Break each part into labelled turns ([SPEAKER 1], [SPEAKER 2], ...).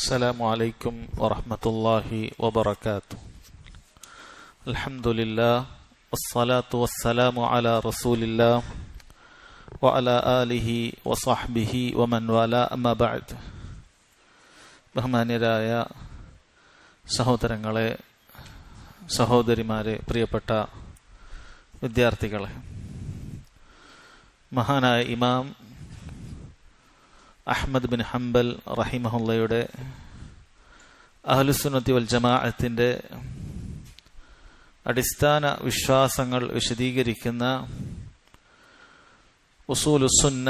[SPEAKER 1] السلام عليكم ورحمة الله وبركاته. الحمد لله والصلاة والسلام على رسول الله وعلى آله وصحبه ومن والاه أما بعد. ബഹുമാന്യരായ സഹോദരങ്ങളെ, സഹോദരിമാരെ, പ്രിയപ്പെട്ട വിദ്യാർത്ഥികളെ, മഹാനായ ഇമാം അഹ്മദ് ബിൻ ഹംബൽ റഹിമഹുള്ളയുടെ അഹ്ലുസുന്നത്തി വൽ ജമാഅത്തിന്റെ അടിസ്ഥാന വിശ്വാസങ്ങൾ വിശദീകരിക്കുന്ന ഉസൂലുസ്സുന്ന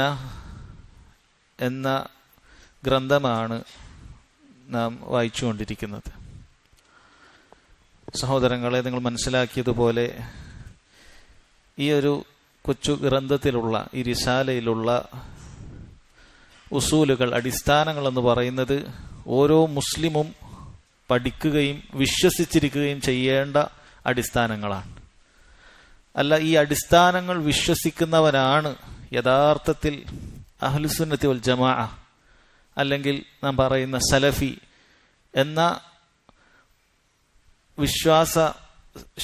[SPEAKER 1] എന്ന ഗ്രന്ഥമാണ് നാം വായിച്ചുകൊണ്ടിരിക്കുന്നത്. സഹോദരങ്ങളെ, നിങ്ങൾ മനസ്സിലാക്കിയതുപോലെ ഈ ഒരു കൊച്ചു ഗ്രന്ഥത്തിലുള്ള, ഈ റിസാലയിലുള്ള ഉസൂലുകൾ, അടിസ്ഥാനങ്ങൾ എന്ന് പറയുന്നത് ഓരോ മുസ്ലിമും പഠിക്കുകയും വിശ്വസിച്ചിരിക്കുകയും ചെയ്യേണ്ട അടിസ്ഥാനങ്ങളാണ്. അല്ല, ഈ അടിസ്ഥാനങ്ങൾ വിശ്വസിക്കുന്നവനാണ് യഥാർത്ഥത്തിൽ അഹ്ലുസുന്നത്തി വൽ ജമാഅ അല്ലെങ്കിൽ നാം പറയുന്ന സലഫി എന്ന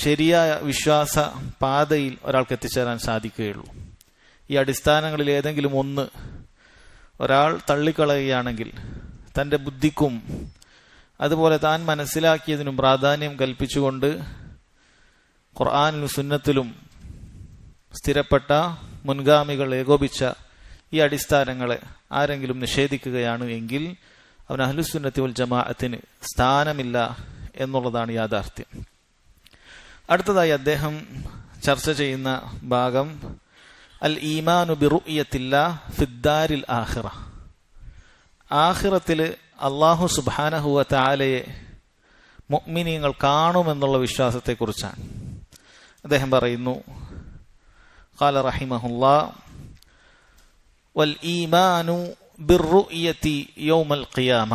[SPEAKER 1] ശരിയായ വിശ്വാസ പാതയിൽ ഒരാൾക്ക് എത്തിച്ചേരാൻ സാധിക്കുകയുള്ളൂ. ഈ അടിസ്ഥാനങ്ങളിൽ ഏതെങ്കിലും ഒന്ന് ഒരാൾ തള്ളിക്കളയുകയാണെങ്കിൽ തൻ്റെ ബുദ്ധിക്കും അതുപോലെ താൻ മനസ്സിലാക്കിയതിനും പ്രാധാന്യം കൽപ്പിച്ചുകൊണ്ട് ഖുർആനിലും സുന്നത്തിലും സ്ഥിരപ്പെട്ട മുൻഗാമികൾ ഏകോപിച്ച ഈ അടിസ്ഥാനങ്ങളെ ആരെങ്കിലും നിഷേധിക്കുകയാണ് എങ്കിൽ അവൻ അഹ്ലുസുന്നത്തി വൽ ജമാഅത്തിന് സ്ഥാനമില്ല എന്നുള്ളതാണ് യാഥാർത്ഥ്യം. അടുത്തതായി അദ്ദേഹം ചർച്ച ചെയ്യുന്ന ഭാഗം അൽ ഈമാനു ബിറുഅ്യത്തില്ലാഹ് ഫിദ്ദാരിൽ ആഖിറ. ആഖിറത്തിൽ അല്ലാഹു സുബ്ഹാനഹു വ തആലയെ മുഅ്മിനീങ്ങൾ കാണുമെന്നുള്ള വിശ്വാസത്തെക്കുറിച്ചാണ്. അദ്ദേഹം പറയുന്നു, ഖാല റഹിമഹുല്ലാഹ് വൽ ഈമാനു ബിറുഅ്യതി യൗമൽ ഖിയാമ.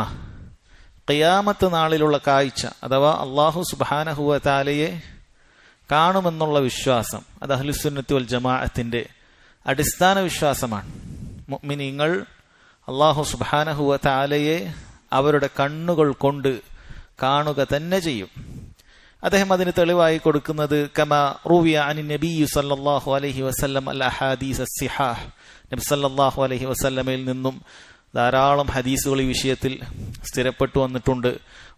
[SPEAKER 1] ഖിയാമത്ത് നാളിലുള്ള കാഴ്ച അഥവാ അല്ലാഹു സുബ്ഹാനഹു വ തആലയെ കാണുമെന്നുള്ള വിശ്വാസം അത് അഹ്ലുസുന്നത്തി വൽ ജമാഅത്തിന്റെ അടിസ്ഥാന വിശ്വാസമാണ്. മുഅ്മിനീങ്ങൾ അല്ലാഹു സുബ്ഹാനഹു വ തആലയെ അവരുടെ കണ്ണുകൾ കൊണ്ട് കാണുക തന്നെ ചെയ്യും. അദ്ദേഹം അതിന് തെളിവായി കൊടുക്കുന്നത് കമാ റുവിയ അനി നബി സല്ലല്ലാഹു അലൈഹി വസല്ലം അൽ അഹാദീസ് അസ്സിഹാഹ്. നബി സല്ലല്ലാഹു അലൈഹി വസല്ലമയിൽ നിന്നും ധാരാളം ഹദീസുകൾ ഈ വിഷയത്തിൽ സ്ഥിരപ്പെട്ടു വന്നിട്ടുണ്ട്.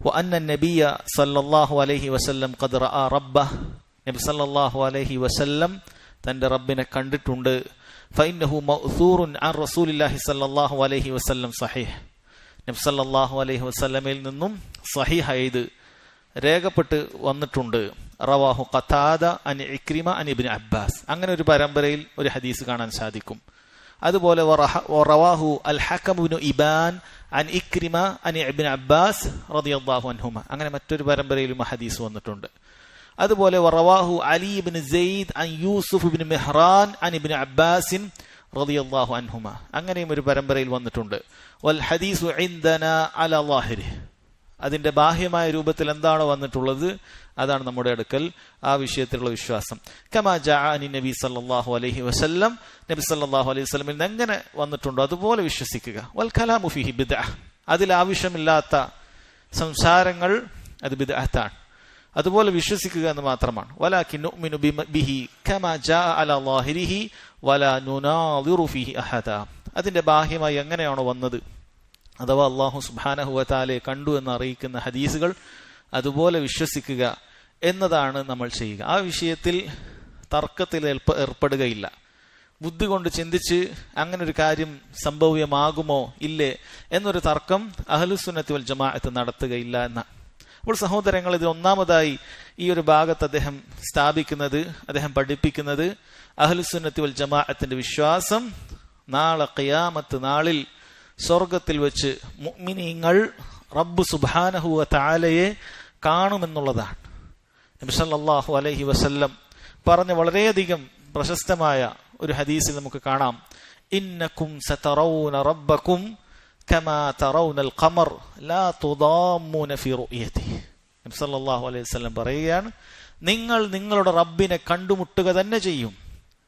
[SPEAKER 1] വ അന്ന നബിയ സല്ലല്ലാഹു അലൈഹി വസല്ലം ഖദ് റഅ റബ്ബഹ്. നബി സല്ലല്ലാഹു അലൈഹി വസല്ലം തന്റെ റബ്ബിനെ കണ്ടിട്ടുണ്ട്. ഫഇന്നഹു മഅ്സൂറുൻ അൻ റസൂലില്ലാഹി സല്ലല്ലാഹു അലൈഹി വസല്ലം സഹീഹ്. നബി സല്ലല്ലാഹു അലൈഹി വസല്ലമയിൽ നിന്നും സഹീഹായത് രേഖപ്പെട്ട് വന്നിട്ടുണ്ട്. റവാഹു ഖതാദ അൻ ഇക്രിമ അൻ ഇബ്നു അബ്ബാസ്. അങ്ങനെ ഒരു പരമ്പരയിൽ ഒരു ഹദീസ് കാണാൻ സാധിക്കും. അതുപോലെ റവാഹു അൽ ഹകം ഇബ്നു ഇബാൻ അൻ ഇക്രിമ അൻ ഇബ്നു അബ്ബാസ് റളിയല്ലാഹു അൻഹുമ. അങ്ങനെ മറ്റൊരു പരമ്പരയിലും ഹദീസ് വന്നിട്ടുണ്ട്. അതുപോലെ റവാഹു അലി ഇബ്നു സെയ്ദ് അൻ യൂസുഫ് ഇബ്നു മെഹ്റാൻ അൻ ഇബ്നു അബ്ബാസിൻ റളിയല്ലാഹു അൻഹുമ. അങ്ങനെയും ഒരു പരമ്പരയിൽ വന്നിട്ടുണ്ട്. വൽ ഹദീസു ഇൻദനാ അലാ ളാഹിരി. അതിന്റെ ബാഹ്യമായ രൂപത്തിൽ എന്താണോ വന്നിട്ടുള്ളത് അതാണ് നമ്മുടെ അടുക്കൽ ആ വിഷയത്തിലുള്ള വിശ്വാസം. കമാ ജാഅ അനി നബി സല്ലല്ലാഹു അലൈഹി വസല്ലം. നബി സല്ലല്ലാഹു അലൈഹി വസല്ലമിൽ എങ്ങനെ വന്നിട്ടുണ്ടോ അതുപോലെ വിശ്വസിക്കുക. വൽ കലാമു ഫീഹി ബിദ്അഹ്. അതിൽ ആവശ്യമില്ലാത്ത സംസാരങ്ങൾ അത് ബിദ്അത്താണ്. അതുപോലെ വിശ്വസിക്കുക എന്ന് മാത്രമാണ്. വലാകിൻ നുഅ്മിനു ബിഹി കമാ ജാഅ അലാ ളാഹിരിഹി വലാ നുനാദിറു ഫീഹി അഹദ. അതിന്റെ ബാഹ്യമായി എങ്ങനെയാണോ വന്നത് അഥവാ അല്ലാഹു സുബ്ഹാനഹു വ തആലയെ കണ്ടു എന്ന് അറിയിക്കുന്ന ഹദീസുകൾ അതുപോലെ വിശ്വസിക്കുക എന്നതാണ് നമ്മൾ ചെയ്യുക. ആ വിഷയത്തിൽ തർക്കത്തിൽ ഏർപ്പെടുകയില്ല. ബുദ്ധി കൊണ്ട് ചിന്തിച്ച് അങ്ങനെ ഒരു കാര്യം സംഭവ്യമാകുമോ ഇല്ലേ എന്നൊരു തർക്കം അഹ്ലുസുന്നത്തി വൽ ജമാഅത്ത് നടത്തുകയില്ല എന്നാണ്. അപ്പോൾ സഹോദരങ്ങൾ, ഇത് ഒന്നാമതായി ഈ ഒരു ഭാഗത്ത് അദ്ദേഹം സ്ഥാപിക്കുന്നത്, അദ്ദേഹം പഠിപ്പിക്കുന്നത് അഹ്ലുസുന്നത്തി വൽ ജമാഅത്തിന്റെ വിശ്വാസം നാളെ ഖിയാമത്ത് നാളിൽ സ്വർഗത്തിൽ വെച്ച് മുഅ്മിനീങ്ങൾ റബ്ബ് സുബ്ഹാനഹു വ തആലയെ കാണുമെന്നുള്ളതാണ്. നബി സല്ലല്ലാഹു അലൈഹി വസല്ലം പറഞ്ഞ വളരെയധികം പ്രശസ്തമായ ഒരു ഹദീസിൽ നമുക്ക് കാണാം, ഇന്നകും സതറൗന റബ്ബകും കമാ തറൗനൽ ഖമർ ലാ തുദാമ്മൂന ഫീ റുഅ്യതിഹി. നബി സല്ലല്ലാഹു അലൈഹി വസല്ലം പറയുകയാണ്, നിങ്ങൾ നിങ്ങളുടെ റബ്ബിനെ കണ്ടുമുട്ടുക തന്നെ ചെയ്യും.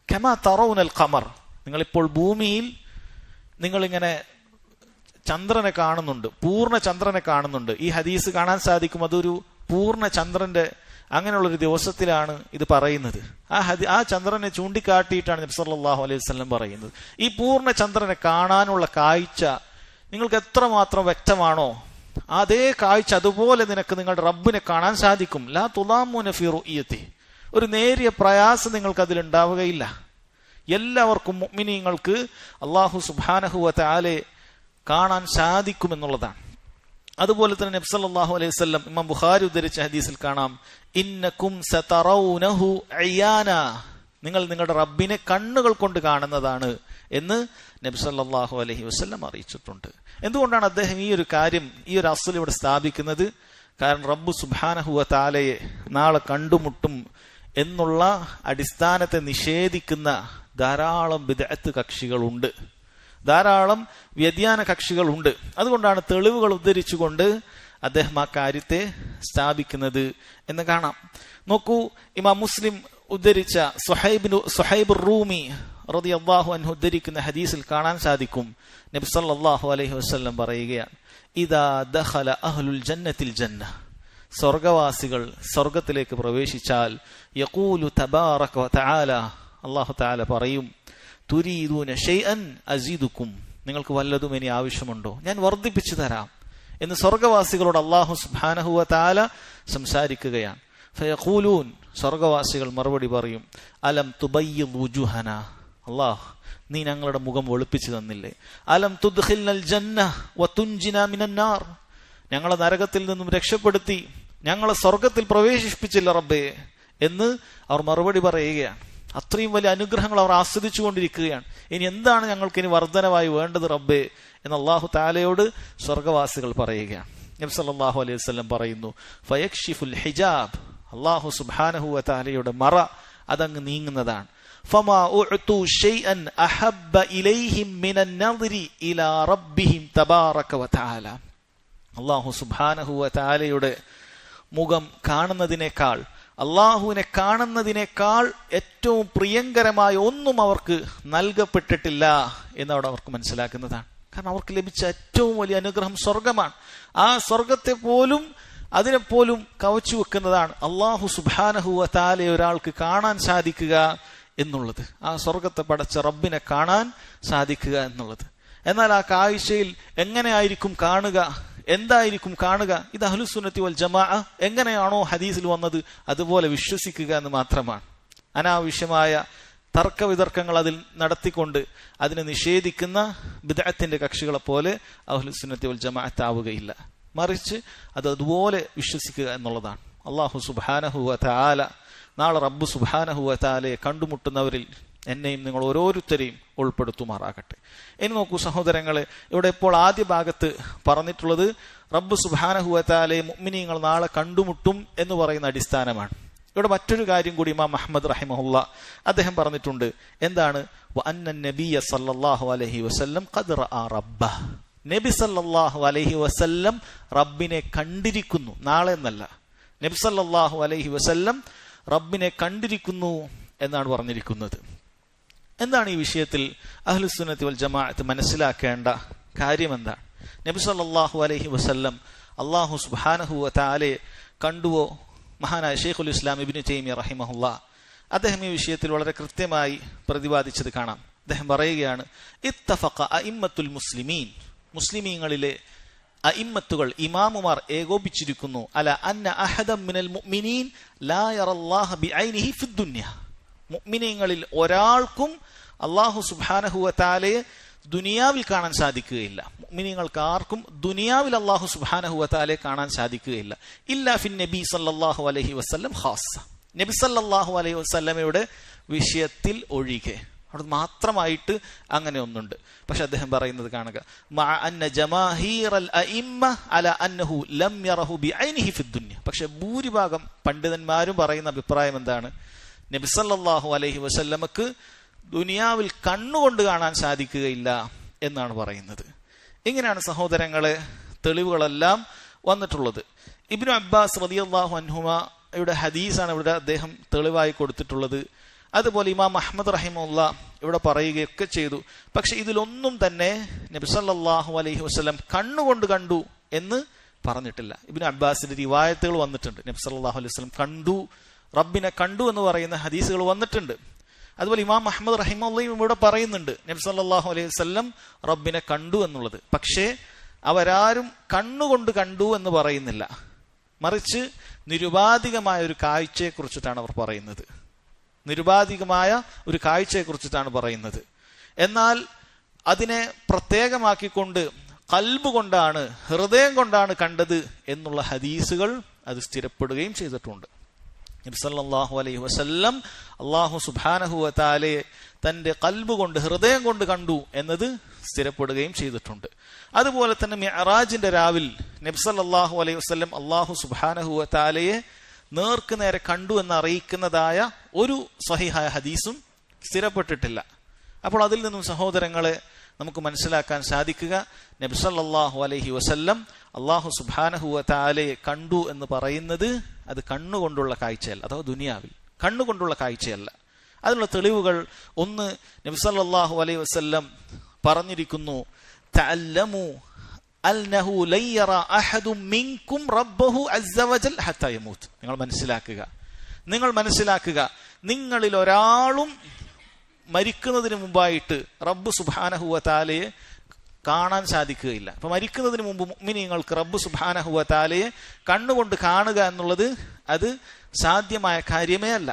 [SPEAKER 1] കമാ തറൗനൽ ഖമർ. നിങ്ങളിപ്പോൾ ഭൂമിയിൽ നിങ്ങളിങ്ങനെ ചന്ദ്രനെ കാണുന്നുണ്ട്, പൂർണ്ണ ചന്ദ്രനെ കാണുന്നുണ്ട്. ഈ ഹദീസ് കാണാൻ സാധിക്കും, അതൊരു പൂർണ്ണ ചന്ദ്രന്റെ അങ്ങനെയുള്ളൊരു ദിവസത്തിലാണ് ഇത് പറയുന്നത്. ആ ചന്ദ്രനെ ചൂണ്ടിക്കാട്ടിയിട്ടാണ് നബി സല്ലല്ലാഹു അലൈഹി വസല്ലം പറയുന്നത്. ഈ പൂർണ്ണ ചന്ദ്രനെ കാണാനുള്ള കാഴ്ച നിങ്ങൾക്ക് എത്രമാത്രം വ്യക്തമാണോ, അതേ കാഴ്ച അതുപോലെ നിനക്ക് നിങ്ങളുടെ റബ്ബിനെ കാണാൻ സാധിക്കും. ലാ തുളാമുന ഫി റുഇയതി, ഒരു നേരിയ പ്രയാസം നിങ്ങൾക്ക് അതിലുണ്ടാവുകയില്ല. എല്ലാവർക്കും മുഅ്മിനീങ്ങൾക്ക് അല്ലാഹു സുബ്ഹാനഹു വ തആലയെ കാണാൻ സാധിക്കുമെന്നുള്ളതാണ്. അതുപോലെ തന്നെ നബി സല്ലല്ലാഹു അലൈഹി വസല്ലം ഇമാം ബുഖാരി ഉദ്ധരിച്ച ഹദീസിൽ കാണാം, ഇന്നകും സതറൗനഹു അയാന, നിങ്ങൾ നിങ്ങളുടെ റബ്ബിനെ കണ്ണുകൾ കൊണ്ട് കാണുന്നതാണ് എന്ന് നബി സല്ലല്ലാഹു അലൈഹി വസല്ലം അറിയിച്ചിട്ടുണ്ട്. എന്തുകൊണ്ടാണ് അദ്ദേഹം ഈ ഒരു കാര്യം, ഈ ഒരു അസ്ൽ ഇവിടെ സ്ഥാപിക്കുന്നത്? കാരണം റബ്ബ് സുബ്ഹാനഹു വ തആലയെ നാളെ കണ്ടുമുട്ടും എന്നുള്ള അടിസ്ഥാനത്തെ നിഷേധിക്കുന്ന ധാരാളം ബിദ്അത്ത് കക്ഷികളുണ്ട്, ധാരാളം വ്യതിയാന കക്ഷികളുണ്ട്. അതുകൊണ്ടാണ് തെളിവുകൾ ഉദ്ധരിച്ചുകൊണ്ട് അദ്ദേഹം ആ കാര്യത്തെ സ്ഥാപിക്കുന്നത് എന്ന് കാണാം. നോക്കൂ, ഇമാം മുസ്ലിം ഉദ്ധരിച്ച സുഹൈബ് റൂമി റളിയല്ലാഹു അൻഹു ഉദ്ധരിക്കുന്ന ഹദീസിൽ കാണാൻ സാധിക്കും, നബി സല്ലല്ലാഹു അലൈഹി വസല്ലം പറയുകയാണ്, ഇദാ ദഖല അഹ്ലുൽ ജന്നത്തിൽ ജന്ന, സ്വർഗവാസികൾ സ്വർഗത്തിലേക്ക് പ്രവേശിച്ചാൽ യഖൂലു തബാറക വ തആല, അല്ലാഹു തആല പറയും, തുരീദൂന ഷൈഅൻ അസീദുക്കും, നിങ്ങൾക്ക് വല്ലതും ഇനി ആവശ്യമുണ്ടോ, ഞാൻ വർദ്ധിപ്പിച്ചു തരാം എന്ന് സ്വർഗവാസികളോട് അല്ലാഹു സുബ്ഹാനഹു വ തആല സംസാരിക്കുകയാണ്. ഫയഖൂലൂൻ, സ്വർഗവാസികൾ മറുപടി പറയും, അലം തുബയ്യിദ് വുജൂഹന, അല്ലാഹ് നീ ഞങ്ങളുടെ മുഖം വെളുപ്പിച്ചു തന്നില്ലേ, അലം തുദ്ഖിൽനൽ ജന്ന വ തുൻജിനാ മിനൻ നാർ, ഞങ്ങളെ നരകത്തിൽ നിന്നും രക്ഷപ്പെടുത്തി ഞങ്ങളെ സ്വർഗത്തിൽ പ്രവേശിപ്പിച്ചില്ല റബ്ബേ എന്ന് അവർ മറുപടി പറയുകയാണ്. അത്രയും വലിയ അനുഗ്രഹങ്ങൾ അവർ ആസ്വദിച്ചു കൊണ്ടിരിക്കുകയാണ്. ഇനി എന്താണ് ഞങ്ങൾക്ക് ഇനി വർധനവായി വേണ്ടത് റബ്ബേ എന്ന് അല്ലാഹു തആലയോട് സ്വർഗവാസികൾ പറയുകയാണ്. നബി സല്ലല്ലാഹു അലൈഹി വസല്ലം പറയുന്നു, ഫയക്ഷിഫുൽ ഹിജാബ്, അല്ലാഹു സുബ്ഹാനഹു വ തആലയുടെ മറ അതങ്ങ് നീങ്ങുന്നതാണ്. ഫമാ ഉഅതു ഷൈഅൻ അഹബ്ബ ഇലൈഹിം മിനൻ നദ്രി ഇലാ റബ്ബിഹിം തബാറക വ തആല, അല്ലാഹു സുബ്ഹാനഹു വ തആലയുടെ മുഖം കാണുന്നതിനേക്കാൾ, അള്ളാഹുവിനെ കാണുന്നതിനേക്കാൾ ഏറ്റവും പ്രിയങ്കരമായ ഒന്നും അവർക്ക് നൽകപ്പെട്ടിട്ടില്ല എന്നവിടെ അവർക്ക് മനസ്സിലാക്കുന്നതാണ്. കാരണം അവർക്ക് ലഭിച്ച ഏറ്റവും വലിയ അനുഗ്രഹം സ്വർഗമാണ്. ആ സ്വർഗത്തെ പോലും അതിനെപ്പോലും കവച്ചു വെക്കുന്നതാണ് അള്ളാഹു സുബ്ഹാനഹു വ തആലയെ ഒരാൾക്ക് കാണാൻ സാധിക്കുക എന്നുള്ളത്, ആ സ്വർഗത്തെ പടച്ച റബ്ബിനെ കാണാൻ സാധിക്കുക എന്നുള്ളത്. എന്നാൽ ആ കാഴ്ചയിൽ എങ്ങനെയായിരിക്കും കാണുക, എന്തായിരിക്കും കാണുക? ഇത് അഹ്ലുസുന്നത്തി വൽ ജമാഅ എങ്ങനെയാണോ ഹദീസിൽ വന്നത് അതുപോലെ വിശ്വസിക്കുക എന്ന് മാത്രമാണ്. അനാവശ്യമായ തർക്കവിതർക്കങ്ങൾ അതിൽ നടത്തിക്കൊണ്ട് അതിനെ നിഷേധിക്കുന്ന ബിദ്അത്തിന്റെ കക്ഷികളെ പോലെ അഹ്ലുസുന്നത്തി വൽ ജമാഅത്ത് ആവുകയില്ല. മറിച്ച് അത് അതുപോലെ വിശ്വസിക്കുക എന്നുള്ളതാണ്. അല്ലാഹു സുബ്ഹാനഹു വ തആല നാളെ റബ്ബ് സുബ്ഹാനഹു വ തആലയെ കണ്ടുമുട്ടുന്നവരിൽ എന്നെയും നിങ്ങൾ ഓരോരുത്തരെയും ഉൾപ്പെടുത്തുമാറാകട്ടെ. ഇനി നോക്കൂ സഹോദരങ്ങളെ, ഇവിടെ ഇപ്പോൾ ആദ്യ ഭാഗത്ത് പറഞ്ഞിട്ടുള്ളത് റബ്ബ് സുബ്ഹാനഹു വ തആലയെ മുഅ്മിനീങ്ങൾ നാളെ കണ്ടുമുട്ടും എന്ന് പറയുന്ന അടിസ്ഥാനമാണ്. ഇവിടെ മറ്റൊരു കാര്യം കൂടി ഇമാം അഹ്മദ് റഹിമഹുല്ലാ അദ്ദേഹം പറഞ്ഞിട്ടുണ്ട്. എന്താണ്? വഅന്ന നബിയ സല്ലല്ലാഹു അലൈഹി വസല്ലം ഖദ് റഅ റബ്ബഹ, നബി സല്ലല്ലാഹു അലൈഹി വസല്ലം റബ്ബിനെ കണ്ടിരിക്കുന്നു. നാളെ എന്നല്ല, നബി സല്ലല്ലാഹു അലൈഹി വസല്ലം റബ്ബിനെ കണ്ടിരിക്കുന്നു എന്നാണ് പറഞ്ഞിരിക്കുന്നത്. എന്താണ് ഈ വിഷയത്തിൽ അഹ്ലുസുന്നത്തി വൽ ജമാഅത്ത് മനസ്സിലാക്കേണ്ട കാര്യം? എന്താണ്? നബി സല്ലല്ലാഹു അലൈഹി വസല്ലം അല്ലാഹു സുബ്ഹാനഹു വ തആലയെ കണ്ടുവോ? മഹാനായ ശൈഖുൽ ഇസ്ലാം ഇബ്നു തൈമിയ്യ റഹിമഹുല്ലാ അദ്ദേഹം ഈ വിഷയത്തിൽ വളരെ കൃത്യമായി പ്രതിപാദിച്ചത് കാണാം. അദ്ദേഹം പറയുകയാണ്, ഇത്തഫഖ അഇമ്മത്തുൽ മുസ്ലിമീൻ, മുസ്ലിമീങ്ങളിലെ അഇമ്മത്തുകൾ ഇമാമുമാർ ഏകോപിച്ചിരിക്കുന്നു, അല അന്ന അഹദൻ മിനൽ മുഅ്മിനീൻ ലാ യറല്ലാഹ ബിഐനിഹി ഫിദ്ദുനിയ, മുഅ്മിനീങ്ങളിൽ ഒരാൾക്കും അല്ലാഹു സുബ്ഹാനഹു വ തആലയെ ദുനിയാവിൽ കാണാൻ സാധിക്കുകയില്ല. മുഅ്മിനീങ്ങൾക്ക് ആർക്കും ദുനിയാവിൽ അല്ലാഹു സുബ്ഹാനഹു വ തആലയെ കാണാൻ സാധിക്കുകയില്ല. ഇല്ലാ ഫിൻ നബി സല്ലല്ലാഹു അലൈഹി വസല്ലം ഖാസ്സ, നബി സല്ലല്ലാഹു അലൈഹി വസല്ലമയുടെ വിഷയത്തിൽ ഒഴികെ. അവിടെ മാത്രമായിട്ട് അങ്ങനെ ഒന്നുണ്ട്. പക്ഷെ അദ്ദേഹം പറയുന്നത് കാണുക, മഅ അന്ന ജമാഹീറൽ അഇമ്മ അല അന്നഹു ലം യറഹു ബിഐനിഹി ഫിദ്ദുനിയ, പക്ഷെ ഭൂരിഭാഗം പണ്ഡിതന്മാരും പറയുന്ന അഭിപ്രായം എന്താണ്? നബി സല്ലല്ലാഹു അലൈഹി വസല്ലമക്ക് ദുനിയാവിൽ കണ്ണുകൊണ്ട് കാണാൻ സാധിക്കുകയില്ല എന്നാണ് പറയുന്നത്. ഇങ്ങനെയാണ് സഹോദരങ്ങളെ തെളിവുകളെല്ലാം വന്നിട്ടുള്ളത്. ഇബ്നു അബ്ബാസ് റളിയല്ലാഹു അൻഹുമയുടെ ഹദീസാണ് ഇവിടെ അദ്ദേഹം തെളിവായി കൊടുത്തിട്ടുള്ളത്. അതുപോലെ ഇമാം അഹ്മദ് റഹിമഹുല്ല ഇവിടെ പറയുകയൊക്കെ ചെയ്തു. പക്ഷെ ഇതിലൊന്നും തന്നെ നബി സല്ലല്ലാഹു അലൈഹി വസല്ലം കണ്ണുകൊണ്ട് കണ്ടു എന്ന് പറഞ്ഞിട്ടില്ല. ഇബ്നു അബ്ബാസിന്റെ റിവായത്തുകൾ വന്നിട്ടുണ്ട്. നബി സല്ലല്ലാഹു അലൈഹി വസല്ലം കണ്ടു, റബ്ബിനെ കണ്ടു എന്ന് പറയുന്ന ഹദീസുകൾ വന്നിട്ടുണ്ട്. അതുപോലെ ഇമാം അഹ്മദ് റഹിമഹുല്ലയും ഇവിടെ പറയുന്നുണ്ട് നബി സല്ലല്ലാഹു അലൈഹി വസല്ലം റബ്ബിനെ കണ്ടു എന്നുള്ളത്. പക്ഷേ അവരാരും കണ്ണുകൊണ്ട് കണ്ടു എന്ന് പറയുന്നില്ല, മറിച്ച് നിരുപാധികമായ ഒരു കാഴ്ചയെ കുറിച്ചിട്ടാണ് അവർ പറയുന്നത്. നിരുപാധികമായ ഒരു കാഴ്ചയെ കുറിച്ചിട്ടാണ് പറയുന്നത്. എന്നാൽ അതിനെ പ്രത്യേകമാക്കിക്കൊണ്ട് ഖൽബ് കൊണ്ടാണ്, ഹൃദയം കൊണ്ടാണ് കണ്ടത് എന്നുള്ള ഹദീസുകൾ അത് സ്ഥിരപ്പെടുകയും ചെയ്തിട്ടുണ്ട്. നബി സല്ലല്ലാഹു അലൈഹി വസല്ലം അല്ലാഹു സുബ്ഹാനഹു വ തആലയെ തന്റെ ഖൽബ് കൊണ്ട്, ഹൃദയം കൊണ്ട് കണ്ടു എന്നത് സ്ഥിരപ്പെടുകയും ചെയ്തിട്ടുണ്ട്. അതുപോലെ തന്നെ മിഅ്റാജിന്റെ രാവിൽ നബി സല്ലല്ലാഹു അലൈഹി വസല്ലം അല്ലാഹു സുബ്ഹാനഹു വ തആലയെ നേർക്ക് നേരെ കണ്ടു എന്ന് അറിയിക്കുന്നതായ ഒരു സ്വഹീഹായ ഹദീസും സ്ഥിരപ്പെട്ടിട്ടില്ല. അപ്പോൾ അതിൽ നിന്നും സഹോദരങ്ങളെ നമുക്ക് മനസ്സിലാക്കാൻ സാധിക്കുക, നബി സല്ലല്ലാഹു അലൈഹി വസല്ലം അല്ലാഹു സുബ്ഹാനഹു വ തആലയെ കണ്ടു എന്ന് പറയുന്നത് അത് കണ്ണുകൊണ്ടുള്ള കാഴ്ചയല്ല, അഥവാ ദുനിയാവിൽ കണ്ണുകൊണ്ടുള്ള കാഴ്ചയല്ല. അതിനുള്ള തെളിവുകൾ ഒന്ന്, നബി സല്ലല്ലാഹു അലൈഹി വസല്ലം പറഞ്ഞിരിക്കുന്നു, തഅല്ലമു അൽനഹു ലയ്യറ അഹദും മിൻകും റബ്ബഹു അസ്സ വജൽ ഹത്താ യമൂത്ത്. നിങ്ങൾ മനസ്സിലാക്കുക, നിങ്ങളിൽ ഒരാളും മരിക്കുന്നതിന് മുമ്പായിട്ട് റബ്ബ് സുബ്ഹാനഹു വ തആലയെ കാണാൻ സാധിക്കുകയില്ല. അപ്പൊ മരിക്കുന്നതിന് മുമ്പ് മുഅ്മിനീങ്ങൾക്ക് റബ്ബ് സുബ്ഹാനഹു വ തആലയെ കണ്ണുകൊണ്ട് കാണുക എന്നുള്ളത് അത് സാധ്യമായ കാര്യമേ അല്ല,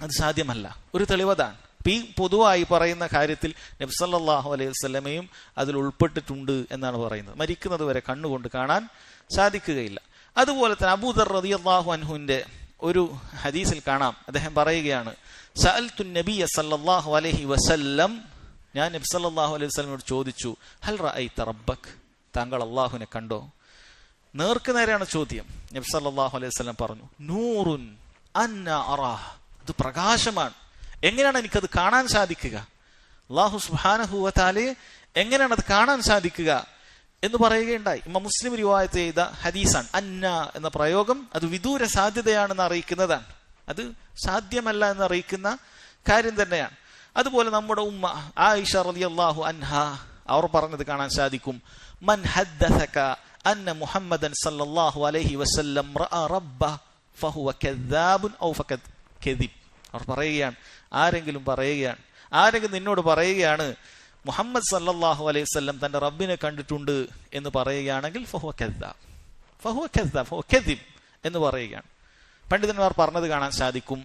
[SPEAKER 1] അത് സാധ്യമല്ല. ഒരു തെളിവതാണ്. ഈ പൊതുവായി പറയുന്ന കാര്യത്തിൽ നബി സല്ലല്ലാഹു അലൈഹി വസല്ലമയും അതിൽ ഉൾപ്പെട്ടിട്ടുണ്ട് എന്നാണ് പറയുന്നത്. മരിക്കുന്നത് വരെ കണ്ണുകൊണ്ട് കാണാൻ സാധിക്കുകയില്ല. അതുപോലെ തന്നെ അബൂദർ റളിയല്ലാഹു അൻഹുവിന്റെ ഒരു ഹദീസിൽ കാണാം, അദ്ദേഹം പറയുകയാണ്, സഅൽതു നബിയ സല്ലല്ലാഹു അലൈഹി വസല്ലം, ഞാൻ നബി സല്ലല്ലാഹു അലൈഹി വസല്ലമയോട് ചോദിച്ചു, ഹൽ റഅയ്ത റബ്ബക്, താങ്കൾ അല്ലാഹുവിനെ കണ്ടോ? നേർക്ക് നേരെയാണ് ചോദ്യം. നബി സല്ലല്ലാഹു അലൈഹി വസല്ലം പറഞ്ഞു, നൂറുൻ അന്ന അറാഹ്, അത് പ്രകാശമാണ്, എങ്ങനെയാണ് എനിക്കത് കാണാൻ സാധിക്കുക? അല്ലാഹു സുബ്ഹാനഹു വ തആലയെ എങ്ങനെയാണ് അത് കാണാൻ സാധിക്കുക എന്ന് പറയുകയുണ്ടായി. ഇമാം മുസ്ലിം റിവായത്ത് ചെയ്ത ഹദീസാണ്. അന്ന എന്ന പ്രയോഗം അത് വിദൂര സാധ്യതയാണെന്ന് അറിയിക്കുന്നതാണ്, അത് സാധ്യമല്ല എന്ന് അറിയിക്കുന്ന കാര്യം തന്നെയാണ്. അതുപോലെ നമ്മുടെ ഉമ്മ ആയിഷ റളിയല്ലാഹു അൻഹ അവർ പറഞ്ഞത് കാണാൻ സാധിക്കും, മൻ ഹദ്ദസക അന്ന മുഹമ്മദൻ സല്ലല്ലാഹു അലൈഹി വസല്ലം റഅ റബ്ബ ഫഹുവ കദ്ദാബുൻ ഔ ഫഖദ് കദിബ്. അവർ പറയുകയാണ്, ആരെങ്കിലും നിന്നോട് പറയുകയാണ് മുഹമ്മദ് സല്ലല്ലാഹു അലൈഹി വസല്ലം തന്റെ റബ്ബിനെ കണ്ടിട്ടുണ്ട് എന്ന് പറയുകയാണെങ്കിൽ ഫഹുവ കദ്ദാബ്, ഫഹുവ കദിബ് എന്ന് പറയുകയാണ്. പണ്ഡിതന്മാർ പറഞ്ഞത് കാണാൻ സാധിക്കും,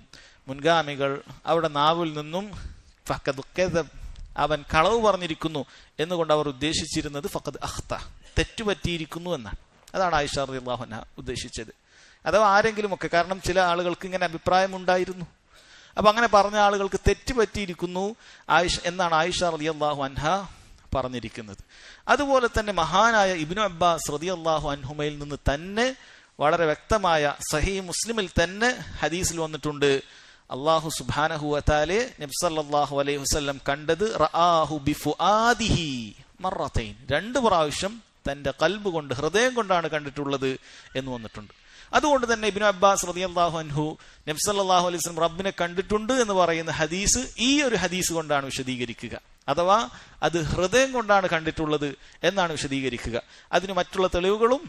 [SPEAKER 1] മുൻഗാമികൾ അവരുടെ നാവിൽ നിന്നും ഫഖദ് കദബ്, അവൻ കളവ് പറഞ്ഞിരിക്കുന്നു എന്നുകൊണ്ട് അവർ ഉദ്ദേശിച്ചിരുന്നത് ഫഖദ് അഖ്ത, തെറ്റുപറ്റിയിരിക്കുന്നു എന്നാണ്. അതാണ് ആയിഷ റളിയല്ലാഹു അൻഹ ഉദ്ദേശിച്ചത്. അഥവാ ആരെങ്കിലും ഒക്കെ, കാരണം ചില ആളുകൾക്ക് ഇങ്ങനെ അഭിപ്രായം ഉണ്ടായിരുന്നു, അപ്പൊ അങ്ങനെ പറഞ്ഞ ആളുകൾക്ക് തെറ്റ് പറ്റിയിരിക്കുന്നു എന്നാണ് ആയിഷ റളിയല്ലാഹു അൻഹ പറഞ്ഞിരിക്കുന്നത്. അതുപോലെ തന്നെ മഹാനായ ഇബ്നു അബ്ബാസ് റളിയല്ലാഹു അൻഹുമയിൽ നിന്ന് തന്നെ വളരെ വ്യക്തമായ സഹീഹ് മുസ്ലിമിൽ തന്നെ ഹദീസിൽ വന്നിട്ടുണ്ട്, അല്ലാഹു സുബ്ഹാനഹു വ തആല നബി സല്ലല്ലാഹു അലൈഹി വസല്ലം കണ്ടത് റആഹു ബിഫുആദിഹി മറത്തൈൻ, 2 പ്രാവശ്യം തന്റെ ഖൽബ് കൊണ്ട്, ഹൃദയം കൊണ്ടാണ് കണ്ടിട്ടുള്ളത് എന്ന് വന്നിട്ടുണ്ട്. അതുകൊണ്ട് തന്നെ ഇബ്നു അബ്ബാസ് റളിയല്ലാഹു അൻഹു നബി സല്ലല്ലാഹു അലൈഹി വസല്ലം റബ്ബിനെ കണ്ടിട്ടുണ്ട് എന്ന് പറയുന്ന ഹദീസ് ഈ ഒരു ഹദീസ് കൊണ്ടാണ് വിശദീകരിക്കുക, അഥവാ അത് ഹൃദയം കൊണ്ടാണ് കണ്ടിട്ടുള്ളത് എന്നാണ് വിശദീകരിക്കുക. അതിന് മറ്റുള്ള തെളിവുകളും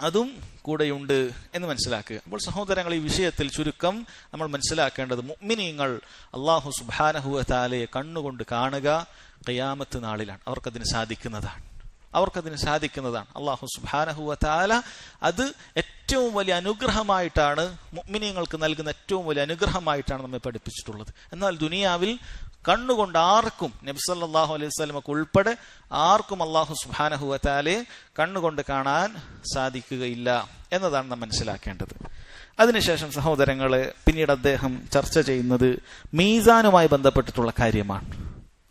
[SPEAKER 1] അതും കൂടെയുണ്ട് എന്ന് മനസ്സിലാക്കുക. അപ്പോൾ സഹോദരങ്ങൾ, ഈ വിഷയത്തിൽ ചുരുക്കം നമ്മൾ മനസ്സിലാക്കേണ്ടത്, മുഅ്മിനീങ്ങൾ അല്ലാഹു സുബ്ഹാനഹു വ തആലയെ കണ്ണുകൊണ്ട് കാണുക ഖിയാമത്ത് നാളിലാണ് അവർക്കതിന് സാധിക്കുന്നതാണ്. അല്ലാഹു സുബ്ഹാനഹു വ തആല അത് ഏറ്റവും വലിയ അനുഗ്രഹമായിട്ടാണ്, മുഅ്മിനീങ്ങൾക്ക് നൽകുന്ന ഏറ്റവും വലിയ അനുഗ്രഹമായിട്ടാണ് നമ്മെ പഠിപ്പിച്ചിട്ടുള്ളത്. എന്നാൽ ദുനിയാവിൽ കണ്ണുകൊണ്ട് ആർക്കും, നബി സല്ലല്ലാഹു അലൈഹി വസല്ലമക്ക് ഉൾപ്പെടെ ആർക്കും അല്ലാഹു സുബ്ഹാനഹു വ തആലയെ കണ്ണുകൊണ്ട് കാണാൻ സാധിക്കുകയില്ല എന്നതാണ് നാം മനസ്സിലാക്കേണ്ടത്. അതിനുശേഷം സഹോദരങ്ങളെ, പിന്നീട് അദ്ദേഹം ചർച്ച ചെയ്യുന്നത് മീസാനുമായി ബന്ധപ്പെട്ടിട്ടുള്ള കാര്യമാണ്.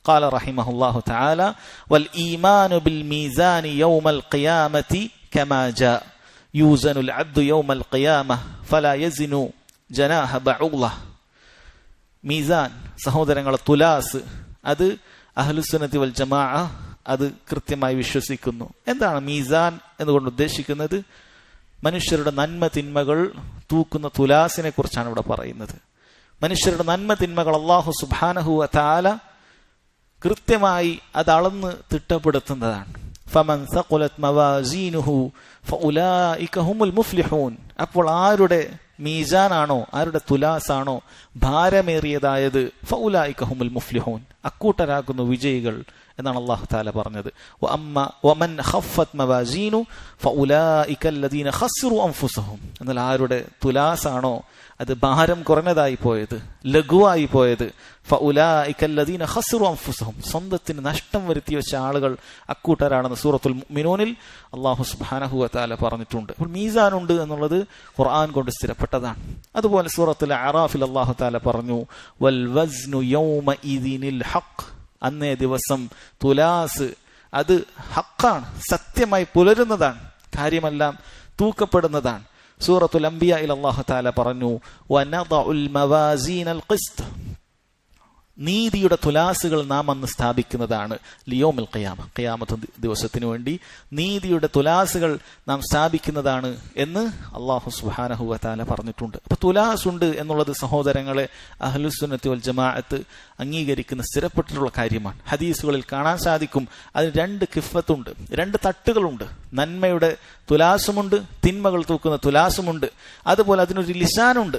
[SPEAKER 1] قال رحمه الله تعالى والإيمان بالميزان يوم القيامة كما جاء يوزن العبد يوم القيامة فلا يزن جناح بعوضة. മീസാൻ സഹോദരങ്ങളെ, തുലാസ്, അത് അഹ്ലുസുന്നത്തി വൽ ജമാഅ അത് കൃത്യമായി വിശ്വസിക്കുന്നു. എന്താണ് മീസാൻ എന്നുകൊണ്ട് ഉദ്ദേശിക്കുന്നത്? മനുഷ്യരുടെ നന്മ തിന്മകൾ തൂക്കുന്ന തുലാസിനെ കുറിച്ചാണ് ഇവിടെ പറയുന്നത്. മനുഷ്യരുടെ നന്മ തിന്മകൾ അല്ലാഹു സുബ്ഹാനഹു വ തആല കൃത്യമായി അത് അളന്ന് തിട്ടപ്പെടുത്തുന്നതാണ്. ഫമൻ സഖുലത് മവാസീനുഹു ഫഉലൈക ഹുമുൽ മുഫ്ലിഹൂൻ. അപ്പോൾ ആരുടെ മീസാനാണോ, ആരുടെ തുലാസാണോ ഭാരമേറിയതായത്, ഫഉലൈക ഹുമുൽ മുഫ്ലിഹൂൻ, അക്കൂട്ടരാകുന്നു വിജയികൾ എന്നാണ് അല്ലാഹു തആല പറഞ്ഞത്. വമൻ ഖഫത് മവാസീനു ഫഉലൈക അല്ലദീന ഖസ്റു അൻഫുസഹും. എന്നാൽ ആരുടെ തുലാസാണോ അത് ഭാരം കുറഞ്ഞതായി പോയത്, ലഘുവായി പോയത്, ഫഉലൈക അല്ലദീന ഖസ്റു അൻഫുസഹും, സ്വന്തത്തിന് നഷ്ടം വരുത്തി വെച്ച ആളുകൾ അക്കൂട്ടരാണെന്ന് സൂറത്തുൽ മുഅ്മിനൂനിൽ അല്ലാഹു സുബ്ഹാനഹു വ തആല പറഞ്ഞിട്ടുണ്ട്. അപ്പോൾ മീസാനുണ്ട് എന്നുള്ളത് ഖുർആൻ കൊണ്ട് സ്ഥിരപ്പെട്ടതാണ്. അതുപോലെ സൂറത്തുൽ അറാഫിൽ അല്ലാഹു തആല പറഞ്ഞു, വൽ വസ്നു യൗമഇദിനിൽ ഹഖ്. അന്നേ ദിവസം തുലാസ് അത് ഹഖാണ്, സത്യമായി പുലരുന്നതാണ്, കാര്യമെല്ലാം തൂക്കപ്പെടുന്നതാണ്. സൂറത്തുൽ അംബിയായിൽ അല്ലാഹു തആല പറഞ്ഞു, വനദഉൽ മവാസീനൽ ഖിസ്ത്. നീതിയുടെ തുലാസുകൾ നാം അന്ന് സ്ഥാപിക്കുന്നതാണ്. ലിയോമിൽ ഖിയാമ, ഖിയാമത്ത് ദിവസത്തിനു വേണ്ടി നീതിയുടെ തുലാസുകൾ നാം സ്ഥാപിക്കുന്നതാണ് എന്ന് അല്ലാഹു സുബ്ഹാനഹു വ തആല പറഞ്ഞിട്ടുണ്ട്. അപ്പൊ തുലാസ് ഉണ്ട് എന്നുള്ളത് സഹോദരങ്ങളെ അഹ്ലുസുന്നത്തി വൽ ജമാഅത്ത് അംഗീകരിക്കുന്ന സ്ഥിരപ്പെട്ടിട്ടുള്ള കാര്യമാണ്. ഹദീസുകളിൽ കാണാൻ സാധിക്കും അതിന് രണ്ട് കിഫത്തുണ്ട്, രണ്ട് തട്ടുകളുണ്ട്. നന്മയുടെ തുലാസുമുണ്ട്, തിന്മകൾ തൂക്കുന്ന തുലാസുമുണ്ട്. അതുപോലെ അതിനൊരു ലിസാനുണ്ട്.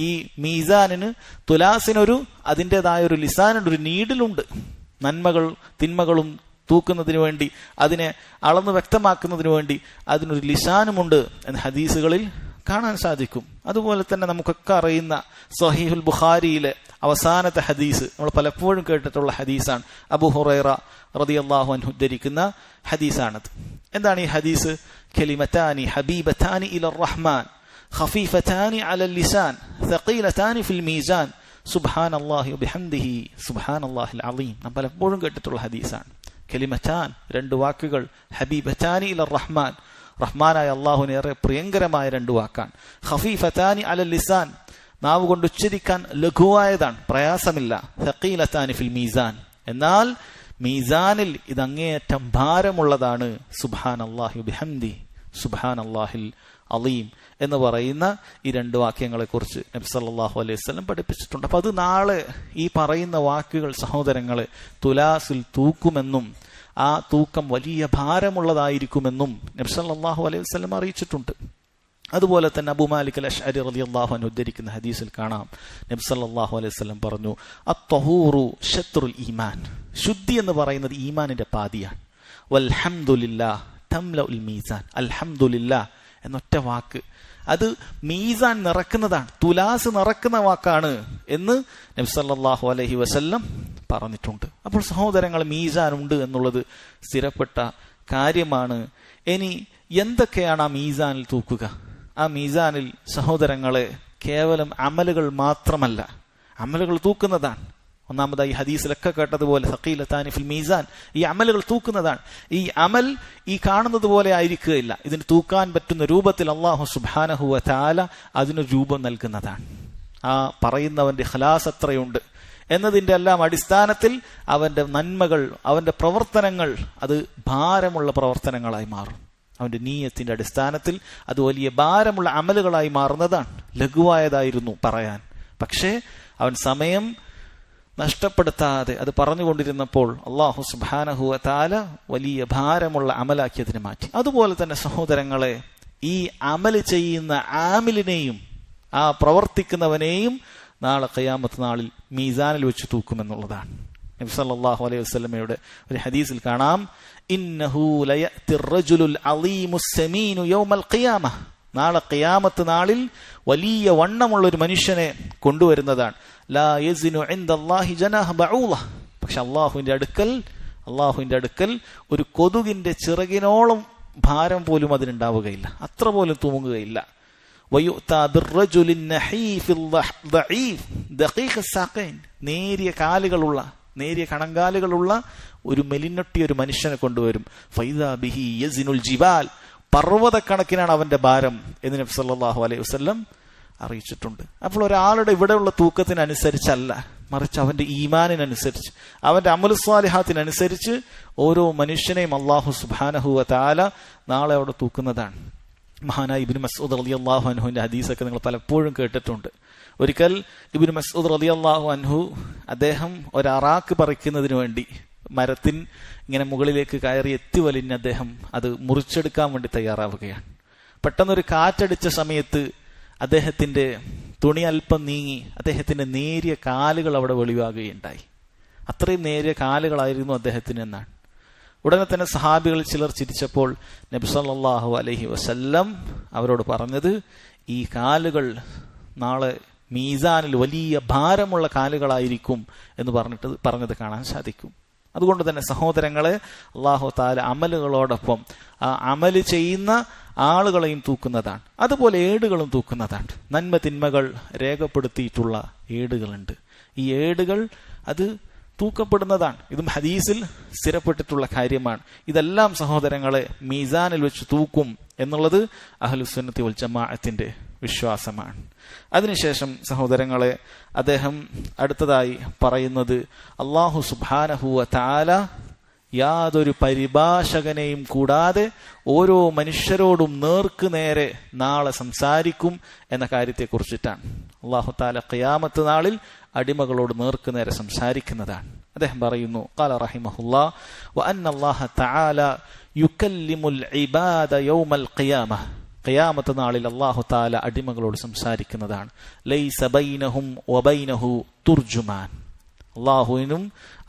[SPEAKER 1] ഈ മീസാനിന്, തുലാസിനൊരു അതിൻ്റെതായ ഒരു ലിസാനുണ്ട്, ഒരു നീഡിലുണ്ട്. നന്മകൾ തിന്മകളും തൂക്കുന്നതിന് വേണ്ടി, അതിനെ അളന്ന് വ്യക്തമാക്കുന്നതിന് വേണ്ടി അതിനൊരു ലിസാനുമുണ്ട് എന്ന് ഹദീസുകളിൽ കാണാൻ സാധിക്കും. അതുപോലെ തന്നെ നമുക്കൊക്കെ അറിയുന്ന സ്വഹീഹുൽ ബുഖാരിയിലെ അവസാനത്തെ ഹദീസ്, നമ്മൾ പലപ്പോഴും കേട്ടിട്ടുള്ള ഹദീസാണ്. അബൂ ഹുറൈറ റളിയല്ലാഹു അൻഹു ഉദ്ധരിക്കുന്ന ഹദീസാണത്. എന്താണ് ഈ ഹദീസ്? കലിമതാനി ഹബീബതാനി ഇലർ റഹ്മാൻ ഖഫീഫതാനി അലൽ ലിസാൻ സഖീലതാനി ഫിൽ മീസാൻ സുബ്ഹാനല്ലാഹി വബിഹംദിഹി സുബ്ഹാനല്ലാഹിൽ അളീം. നാം പലപ്പോഴും കേട്ടിട്ടുള്ള ഹദീസാണ്. കലിമതാൻ, രണ്ട് വാക്കുകൾ, ഹബീബതാനി ഇലർ റഹ്മാൻ, റഹ്മാനായ അല്ലാഹുവിന് ഏറെ പ്രിയങ്കരമായ രണ്ട് വാക്കാണ്. ഖഫീഫതാനി അലൽ ലിസാൻ, നാവ് കൊണ്ട് ഉച്ചരിക്കാൻ ലഘുവായതാണ്, പ്രയാസമില്ല. സഖീലതാനി ഫിൽ മീസാൻ, എന്നാൽ മീസാനിൽ ഇത് അങ്ങേയറ്റം ഭാരമുള്ളതാണ്. സുബ്ഹാനല്ലാഹി വബിഹംദി സുബ്ഹാനല്ലാഹിൽ അളീം എന്ന് പറയുന്ന ഈ രണ്ട് വാക്യങ്ങളെ കുറിച്ച് നബി സല്ലല്ലാഹു അലൈഹി വസല്ലം പഠിപ്പിച്ചിട്ടുണ്ട്. അപ്പൊ അത് നാളെ ഈ പറയുന്ന വാക്കുകൾ സഹോദരങ്ങളെ തുലാസിൽ തൂക്കുമെന്നും ആ തൂക്കം വലിയ ഭാരമുള്ളതായിരിക്കുമെന്നും നബി സല്ലല്ലാഹു അലൈഹി വസല്ലം അറിയിച്ചിട്ടുണ്ട്. അതുപോലെ തന്നെ അബൂ മാലിക് അൽ അശ്അരി റളിയല്ലാഹു അൻഹു ഉദ്ധരിക്കുന്ന ഹദീസിൽ കാണാം, നബി സല്ലല്ലാഹു അലൈഹി വസല്ലം പറഞ്ഞു, അത്ത്വഹൂറു ശത്റുൽ ഈമാൻ. ശുദ്ധി എന്ന് പറയുന്നത് ഈമാനിന്റെ പാതിയാണ്. വൽഹംദുലില്ലാഹ് തംലഉൽ മീസാൻ. അൽഹംദുലില്ലാഹ് എന്നൊറ്റ വാക്ക് അത് മീസാൻ നിറക്കുന്നതാണ്, തുലാസ് നിറക്കുന്ന വാക്കാണ് എന്ന് നബി സല്ലല്ലാഹു അലൈഹി വസല്ലം പറഞ്ഞിട്ടുണ്ട്. അപ്പോൾ സഹോദരങ്ങൾ, മീസാൻ ഉണ്ട് എന്നുള്ളത് സ്ഥിരപ്പെട്ട കാര്യമാണ്. ഇനി എന്തൊക്കെയാണ് ആ മീസാനിൽ തൂക്കുക? ആ മീസാനിൽ സഹോദരങ്ങളെ കേവലം അമലുകൾ മാത്രമല്ല, അമലുകൾ തൂക്കുന്നതാണ്. ഒന്നാമതായി ഹദീസിലൊക്കെ കേട്ടതുപോലെ സഖീലതാനി ഫിൽ മീസാൻ, ഈ അമലുകൾ തൂക്കുന്നതാണ്. ഈ അമൽ ഈ കാണുന്നത് പോലെ ആയിരിക്കുകയില്ല, ഇതിന് തൂക്കാൻ പറ്റുന്ന രൂപത്തിൽ അല്ലാഹു സുബ്ഹാനഹു വ തആല അതിന് രൂപം നൽകുന്നതാണ്. ആ പറയുന്നവന്റെ ഖലാസ് എത്രയുണ്ട് എന്നതിന്റെ എല്ലാം അടിസ്ഥാനത്തിൽ അവന്റെ നന്മകൾ, അവന്റെ പ്രവർത്തനങ്ങൾ അത് ഭാരമുള്ള പ്രവർത്തനങ്ങളായി മാറും. അവന്റെ നീയത്തിന്റെ അടിസ്ഥാനത്തിൽ അത് വലിയ ഭാരമുള്ള അമലുകളായി മാറുന്നതാണ്. ലഘുവായതായിരുന്നു പറയാൻ, പക്ഷേ അവൻ സമയം നഷ്ടപ്പെടുത്താതെ അത് പറഞ്ഞുകൊണ്ടിരുന്നപ്പോൾ അല്ലാഹു സുബ്ഹാനഹു വ തആല വലിയ ഭാരമുള്ള അമലാക്കി അതിനെ മാറ്റി. അതുപോലെ തന്നെ സഹോദരങ്ങളെ, ഈ അമല് ചെയ്യുന്ന ആമിലിനെയും ആ പ്രവർത്തിക്കുന്നവനെയും നാളെ ഖിയാമത്ത് നാളിൽ മീസാനിൽ വെച്ച് തൂക്കുമെന്നുള്ളതാണ്. നബി സല്ലല്ലാഹു അലൈഹി വസല്ലമയുടെ ഒരു ഹദീസിൽ കാണാം, ഇന്നഹു ലയഅതിർ റജുലുൽ അളീമുസ് സമീനു യൗമൽ ഖിയാമah. നാളെ ഖിയാമത്ത് നാളിൽ വലിയ വണ്ണമുള്ള ഒരു മനുഷ്യനെ കൊണ്ടുവരുന്നതാണ്. ലാ യസിനു ഇൻദല്ലാഹി ജനാഹ ബഊള. പക്ഷെ അല്ലാഹുവിന്റെ അടുക്കൽ ഒരു കൊതുകിന്റെ ചിറകിനോളം ഭാരം പോലും അതിനുണ്ടാവുകയില്ല, അത്ര പോലും തൂങ്ങുകയില്ല. വയുഅതാ ബിർറജുലിൻ നഹീഫിൽ ദഈഫ് ദഖീഖ സാഖൈൻ. നേരിയ കാലുകളുള്ള, നേരിയ കണങ്കാലുകളുള്ള ഒരു മെലിഞ്ഞൊട്ടിയ ഒരു മനുഷ്യനെ കൊണ്ടുവരും. ഫൈദാ ബിഹി യസിനുൽ ജിബാൽ. പർവ്വതക്കണക്കിനാണ് അവന്റെ ഭാരം എന്ന് നബി സല്ലല്ലാഹു അലൈഹി വസല്ലം അറിയിച്ചിട്ടുണ്ട്. അപ്പോൾ ഒരാളുടെ ഇവിടെയുള്ള തൂക്കത്തിനനുസരിച്ചല്ല, മറിച്ച് അവന്റെ ഈമാനിനനുസരിച്ച്, അവന്റെ അമലു സ്വാലിഹാത്തിനനുസരിച്ച് ഓരോ മനുഷ്യനെയും അല്ലാഹു സുബ്ഹാനഹു വ തആല നാളെ അവിടെ തൂക്കുന്നതാണ്. മഹാനായ ഇബ്നു മസ്ഊദ് റളിയല്ലാഹു അൻഹുവിന്റെ ഹദീസൊക്കെ നിങ്ങൾ പലപ്പോഴും കേട്ടിട്ടുണ്ട്. ഒരിക്കൽ ഇബ്നു മസ്ഊദ് റളിയല്ലാഹു അൻഹു അദ്ദേഹം ഒരു അറാക്ക് പറിക്കുന്നതിന് വേണ്ടി മരത്തിൻ ഇങ്ങനെ മുകളിലേക്ക് കയറി എത്തി വലിഞ്ഞ് അദ്ദേഹം അത് മുറിച്ചെടുക്കാൻ വേണ്ടി തയ്യാറാവുകയാണ്. പെട്ടെന്നൊരു കാറ്റടിച്ച സമയത്ത് അദ്ദേഹത്തിന്റെ തുണി അല്പം നീങ്ങി അദ്ദേഹത്തിന്റെ നേരിയ കാലുകൾ അവിടെ വെളിവാകുകയുണ്ടായി. അത്രയും നേരിയ കാലുകളായിരുന്നു അദ്ദേഹത്തിന് എന്നാണ്. ഉടനെ തന്നെ സഹാബികളിൽ ചിലർ ചിരിച്ചപ്പോൾ നബി സല്ലല്ലാഹു അലൈഹി വസല്ലം അവരോട് പറഞ്ഞത്, ഈ കാലുകൾ നാളെ മീസാനിൽ വലിയ ഭാരമുള്ള കാലുകളായിരിക്കും എന്ന് പറഞ്ഞത് കാണാൻ സാധിക്കും. അതുകൊണ്ട് തന്നെ സഹോദരങ്ങളെ, അല്ലാഹു തആല അമലുകളോടൊപ്പം ആ അമല് ചെയ്യുന്ന ആളുകളെയും തൂക്കുന്നതാണ്. അതുപോലെ ഏടുകളും തൂക്കുന്നതാണ്. നന്മ തിന്മകൾ രേഖപ്പെടുത്തിയിട്ടുള്ള ഏടുകളുണ്ട്. ഈ ഏടുകൾ അത് തൂക്കപ്പെടുന്നതാണ്. ഇതും ഹദീസിൽ സ്ഥിരപ്പെട്ടിട്ടുള്ള കാര്യമാണ്. ഇതെല്ലാം സഹോദരങ്ങളെ മീസാനിൽ വെച്ച് തൂക്കും എന്നുള്ളത് അഹ്ലുസുന്നത്തി വൽ ജമാഅത്തിന്റെ വിശ്വാസമാണ്. അതിനുശേഷം സഹോദരങ്ങളെ അദ്ദേഹം അടുത്തതായി പറയുന്നത്, അല്ലാഹു സുബ്ഹാനഹു വ തആല യാതൊരു പരിഭാഷകനെയും കൂടാതെ ഓരോ മനുഷ്യരോടും നേർക്ക് നേരെ നാളെ സംസാരിക്കും എന്ന കാര്യത്തെക്കുറിച്ചിട്ടാണ്. അല്ലാഹു തആല ഖിയാമത്ത് നാളിൽ അടിമകളോട് നേർക്ക് നേരെ സംസാരിക്കുന്നതാണ്. അദ്ദേഹം പറയുന്നു, ഖാല റഹിമഹുല്ലാ വ അന്നല്ലാഹ തആല യുകല്ലിമുൽ ഇബാദ യൗമൽ ഖിയാമഹ്. ഖിയാമത്ത് നാളിൽ അല്ലാഹു തആല അടിമകളോട് സംസാരിക്കുന്നതാണ്. ലൈസ ബൈനഹും വബൈനഹു തുർജുമാൻ. അള്ളാഹുവിനും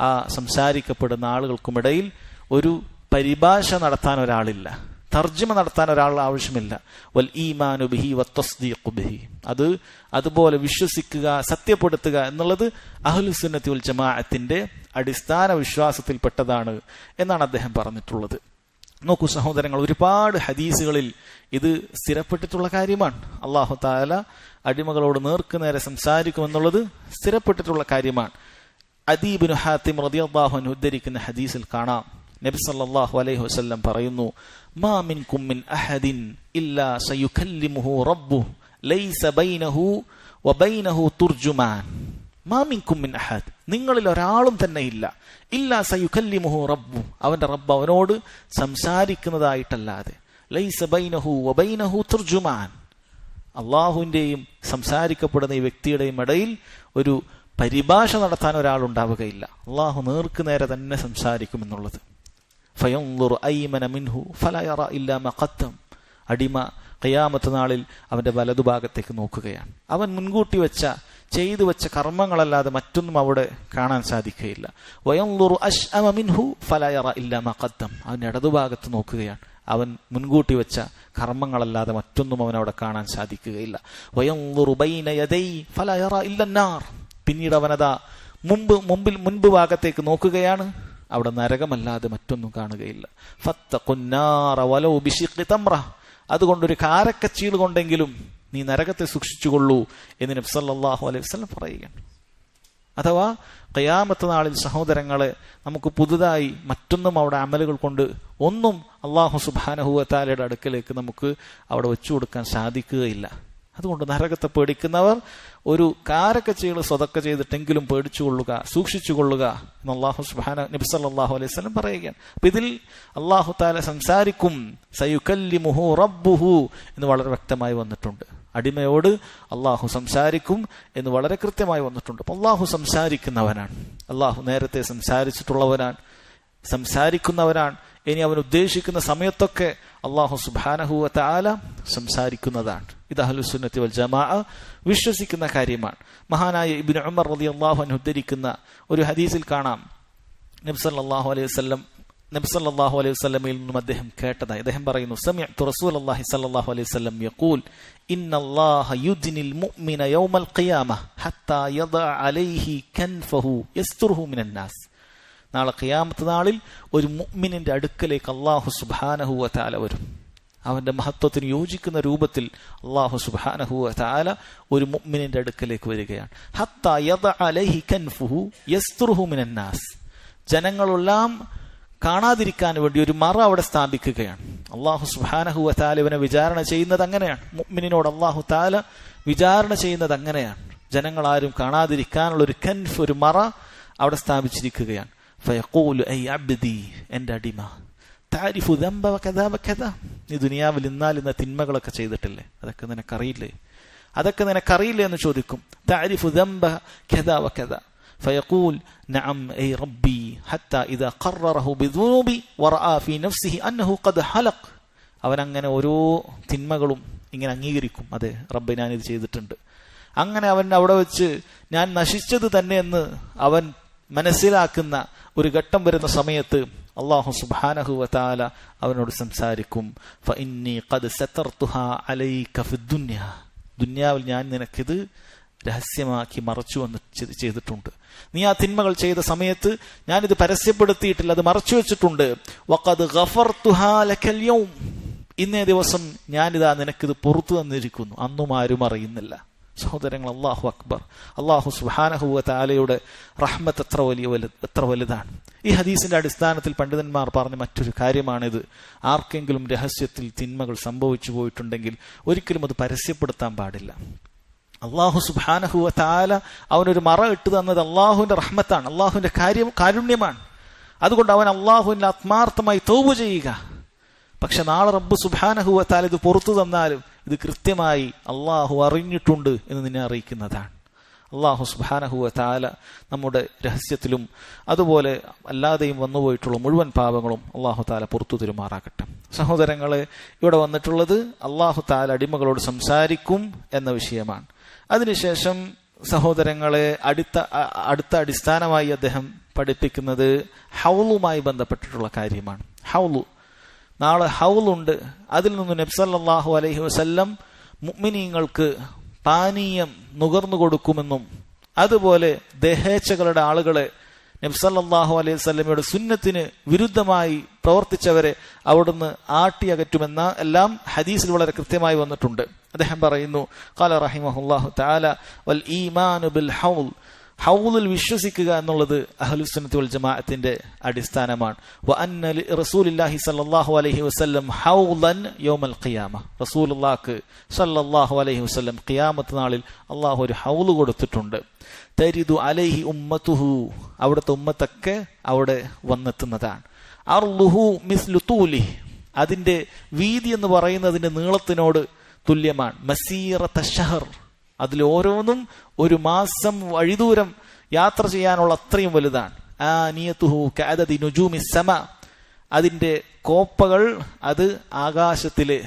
[SPEAKER 1] ആ സംസാരിക്കപ്പെടുന്ന ആളുകൾക്കുമിടയിൽ ഒരു പരിഭാഷ നടത്താൻ ഒരാളില്ല, തർജ്ജമ നടത്താൻ ഒരാൾ ആവശ്യമില്ല. വൽ ഈമാനു ബിഹി വത്തസ്ദീഖു ബിഹി. അതുപോലെ വിശ്വസിക്കുക, സത്യപ്പെടുത്തുക എന്നുള്ളത് അഹ്ലുസുന്നത്തി വൽ ജമാഅത്തിന്റെ അടിസ്ഥാന വിശ്വാസത്തിൽപ്പെട്ടതാണ് എന്നാണ് അദ്ദേഹം പറഞ്ഞിട്ടുള്ളത്. നോക്കൂ സഹോദരങ്ങൾ, ഒരുപാട് ഹദീസുകളിൽ ഇത് സ്ഥിരപ്പെട്ടിട്ടുള്ള കാര്യമാണ്. അല്ലാഹു തആല അടിമകളോട് നേർക്ക് നേരെ സംസാരിക്കുമെന്നുള്ളത് സ്ഥിരപ്പെട്ടിട്ടുള്ള കാര്യമാണ്. അദീ ഇബ്നു ഹാത്തിം റളിയല്ലാഹു അൻഹു ഉദ്ധരിക്കുന്ന ഹദീസിൽ കാണാം, നബി സല്ലല്ലാഹു അലൈഹി വസല്ലം പറയുന്നു, മാ മിൻകും മിൻ അഹദിൻ ഇല്ലാ സയുകല്ലിമുഹു റബ്ബുഹു ലൈസ ബൈനഹു വബൈനഹു തുർജുമാൻ. മാ മിൻകും മിൻ അഹദ്, നിങ്ങളിൽ ഒരാളും തന്നെ ഇല്ല, ഇല്ലാ സയുകല്ലിമുഹു റബ്ബുഹു, അവന്റെ റബ്ബ് അവനോട് സംസാരിക്കുന്നതായിട്ടല്ലാതെ, ലൈസ ബൈനഹു വബൈനഹു തുർജുമാൻ, അള്ളാഹുവിന്റെയും സംസാരിക്കപ്പെടുന്ന ഈ വ്യക്തിയുടെയും ഇടയിൽ ഒരു പരിഭാഷ നടത്താൻ ഒരാളുണ്ടാവുകയില്ല. അള്ളാഹു നേർക്ക് നേരെ തന്നെ സംസാരിക്കുമെന്നുള്ളത്. ഫയൻദുറു അയ്മന മിൻഹു ഫലാ യറ ഇല്ലാ മാ ഖദ്ദം. അടിമ ഖിയാമത്ത് നാളിൽ അവന്റെ വലതുഭാഗത്തേക്ക് നോക്കുകയാണ്. അവൻ മുൻകൂട്ടി ചെയ്തു വെച്ച കർമ്മങ്ങളല്ലാതെ മറ്റൊന്നും അവിടെ കാണാൻ സാധിക്കുകയില്ല. വയൻദുറു അശ്അമ മിൻഹു ഫലാ യറ ഇല്ലാ മാ ഖദ്ദം. അവൻ ഇടതുഭാഗത്ത് നോക്കുകയാണ്. അവൻ മുൻകൂട്ടി വെച്ച കർമ്മങ്ങളല്ലാതെ മറ്റൊന്നും അവൻ അവിടെ കാണാൻ സാധിക്കുകയില്ല. വയൻദുറു ബൈന യദൈ ഫലാ യറ ഇല്ല നാർ. പിന്നീട് അവനതാ മുൻപ് ഭാഗത്തേക്ക് നോക്കുകയാണ്. അവിടെ നരകമല്ലാതെ മറ്റൊന്നും കാണുകയില്ല. ഫത്തഖുന്നാറ വലൗ ബിശിഖ്ഖി തംറ. അതുകൊണ്ടൊരു കാരക്കച്ചീൾ കൊണ്ടെങ്കിലും നീ നരകത്തെ സൂക്ഷിച്ചുകൊള്ളൂ എന്ന് നബി സല്ലല്ലാഹു അലൈഹി വസല്ലം പറയുകയാണ്. അഥവാ ഖിയാമത്ത് നാളിൽ സഹോദരങ്ങളെ നമുക്ക് പുതുതായി മറ്റൊന്നും അവിടെ അമലുകൾ കൊണ്ട് ഒന്നും അല്ലാഹു സുബ്ഹാനഹു വ തആലയുടെ അടുക്കലേക്ക് നമുക്ക് അവിടെ വെച്ചു കൊടുക്കാൻ സാധിക്കുകയില്ല. അതുകൊണ്ട് നരകത്തെ പേടിക്കുന്നവർ ഒരു കാരക്കച്ചീൾ സ്വതക്ക ചെയ്തിട്ടെങ്കിലും പേടിച്ചുകൊള്ളുക, സൂക്ഷിച്ചുകൊള്ളുക എന്ന് നബി സല്ലല്ലാഹു അലൈഹി വസല്ലം പറയുകയാണ്. അപ്പൊ ഇതിൽ അല്ലാഹു തആല സംസാരിക്കും, സയുകല്ലിമുഹു റബ്ബുഹു എന്ന് വളരെ വ്യക്തമായി വന്നിട്ടുണ്ട്. അടിമയോട് അള്ളാഹു സംസാരിക്കും എന്ന് വളരെ കൃത്യമായി വന്നിട്ടുണ്ട്. അപ്പൊ അള്ളാഹു സംസാരിക്കുന്നവനാണ്. അള്ളാഹു നേരത്തെ സംസാരിക്കുന്നവനാണ്. ഇനി അവൻ ഉദ്ദേശിക്കുന്ന സമയത്തൊക്കെ അള്ളാഹു സുബ്ഹാനഹു വ തആല സംസാരിക്കുന്നതാണ്. ഇത് അഹ്ലുസുന്നത്തി വൽ ജമാഅ വിശ്വസിക്കുന്ന കാര്യമാണ്. മഹാനായ ഇബ്നു ഉമർ റളിയല്ലാഹു അൻഹു ഉദ്ധരിക്കുന്ന ഒരു ഹദീസിൽ കാണാം, നബി സല്ലല്ലാഹു അലൈഹി വസല്ലമയിൽ നിന്നും അദ്ദേഹം കേട്ടതായി. അദ്ദേഹം പറയുന്നു, സമിഅ്തു റസൂലല്ലാഹി സല്ലല്ലാഹു അലൈഹി വസല്ലം യഖൂൽ ഇന്നല്ലാഹ യുദ്നിൽ മുഅ്മിന യൗമൽ ഖിയാമഹ ഹത്താ യദഅ അലൈഹി കൻഫഹു യസ്തുറുഹു മിനന്നാസ്. നാളെ ഖിയാമത്ത് നാളിൽ ഒരു മുഅ്മിനിന്റെ അടുക്കലേക്ക് അല്ലാഹു സുബ്ഹാനഹു വ തആല വരും. അവന്റെ മഹത്വത്തിന് യോജിക്കുന്ന രൂപത്തിൽ അല്ലാഹു സുബ്ഹാനഹു വ തആല ഒരു മുഅ്മിനിന്റെ അടുക്കലേക്ക് വരികയാണ്. ഹത്താ യദഅ അലൈഹി കൻഫഹു യസ്തുറുഹു മിനന്നാസ്. ജനങ്ങളെല്ലാം കാണാതിരിക്കാൻ വേണ്ടി ഒരു മറ അവിടെ സ്ഥാപിക്കുകയാണ്. അല്ലാഹു സുബ്ഹാനഹു വ തആല ഇവനെ വിചാരണ ചെയ്യുന്നത് അങ്ങനെയാണ്. മുഅ്മിനിനോട് അല്ലാഹു തആല വിചാരണ ചെയ്യുന്നത് അങ്ങനെയാണ്. ജനങ്ങളാരും കാണാതിരിക്കാനുള്ള ഒരു കൻഫ്, ഒരു മറ അവിടെ സ്ഥാപിച്ചിരിക്കുകയാണ്. ഫയഖൂലു ഐ അബ്ദി, എന്റെ അടിമ, തഅരിഫു ദംബ വകദാ വകദാ, നീ ദുനിയാവിൽ ഇന്ന തിന്മകളൊക്കെ ചെയ്തിട്ടില്ലേ, അതൊക്കെ നിനക്കറിയില്ലേ എന്ന് ചോദിക്കും. തഅരിഫു ദംബ കദാ വകദാ ഫയഖൂൽ നഅം ഐ റബ്ബി ഹത്താ ഇദാ ഖററഹു ബിദുനൂബി വറആ ഫീ നഫ്സിഹി അന്നഹു ഖദ് ഹലഖ്. അവൻ അങ്ങനെ ഓരോ തിന്മകളും ഇങ്ങനെ അംഗീകരിക്കും, അതെ റബ്ബേ ഞാനിത് ചെയ്തിട്ടുണ്ട്. അങ്ങനെ അവൻ അവിടെ വെച്ച് ഞാൻ നശിച്ചത് തന്നെ എന്ന് അവൻ മനസ്സിലാക്കുന്ന ഒരു ഘട്ടം വരുന്ന സമയത്ത് അല്ലാഹു സുബ്ഹാനഹു വ തആല അവനോട് സംസാരിക്കും. ഫഇന്നി ഖദ് സതർതുഹാ അലൈക ഫിദ്ദുനിയ, ദുനിയാവിൽ ഞാൻ നിനക്കിത് രഹസ്യമാക്കി മറച്ചു വന്ന് ചെയ്തിട്ടുണ്ട്. നീ ആ തിന്മകൾ ചെയ്ത സമയത്ത് ഞാനിത് പരസ്യപ്പെടുത്തിയിട്ടില്ല, അത് മറച്ചു വെച്ചിട്ടുണ്ട്. വഖദ് ഗഫർതുഹാ ലകൽ യൗം, ഇന്നേ ദിവസം ഞാനിതാ നിനക്കിത് പുറത്തു തന്നിരിക്കുന്നു, അന്നും ആരും അറിയുന്നില്ല. സഹോദരങ്ങൾ, അല്ലാഹു അക്ബർ. അല്ലാഹു സുബ്ഹാനഹു വ തആലയുടെ റഹ്മത്ത് എത്ര വലുതാണ്. ഈ ഹദീസിന്റെ അടിസ്ഥാനത്തിൽ പണ്ഡിതന്മാർ പറഞ്ഞ മറ്റൊരു കാര്യമാണിത്. ആർക്കെങ്കിലും രഹസ്യത്തിൽ തിന്മകൾ സംഭവിച്ചു പോയിട്ടുണ്ടെങ്കിൽ ഒരിക്കലും അത് പരസ്യപ്പെടുത്താൻ പാടില്ല. അല്ലാഹു സുബ്ഹാനഹു വ തആല അവനൊരു മറ ഇട്ട് തന്നത് അള്ളാഹുവിന്റെ റഹ്മത്താണ്, അള്ളാഹുവിന്റെ കാരുണ്യമാണ്. അതുകൊണ്ട് അവൻ അള്ളാഹുവിന്റെ ആത്മാർത്ഥമായി തൗബ ചെയ്യുക. പക്ഷെ നാളെ റബ്ബ് സുബ്ഹാനഹു വ തആല ഇത് പുറത്തു തന്നാലും ഇത് കൃത്യമായി അള്ളാഹു അറിഞ്ഞിട്ടുണ്ട് എന്ന് നിന്നെ അറിയിക്കുന്നതാണ്. അള്ളാഹു സുബ്ഹാനഹു വ തആല നമ്മുടെ രഹസ്യത്തിലും അതുപോലെ അല്ലാതെയും വന്നുപോയിട്ടുള്ള മുഴുവൻ പാപങ്ങളും അള്ളാഹു തആല പുറത്തു തരുമാറാകട്ടെ. സഹോദരങ്ങളെ, ഇവിടെ വന്നിട്ടുള്ളത് അള്ളാഹു തആല അടിമകളോട് സംസാരിക്കും എന്ന വിഷയമാണ്. അതിനുശേഷം സഹോദരങ്ങളെ അടുത്ത അടിസ്ഥാനമായി അദ്ദേഹം പഠിപ്പിക്കുന്നത് ഹൗലുമായി ബന്ധപ്പെട്ടിട്ടുള്ള കാര്യമാണ്. നാളെ ഹൗലുണ്ട്. അതിൽ നിന്ന് നബി സല്ലല്ലാഹു അലൈഹി വസല്ലം മുഅ്മിനീങ്ങൾക്ക് പാനീയം നുകർന്നു കൊടുക്കുമെന്നും അതുപോലെ ദേഹേച്ഛകളുടെ ആളുകളെ നബി സല്ലല്ലാഹു അലൈഹി വസല്ലമയുടെ സുന്നത്തിന് വിരുദ്ധമായി പ്രവർത്തിച്ചവരെ അവിടുന്ന് ആട്ടിയകറ്റുമെന്ന എല്ലാം ഹദീസിൽ വളരെ കൃത്യമായി വന്നിട്ടുണ്ട്. അദ്ദേഹം പറയുന്നു, ഖാല റഹിമഹുല്ലാഹു തആല വൽ ഈമാനു ബിൽ ഹൗലിൽ വിശ്വസിക്കുക എന്നുള്ളത് അഹ്ലുസുന്നത്തി വൽ ജമാഅത്തിന്റെ അടിസ്ഥാനമാണ്. വ അന്ന റസൂലുള്ളാഹി സ്വല്ലല്ലാഹു അലൈഹി വസല്ലം ഹൗലൻ യൗമൽ ഖിയാമ, റസൂലുള്ളാഹിക്ക് സ്വല്ലല്ലാഹു അലൈഹി വസല്ലം ഖിയാമത്ത് നാളിൽ അല്ലാഹു ഒരു ഹൗല് കൊടുത്തിട്ടുണ്ട്. തരിദു അലൈഹി ഉമ്മത്തുഹു, അവിടുത്തെ ഉമ്മത്തൊക്കെ അവിടെ വന്നെത്തുന്നതാണ്. അർളുഹു മിസ്ലു തൂലിഹി, അതിന്റെ വീതി എന്ന് പറയുന്നതിന്റെ നീളത്തിനോട് തുല്യമാണ്. മസീറത ശഹർ, അതിൽ ഓരോന്നും ഒരു മാസം വഴിദൂരം യാത്ര ചെയ്യാനുള്ള അത്രയും വലുതാണ്. ആനിയതുഹു കഅദദി നുജൂമിസ് സമാ, അതിന്റെ കോപ്പകൾ അത് ആകാശത്തിലെ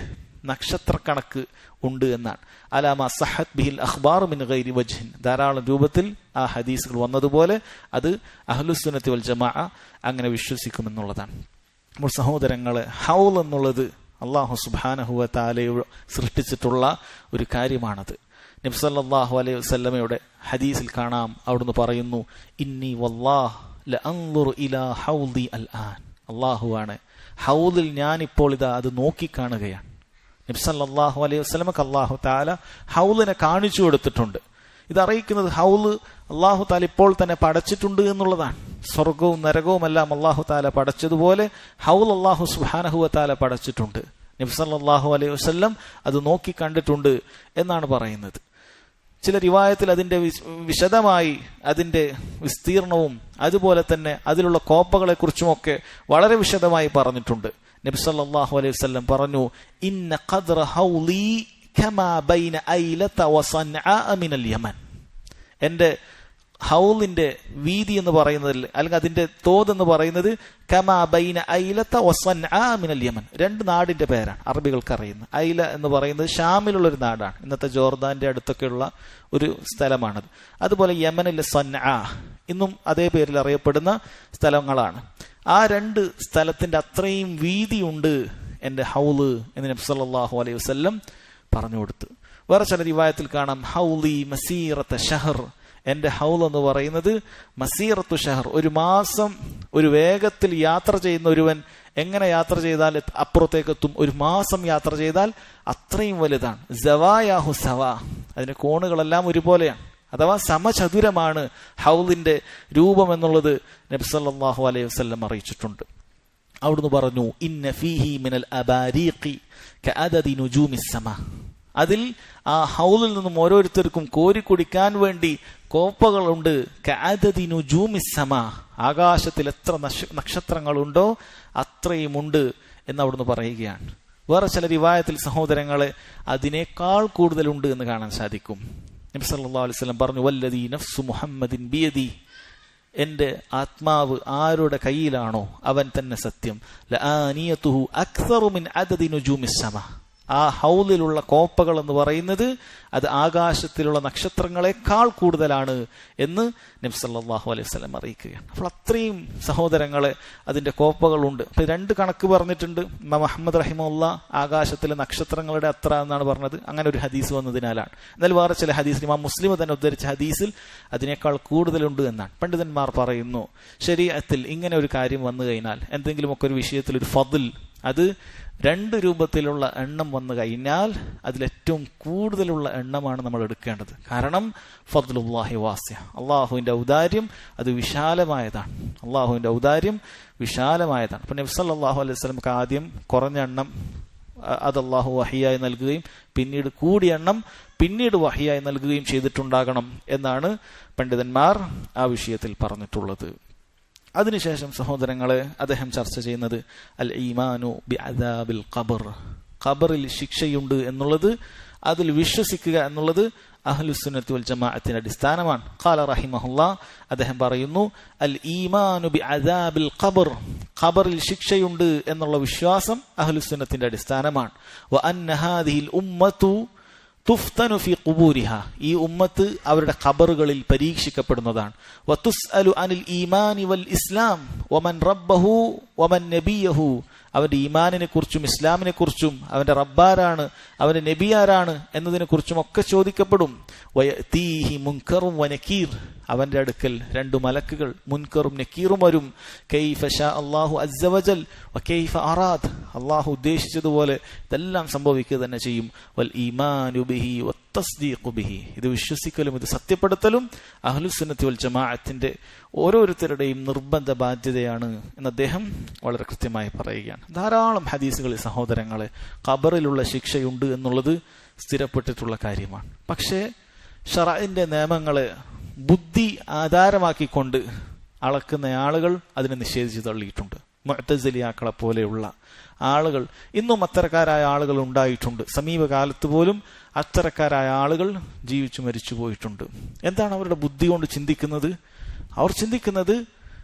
[SPEAKER 1] നക്ഷത്രക്കണക്ക് ഉണ്ട് എന്നാണ്. അലാമ സഹത് ബിഹിൽ അഖ്ബാർ മിൻ ഗൈരി വജ്ഹിൻ, ധാരാളം രൂപത്തിൽ ആ ഹദീസുകൾ വന്നതുപോലെ അത് അഹ്ലുസുന്നത്തി വൽ ജമാഅ അങ്ങനെ വിശ്വസിക്കുമെന്നുള്ളതാണ്. അപ്പോൾ സഹോദരങ്ങളെ, ഹൗൽ എന്നുള്ളത് അല്ലാഹു സുബ്ഹാനഹു വ തആല സൃഷ്ടിച്ചിട്ടുള്ള ഒരു കാര്യമാണത്. നബി സല്ലല്ലാഹു അലൈഹി വസല്ലമയുടെ ഹദീസിൽ കാണാം, അവിടുന്ന് പറയുന്നു, ഇന്നി വല്ലാഹ് ലഅൻദുറു ഇലാ ഹൗദി അൽആൻ, അല്ലാഹുവാണ് ഹൗദിൽ ഞാനിപ്പോൾ ഇതാ അത് നോക്കിക്കാണുകയാണ്. നബി സല്ലല്ലാഹു അലൈഹി വസല്ലമക്ക് അല്ലാഹു തആല ഹൗലിനെ കാണിച്ചു കൊടുത്തിട്ടുണ്ട്. ഇതറിയിക്കുന്നത് ഹൗല് അല്ലാഹു തആല ഇപ്പോൾ തന്നെ പടച്ചിട്ടുണ്ട് എന്നുള്ളതാണ്. സ്വർഗവും നരകവും എല്ലാം അല്ലാഹു തആല പടച്ചതുപോലെ ഹൗൽ അല്ലാഹു സുബ്ഹാനഹു വ തആല പടച്ചിട്ടുണ്ട്. നബി സല്ലല്ലാഹു അലൈഹി വസല്ലം അത് നോക്കി കണ്ടിട്ടുണ്ട് എന്നാണ് പറയുന്നത്. ചില റിവായത്തിൽ അതിന്റെ വിശദമായി അതിന്റെ വിസ്തീർണവും അതുപോലെ തന്നെ അതിലുള്ള കോപ്പകളെ കുറിച്ചുമൊക്കെ വളരെ വിശദമായി പറഞ്ഞിട്ടുണ്ട്. നബി സല്ലല്ലാഹു അലൈഹി വസല്ലം പറഞ്ഞു, ഇന്ന ഖദ്റ ഹൗലി കമാ ബൈന ഐലത വസൻആ മിനൽ യമൻ, എന്റെ ഹൗലിന്റെ വീതി എന്ന് പറയുന്നതിൽ അല്ലെങ്കിൽ അതിന്റെ തോത് എന്ന് പറയുന്നത് കമാ ബൈന ഐലത വസൻആ മിനൽ യമൻ, രണ്ട് നാടിന്റെ പേരാണ് അറബികൾക്ക് അറിയുന്നത്. ഐല എന്ന് പറയുന്നത് ഷാമിലുള്ള ഒരു നാടാണ്, ഇന്നത്തെ ജോർദാന്റെ അടുത്തൊക്കെയുള്ള ഒരു സ്ഥലമാണത്. അതുപോലെ യമനിലെ സൻആ ഇന്നും അതേ പേരിൽ അറിയപ്പെടുന്ന സ്ഥലങ്ങളാണ്. ആ രണ്ട് സ്ഥലത്തിന്റെ അത്രയും വീതിയുണ്ട് എന്റെ ഹൗല് എന്ന് നബി സല്ലല്ലാഹു അലൈഹി വസല്ലം പറഞ്ഞു കൊടുത്തു. വേറെ ചില റിവായത്തിൽ കാണാം, ഹൗലി മസീറത ഷഹർ, എന്റെ ഹൗൽ എന്ന് പറയുന്നത് മസീറത്തു ഷഹർ, ഒരു മാസം ഒരു വേഗത്തിൽ യാത്ര ചെയ്യുന്ന ഒരുവൻ എങ്ങനെ യാത്ര ചെയ്താൽ അപ്പുറത്തേക്കെത്തും, ഒരു മാസം യാത്ര ചെയ്താൽ അത്രയും വലുതാണ്. സവായാഹു സവാ, അതിന്റെ കോണുകളെല്ലാം ഒരുപോലെയാണ്, അഥവാ സമചതുരമാണ് ഹൗലിന്റെ രൂപം എന്നുള്ളത് നബി സല്ലല്ലാഹു അലൈഹി വസല്ലം അറിയിച്ചിട്ടുണ്ട്. അവിടുന്ന് പറഞ്ഞു, ഇന്ന ഫീഹി മിനൽ അബാരീഖി കഅദദി നുജൂമിസ് സമാ, അതിൽ ആ ഹൗലിൽ നിന്നും ഓരോരുത്തർക്കും കോരി കുടിക്കാൻ വേണ്ടി കോപ്പകളുണ്ട്. കഅദദി നുജൂമിസ് സമാ, ആകാശത്തിൽ എത്ര നക്ഷത്രങ്ങളുണ്ടോ അത്രയുമുണ്ട് എന്ന് അവിടുന്ന് പറയുകയാണ്. വേറെ ചില റിവായത്തിൽ സഹോദരങ്ങളെ അതിനേക്കാൾ കൂടുതലുണ്ട് എന്ന് കാണാൻ സാധിക്കും. നബി സല്ലല്ലാഹു അലൈഹി വസല്ലം പറഞ്ഞു, വല്ലദീ നഫ്സു മുഹമ്മദിൻ ബിയദി, എന്റെ ആത്മാവ് ആരുടെ കയ്യിലാണോ അവൻ തന്നെ സത്യം, ലആനിയതുഹു അക്സറു മിൻ അദദി നുജൂമിസ് സമ, ആ ഹൗലിലുള്ള കോപ്പകൾ എന്ന് പറയുന്നത് അത് ആകാശത്തിലുള്ള നക്ഷത്രങ്ങളെക്കാൾ കൂടുതലാണ് എന്ന് നബി സല്ലല്ലാഹു അലൈഹി വസല്ലം അറിയിക്കുകയാണ്. അപ്പോൾ അത്രയും സഹോദരങ്ങളെ അതിന്റെ കോപ്പകളുണ്ട്. അപ്പൊ 2 കണക്ക് പറഞ്ഞിട്ടുണ്ട്. ഇമാം അഹ്മദ് റഹിമഹുല്ലാ ആകാശത്തിലെ നക്ഷത്രങ്ങളുടെ അത്ര എന്നാണ് പറഞ്ഞത്. അങ്ങനെ ഒരു ഹദീസ് വന്നതിനാലാണ്. എന്നാൽ വേറെ ചില ഹദീസിൽ ഇമാം മുസ്ലിം തന്നെ ഉദ്ധരിച്ച ഹദീസിൽ അതിനേക്കാൾ കൂടുതലുണ്ട് എന്നാണ്. പണ്ഡിതന്മാർ പറയുന്നു, ശരീഅത്തിൽ ഇങ്ങനെ ഒരു കാര്യം വന്നു കഴിഞ്ഞാൽ, എന്തെങ്കിലുമൊക്കെ ഒരു വിഷയത്തിൽ ഒരു ഫദ്ൽ, അത് 2 രൂപത്തിലുള്ള എണ്ണം വന്നു കഴിഞ്ഞാൽ അതിലേറ്റവും കൂടുതലുള്ള എണ്ണമാണ് നമ്മൾ എടുക്കേണ്ടത്. കാരണം ഫദ്ലുല്ലാഹി വാസിഅ, അള്ളാഹുവിന്റെ ഔദാര്യം അത് വിശാലമായതാണ്. അള്ളാഹുവിന്റെ ഔദാര്യം വിശാലമായതാണ്. അപ്പൊ നബി സല്ലല്ലാഹു അലൈഹി വസല്ലമക്ക് ആദ്യം കുറഞ്ഞ എണ്ണം അത് അള്ളാഹു വഹിയായി നൽകുകയും പിന്നീട് കൂടിയ എണ്ണം പിന്നീട് വഹിയായി നൽകുകയും ചെയ്തിട്ടുണ്ടാകണം എന്നാണ് പണ്ഡിതന്മാർ ആ വിഷയത്തിൽ പറഞ്ഞിട്ടുള്ളത്. അതിനുശേഷം സഹോദരങ്ങളെ അദ്ദേഹം ചർച്ച ചെയ്യുന്നത് അൽ ഈമാനു ബി അദാബിൽ ഖബർ, ഖബറിൽ ശിക്ഷയുണ്ട് എന്നുള്ളത്, അതിൽ വിശ്വസിക്കുക എന്നുള്ളത് അഹ്ലുസുന്നത്തി വൽ ജമാഅത്തിന്റെ അടിസ്ഥാനമാണ്. ഖാല റഹിമഹുല്ലാ, അദ്ദേഹം പറയുന്നു, അൽ ഈമാനു ബി അദാബിൽ ഖബർ, ഖബറിൽ ശിക്ഷയുണ്ട് എന്നുള്ള വിശ്വാസം അഹ്ലുസുന്നത്തിന്റെ അടിസ്ഥാനമാണ്. വ അന്ന ഹാദിഹിൽ ഉമ്മത്തു തുഫ്തനു ഫി ഖുബൂരിഹ, ഈ ഉമ്മത്ത് അവരുടെ ഖബറുകളിൽ പരീക്ഷിക്കപ്പെടുന്നതാണ്. വതുസ്അലു അനിൽ ഈമാനി വൽ ഇസ്ലാം വമൻ റബ്ബഹു വമൻ നബിയഹു, അവന്റെ ഈമാനിനെ കുറിച്ചും ഇസ്ലാമിനെ കുറിച്ചും അവന്റെ റബ്ബാരാണ് അവന്റെ നബിയാരാണ് എന്നതിനെ കുറിച്ചും ഒക്കെ ചോദിക്കപ്പെടും. വയതീഹി മുൻകറും വനക്കീർ, അവന്റെ അടുക്കൽ 2 മലക്കുകൾ മുൻകറും നക്കീറും വരും. കൈഫ ശാ അല്ലാഹു അസ്സ വജൽ വകൈഫ അറാദ്, അല്ലാഹു ഉദ്ദേശിച്ചതുപോലെ ഇതെല്ലാം സംഭവിക്കുക തന്നെ ചെയ്യും. വൽ ഈമാനു ബിഹി വത്തസ്ദീഖു ബിഹി, ഇത് വിശ്വസിക്കലും ഇത് സത്യപ്പെടുത്തലും അഹ്ലുസുന്നത്തി വൽ ജമാഅത്തിന്റെ ഓരോരുത്തരുടെയും നിർബന്ധ ബാധ്യതയാണ് എന്ന് അദ്ദേഹം വളരെ കൃത്യമായി പറയുകയാണ്. ധാരാളം ഹദീസുകളിൽ സഹോദരങ്ങളെ ഖബറിലുള്ള ശിക്ഷയുണ്ട് എന്നുള്ളത് സ്ഥിരപ്പെട്ടിട്ടുള്ള കാര്യമാണ്. പക്ഷേ ശറഇന്റെ നിയമങ്ങളെ ബുദ്ധി ആധാരമാക്കിക്കൊണ്ട് അളക്കുന്ന ആളുകൾ അതിനെ നിഷേധിച്ച് തള്ളിയിട്ടുണ്ട്. മുഅ്തസിലിയാക്കളെ പോലെയുള്ള ആളുകൾ ഇന്നും അത്തരക്കാരായ ആളുകൾ ഉണ്ടായിട്ടുണ്ട്. സമീപകാലത്ത് പോലും അത്തരക്കാരായ ആളുകൾ ജീവിച്ചു മരിച്ചു പോയിട്ടുണ്ട്. എന്താണ് അവരുടെ ബുദ്ധി കൊണ്ട് ചിന്തിക്കുന്നത്? അവർ ചിന്തിക്കുന്നത്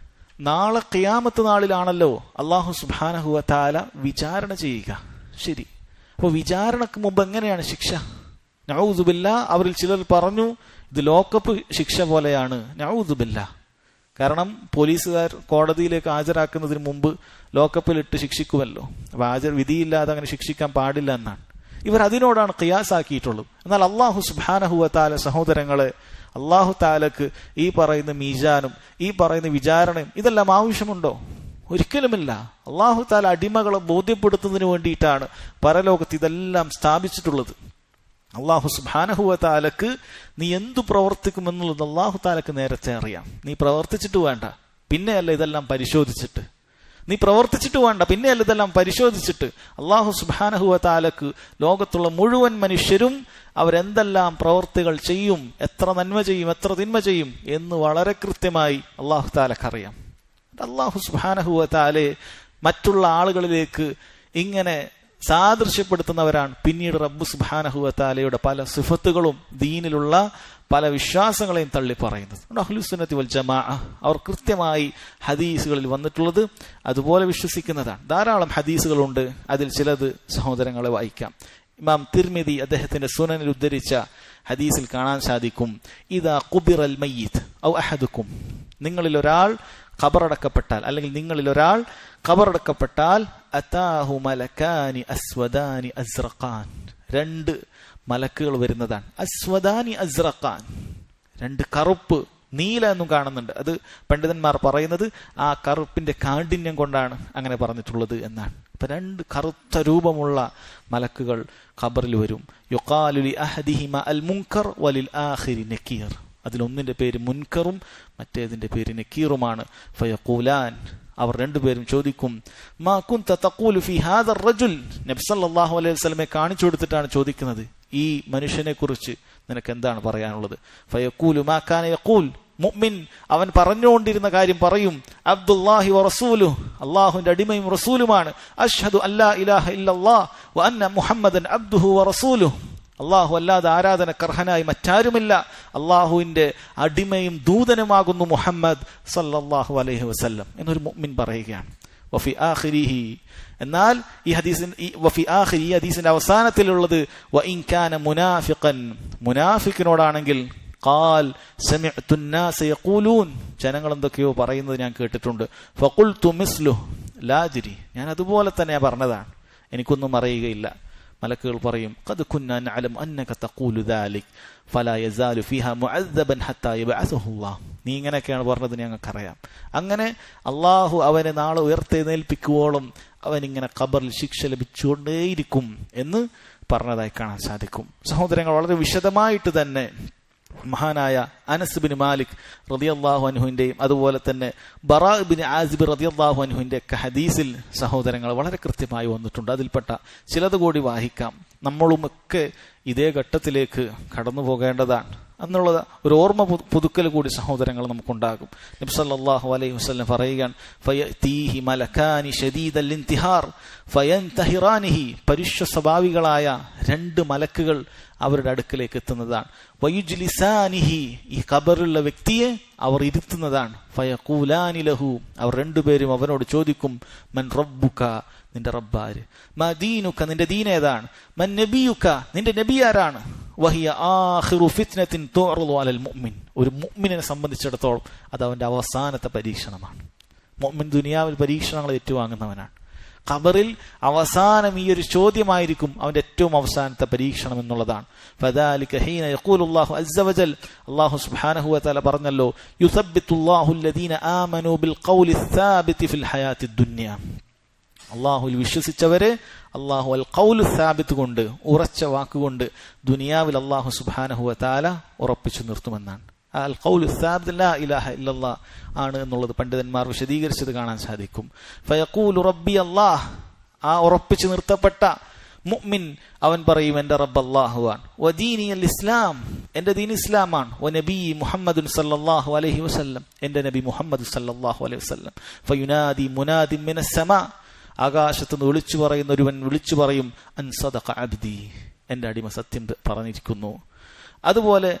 [SPEAKER 1] നാളെ ഖിയാമത്ത് നാളിലാണല്ലോ അല്ലാഹു സുബ്ഹാനഹു വ തആല വിചാരണ ചെയ്യുക. ശരി, അപ്പൊ വിചാരണക്ക് മുമ്പ് എങ്ങനെയാണ് ശിക്ഷ? നഊദു ബില്ലാഹ്, അവരിൽ ചിലർ പറഞ്ഞു ഇത് ലോക്കപ്പ് ശിക്ഷ പോലെയാണ്. നഊദു ബില്ലാഹ്, കാരണം പോലീസുകാർ കോടതിയിലേക്ക് ഹാജരാക്കുന്നതിന് മുമ്പ് ലോക്കപ്പിലിട്ട് ശിക്ഷിക്കുമല്ലോ. അപ്പൊ വിധിയില്ലാതെ അങ്ങനെ ശിക്ഷിക്കാൻ പാടില്ല എന്നാണ് ഇവർ അതിനോടാണ് ഖിയാസാക്കിയിട്ടുള്ളത്. എന്നാൽ അല്ലാഹു സുബ്ഹാനഹു വ തആല സഹോദരങ്ങളെ, അല്ലാഹു തആലക്ക് ഈ പറയുന്ന മീസാനും ഈ പറയുന്ന വിചാരണയും ഇതെല്ലാം ആവശ്യമുണ്ടോ? ഒരിക്കലുമില്ല. അല്ലാഹു തആല അടിമകളെ ബോധ്യപ്പെടുത്തുന്നതിന് വേണ്ടിയിട്ടാണ് പരലോകത്ത് ഇതെല്ലാം സ്ഥാപിച്ചിട്ടുള്ളത്. അല്ലാഹു സുബ്ഹാനഹു വ തആലക്ക് നീ എന്തു പ്രവർത്തിക്കുമെന്നുള്ളത് അല്ലാഹു തആലക്ക് നേരത്തെ അറിയാം. നീ പ്രവർത്തിച്ചിട്ട് വേണ്ട, പിന്നെയല്ല ഇതെല്ലാം പരിശോധിച്ചിട്ട്. നീ പ്രവർത്തിച്ചിട്ട് വേണ്ട, പിന്നെയല്ല ഇതെല്ലാം പരിശോധിച്ചിട്ട്. അല്ലാഹു സുബ്ഹാനഹു വ തആലക്ക് ലോകത്തുള്ള മുഴുവൻ മനുഷ്യരും അവരെന്തെല്ലാം പ്രവർത്തികൾ ചെയ്യും, എത്ര നന്മ ചെയ്യും, എത്ര തിന്മ ചെയ്യും എന്ന് വളരെ കൃത്യമായി അല്ലാഹു തആലക്ക് അറിയാം. അല്ലാഹു സുബ്ഹാനഹു വ തആലയെ മറ്റുള്ള ആളുകളിലേക്ക് ഇങ്ങനെ സാദൃശ്യപ്പെടുത്തുന്നവരാണ് പിന്നീട് റബ്ബ് സുബ്ഹാനഹു വ തആലയുടെ പല സിഫത്തുകളും ദീനിലുള്ള പല വിശ്വാസങ്ങളെയും തള്ളി പറയുന്നത്. അഹ്ലുസുന്നത്തി വൽ ജമാഅ അവർ കൃത്യമായി ഹദീസുകളിൽ വന്നിട്ടുള്ളത് അതുപോലെ വിശ്വസിക്കുന്നതാണ്. ധാരാളം ഹദീസുകളുണ്ട്. അതിൽ ചിലത് സഹോദരങ്ങളെ വായിക്കാം. ഇമാം തിർമിദി അദ്ദേഹത്തിന്റെ സുനനിൽ ഉദ്ധരിച്ച ഹദീസിൽ കാണാൻ സാധിക്കും, ഇദാ ഖുബിറൽ മയ്യിത്ത് ഔ അഹദുക്കും, നിങ്ങളിൽ ഒരാൾ ഖബറടക്കപ്പെട്ടാൽ അല്ലെങ്കിൽ നിങ്ങളിൽ ഒരാൾ ഖബറടക്കപ്പെട്ടാൽ അതാഹു മലക്കാനി അസ്വദാനി അസ്റഖാൻ, 2 മലക്കുകൾ വരുന്നതാണ്. അസ്വദാനി അസ്റഖാൻ, 2 കറുപ്പ് നീല എന്നും കാണുന്നുണ്ട്. അത് പണ്ഡിതന്മാർ പറയുന്നത് ആ കറുപ്പിന്റെ കാഠിന്യം കൊണ്ടാണ് അങ്ങനെ പറഞ്ഞിട്ടുള്ളത് എന്നാണ്. അപ്പൊ 2 കറുത്ത രൂപമുള്ള മലക്കുകൾ ഖബറിൽ വരും. യുഖാലു ലി അഹദിഹിമ അൽ മുൻകർ വലിൽ ആഖിരി നക്കീർ, അതിലൊന്നിന്റെ പേര് മുൻകറും മറ്റേതിന്റെ പേര് നക്കീറുമാണ്. ഫയഖൂലാൻ, അവർ 2 പേരും ചോദിക്കും, മാ കുൻത തഖൂലു ഫീ ഹാദർ റജുൽ, നബി സല്ലല്ലാഹു അലൈഹി വസല്ലമയെ കാണിച്ചു കൊടുത്തിട്ടാണ് ചോദിക്കുന്നത്, ഈ മനുഷ്യനെ കുറിച്ച് നിനക്ക് എന്താണ് പറയാനുള്ളത്? ഫയഖൂലു മാ കാന യഖൂൽ, മുഅ്മിൻ അവൻ പറഞ്ഞുകൊണ്ടിരുന്ന കാര്യം പറയും, അബ്ദുല്ലാഹി വ റസൂലുഹു, അല്ലാഹുവിന്റെ അടിമയും റസൂലുമാണ്, അഷ്ഹദു അല്ലാ ഇലാഹ ഇല്ലല്ലാഹ് വഅന്ന മുഹമ്മദൻ അബ്ദുഹു വറസൂലുഹു, അള്ളാഹു അല്ലാതെ ആരാധനക്കർഹനായി മറ്റാരുമില്ല, അള്ളാഹുവിന്റെ അടിമയും ദൂതനുമാകുന്നു മുഹമ്മദ് സല്ലല്ലാഹു അലൈഹി വസല്ലം എന്നൊരു മുഅ്മിൻ പറയുകയാണ്. വഫി ആഖിരിഹി, എന്നാൽ ഈ ഹദീസിന്റെ അവസാനത്തിലുള്ളത് വഇൻ കാന മുനാഫിഖൻ, മുനാഫിക്കിനോടാണെങ്കിൽ ഖാൽ സമിഅ്തു الناس യഖൂലൂൻ, ജനങ്ങൾ എന്തൊക്കെയോ പറയുന്നത് ഞാൻ കേട്ടിട്ടുണ്ട്. ഫഖുൽതു മിസ്ലുഹു ലാ അദ്രി, ഞാൻ അതുപോലെ തന്നെ പറഞ്ഞതാണ്, എനിക്കൊന്നും അറിയുകയില്ല. മലക്കുകൾ പറയും ഖദ് കുന്നാ നഅലം അന്നക തഖൂലു ദാലിക് ഫലാ യസാലു ഫീഹാ മുഅദ്ദബൻ ഹത്താ യബഅസഹു അല്ലാഹ്, നീ ഇങ്ങനെയൊക്കെയാണ് പറഞ്ഞത് ഞങ്ങൾക്കറിയാം. അങ്ങനെ അള്ളാഹു അവനെ നാളെ ഉയർത്തെഴുന്നേൽപ്പിക്കുവോളം അവനിങ്ങനെ ഖബറിൽ ശിക്ഷ ലഭിച്ചുകൊണ്ടേയിരിക്കും എന്ന് പറഞ്ഞതായി കാണാൻ സാധിക്കും. സഹോദരങ്ങൾ, വളരെ വിശദമായിട്ട് തന്നെ മഹാനായ അനസ് ബിൻ മാലിക് റളിയല്ലാഹു അൻഹുവിന്റെയും അതുപോലെ തന്നെ ബറാ ബിൻ ആസിബ് റളിയല്ലാഹു അൻഹുവിന്റെ ഒക്കെ ഹദീസിൽ സഹോദരങ്ങൾ വളരെ കൃത്യമായി വന്നിട്ടുണ്ട്. അതിൽപ്പെട്ട ചിലത് കൂടി വായിക്കാം. നമ്മളുമൊക്കെ ഇതേ ഘട്ടത്തിലേക്ക് കടന്നു പോകേണ്ടതാണ് എന്നുള്ള ഒരു ഓർമ്മ പുതുക്കൽ കൂടി സഹോദരങ്ങൾ നമുക്കുണ്ടാകും. നബി സല്ലല്ലാഹു അലൈഹി വസല്ലം പറയുകയാണ്, ഫയതീഹി മലകാനി ശദീദൽ ഇന്തിഹാർ ഫയൻതഹിറാനിഹി, പരുഷ സ്വഭാവികളായ രണ്ട് മലക്കുകൾ അവരുടെ അടുക്കലേക്ക് എത്തുന്നതാണ്. വയുജ്ലിസാനിഹി, ഈ ഖബറിലുള്ള വ്യക്തിയെ അവർ ഇരുത്തുന്നതാണ്. ഫയഖൂലാനി ലഹു, അവർ രണ്ടുപേരും അവനോട് ചോദിക്കും, മൻ റബ്ബുക, നിന്റെ റബ്ബാര്, മാ ദീനുക, നിന്റെ ദീൻ ഏതാണ്, മൻ നബിയുക, നിന്റെ നബി ആരാണ്, വഹിയ ആഖിറു ഫിത്നത്തിൻ തുഅറദു അലൽ മുഅ്മിൻ, ഒരു മുഅ്മിനെ സംബന്ധിച്ചിടത്തോളം അത് അവന്റെ അവസാനത്തെ പരീക്ഷണമാണ്. മുഅ്മിൻ ദുനിയാവിൽ പരീക്ഷണങ്ങൾ ഏറ്റുവാങ്ങുന്നവനാണ്. ഖബറിൽ അവസാനം ഈ ഒരു ചോദ്യമായിരിക്കും അവന്റെ ഏറ്റവും അവസാനത്തെ പരീക്ഷണം എന്നുള്ളതാണ്. ഫദാലിക ഹീന യഖൂലുല്ലാഹു അസ്സ വജൽ, അല്ലാഹു സുബ്ഹാനഹു വ തആല പറഞ്ഞല്ലോ, യുസബ്ബിതുല്ലാഹു അല്ലദീന ആമനൂ ബിൽ ഖൗലി സാബിതി ഫിൽ ഹയാത്തിദ് ദുനിയ, അള്ളാഹുവിൽ വിശ്വസിച്ചവരെ അള്ളാഹു അൽ ഖൗലു സാബിത്ത് കൊണ്ട്, ഉറച്ച വാക്കുകൊണ്ട് ദുനിയാവിൽ അള്ളാഹു സുബ്ഹാനഹു വ തആല ഉറപ്പിച്ചു നിർത്തുമെന്നാണ്. അൽ ഖൗലു സാബിത്ത് ലാ ഇലാഹ ഇല്ലല്ലാഹ് ആണ് എന്നുള്ളത് പണ്ഡിതന്മാർ വിശദീകരിച്ചത് കാണാൻ സാധിക്കും. ഫയഖൂലു റബ്ബി അല്ലാഹ്, ആ ഉറപ്പിച്ചു നിർത്തപ്പെട്ട മുഅ്മിൻ അവൻ പറയും എന്റെ റബ്ബ് അല്ലാഹുവാണ്. വദീനി അൽ ഇസ്ലാം, എന്റെ ദീൻ ഇസ്ലാമാണ്. വനബി മുഹമ്മദുൻ സല്ലല്ലാഹു അലൈഹി വസല്ലം, എന്റെ നബി മുഹമ്മദ് സല്ലല്ലാഹു അലൈഹി വസല്ലം. ഫയുനാദി മുനാദിൻ മിനസ് സമാ, ആകാശത്തുനിന്ന് വിളിച്ചു പറയുന്ന ഒരുവൻ വിളിച്ചു പറയും, അൻ സദഖ അബ്ദി, എന്റെ അടിമ സത്യം പറഞ്ഞിരിക്കുന്നു. അതുപോലെ